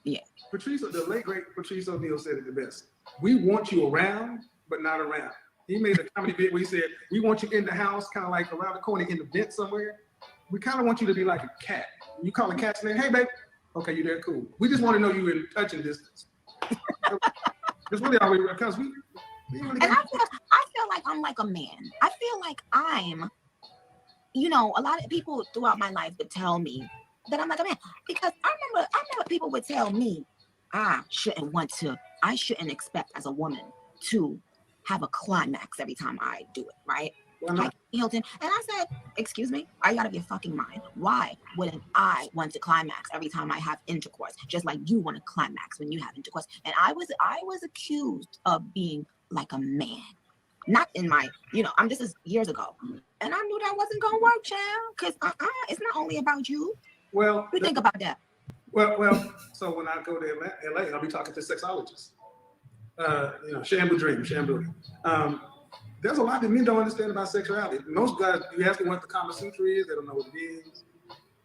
yeah. The late great Patrice O'Neal said it the best. We want you around, but not around. He made a comedy bit where he said, we want you in the house, kind of like around the corner in the vent somewhere. We kind of want you to be like a cat. You call a cat's name, hey, babe. Okay, you there, cool. We just want to know you're in touching distance. That's really all we were, because we really and I feel like I'm like a man. I feel like I'm, a lot of people throughout my life would tell me that I'm like a man. Because I remember people would tell me I shouldn't expect as a woman to have a climax every time I do it, right? Like Hilton. And I said, excuse me, are you out of your fucking mind? Why wouldn't I want to climax every time I have intercourse? Just like you want to climax when you have intercourse. And I was accused of being like a man. Not in my, this is years ago. And I knew that wasn't gonna work, child. Because it's not only about you. Well, what do you think about that? Well, so when I go to LA, I'll be talking to sexologists. Shampoo dream. There's a lot that men don't understand about sexuality. Most guys, you ask them what the Kama Sutra is, they don't know what it is.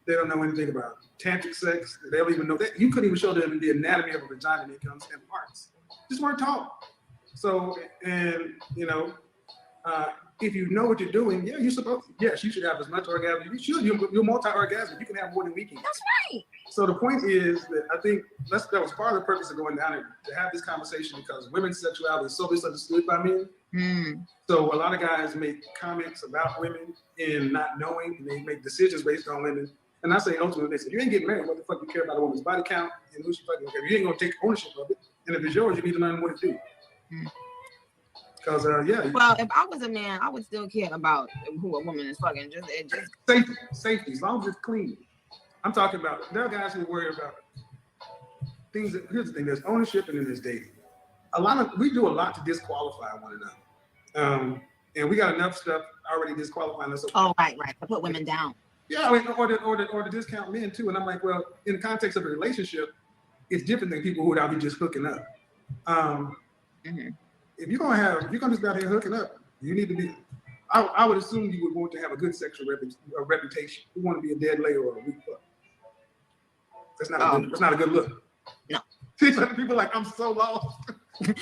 They don't know anything about tantric sex. They don't even know that. You couldn't even show them the anatomy of a vagina. They can understand parts. Just weren't taught. So, if you know what you're doing, you should have as much orgasm. You should. You're multi-orgasmic. You can have more than we can. That's right. So the point is that I think that was part of the purpose of going down there, to have this conversation, because women's sexuality is so misunderstood by men. So a lot of guys make comments about women and not knowing, and they make decisions based on women. And I say ultimately, if you ain't getting married, what the fuck you care about a woman's body count and who she fucking okay? You ain't gonna take ownership of it. And if it's yours, you need to learn what to do. Because well, if I was a man, I would still care about who a woman is fucking. Just safety, as long as it's clean. I'm talking about there are guys who worry about things. Here's the thing: there's ownership and then there's dating. We do a lot to disqualify one another, and we got enough stuff already disqualifying us. Oh, right. To put women down. Yeah, I mean, or to discount men too. And I'm like, well, in the context of a relationship, it's different than people who would out here just hooking up. If you're gonna just be out here hooking up, you need to be. I would assume you would want to have a good sexual reputation. You want to be a dead layer or a weak fuck. That's not a good look. No. People are like, I'm so lost.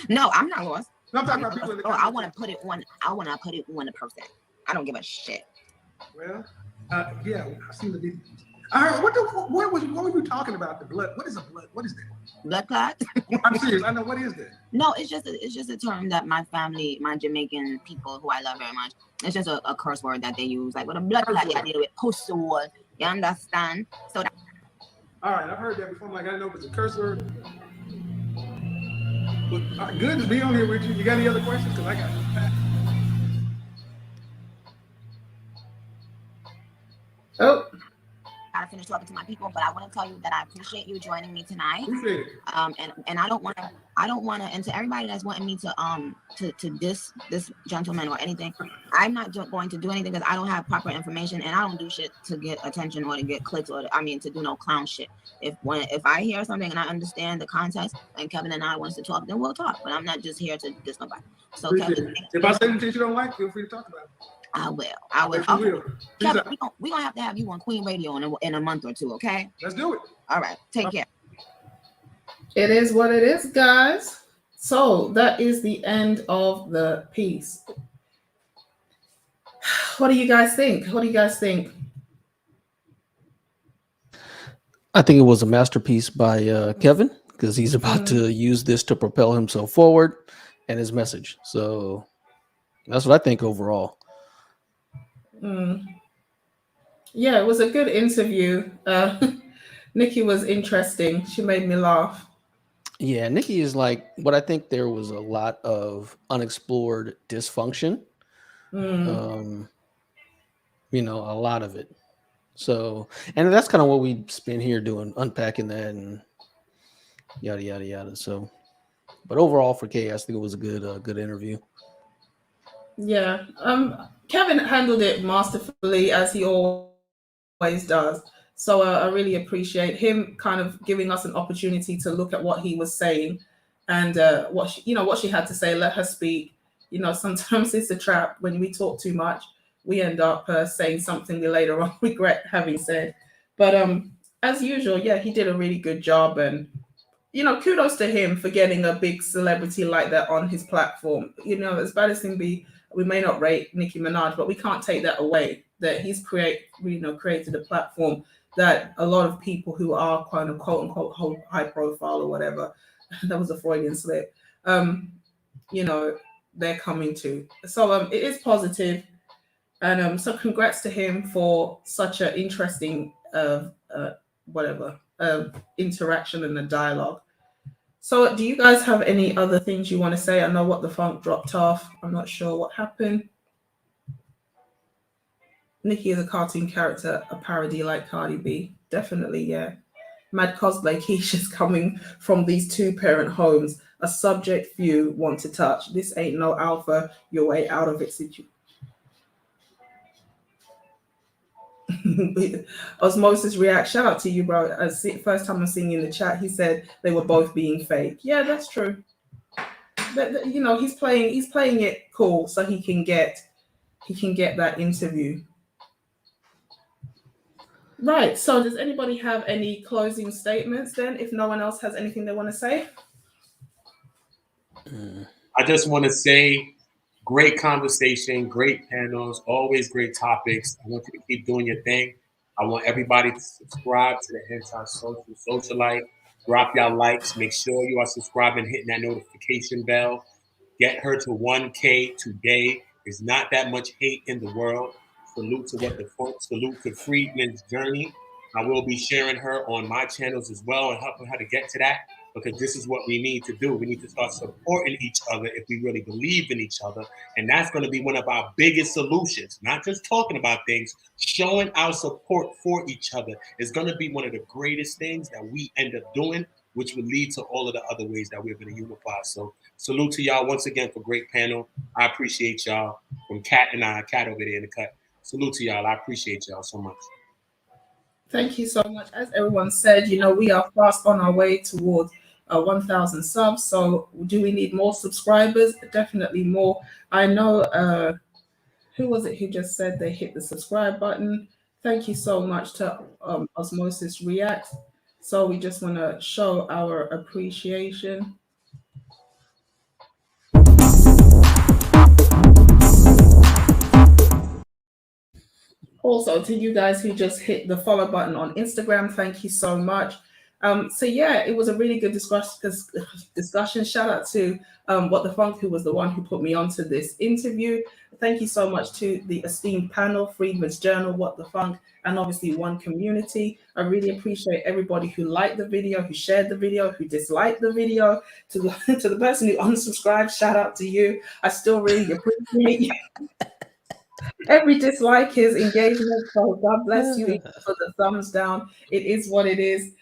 No, I'm not lost. No, I'm talking about people. I want to put it on. I want to put it on the person. I don't give a shit. Well, yeah, I seem to be. I heard. What were you talking about? The blood. What is a blood? What is that? Blood clot? I'm serious. I know. What is that? No, it's just a term that my family, my Jamaican people who I love very much, it's just a curse word that they use. Like with a blood clot, you deal with pussy. You understand? So. All right, I've heard that before. I'm like, I didn't know if it's a curse word. But good to be on here with you. You got any other questions? Because I got. Oh. Gotta finish talking to my people, but I want to tell you that I appreciate you joining me tonight. Appreciate it. And I don't want to, and to everybody that's wanting me to this gentleman or anything, I'm not going to do anything because I don't have proper information and I don't do shit to get attention or to get clicks or to do no clown shit. If I hear something and I understand the context and Kevin and I wants to talk, then we'll talk. But I'm not just here to diss nobody. So Appreciate Kevin, if I say anything you don't like, feel free to talk about it. I will. Okay. Kevin, we're gonna have to have you on Queen Radio in a month or two, okay? Let's do it. All right. Take care. It is what it is, guys. So that is the end of the piece. What do you guys think? I think it was a masterpiece by Kevin because he's about to use this to propel himself forward and his message. So that's what I think overall. Yeah, it was a good interview. Nikki was interesting. She made me laugh. Yeah, Nikki is like, but I think there was a lot of unexplored dysfunction. A lot of it. So, and that's kind of what we've been here doing, unpacking that and yada yada yada. So, but overall for Kay, I think it was a good interview. Yeah, Kevin handled it masterfully as he always does. So I really appreciate him kind of giving us an opportunity to look at what he was saying and what she had to say. Let her speak. Sometimes it's a trap when we talk too much. We end up saying something we later on regret having said. But as usual, yeah, he did a really good job, and kudos to him for getting a big celebrity like that on his platform. As bad as thing be, we may not rate Nicki Minaj, but we can't take that away. That he's created a platform that a lot of people who are kind of quote unquote high profile or whatever, that was a Freudian slip, they're coming to. So it is positive, and so congrats to him for such an interesting interaction and a dialogue. So do you guys have any other things you want to say? I know What the Funk dropped off. I'm not sure what happened. Nikki is a cartoon character, a parody like Cardi B. Definitely, yeah. Mad cosplay Keisha's coming from these two-parent homes. A subject few want to touch. This ain't no alpha. Your way out of it. Osmosis React, shout out to you, bro. First time I'm seeing you in the chat, he said they were both being fake. Yeah, that's true. He's playing it cool so he can get that interview. Right. So does anybody have any closing statements then, if no one else has anything they want to say? I just want to say great conversation, great panels, always great topics. I want you to keep doing your thing. I want everybody to subscribe to the Anti-Socialite. Drop y'all likes. Make sure you are subscribing, hitting that notification bell. Get her to 1K today. There's not that much hate in the world. Salute to What the Funk. Salute to Friedman's journey. I will be sharing her on my channels as well and helping her to get to that. because this is what we need to do. We need to start supporting each other if we really believe in each other. And that's going to be one of our biggest solutions, not just talking about things, showing our support for each other is going to be one of the greatest things that we end up doing, which will lead to all of the other ways that we're going to unify. So salute to y'all once again for great panel. I appreciate y'all. From Kat and I, Kat over there in the cut. Salute to y'all. I appreciate y'all so much. Thank you so much. As everyone said, you know, we are fast on our way towards 1,000 subs. So do we need more subscribers? Definitely more. I know, who was it who just said they hit the subscribe button? Thank you so much to Osmosis React. So we just want to show our appreciation. Also, to you guys who just hit the follow button on Instagram, thank you so much. So yeah, it was a really good discussion. Shout out to What the Funk, who was the one who put me onto this interview. Thank you so much to the esteemed panel, Freedman's Journal, What the Funk, and obviously One Community. I really appreciate everybody who liked the video, who shared the video, who disliked the video. To the person who unsubscribed, shout out to you. I still really appreciate you. Every dislike is engagement, so God bless you for the thumbs down. It is what it is.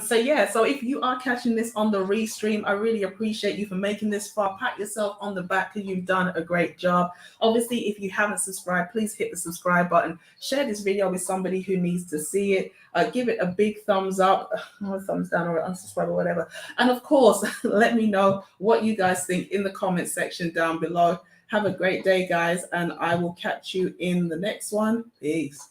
So yeah, so if you are catching this on the restream, I really appreciate you for making this far. Pat yourself on the back because you've done a great job. Obviously, if you haven't subscribed, please hit the subscribe button. Share this video with somebody who needs to see it. Give it a big thumbs up, or thumbs down, or unsubscribe, or whatever. And of course, let me know what you guys think in the comment section down below. Have a great day, guys, and I will catch you in the next one. Peace.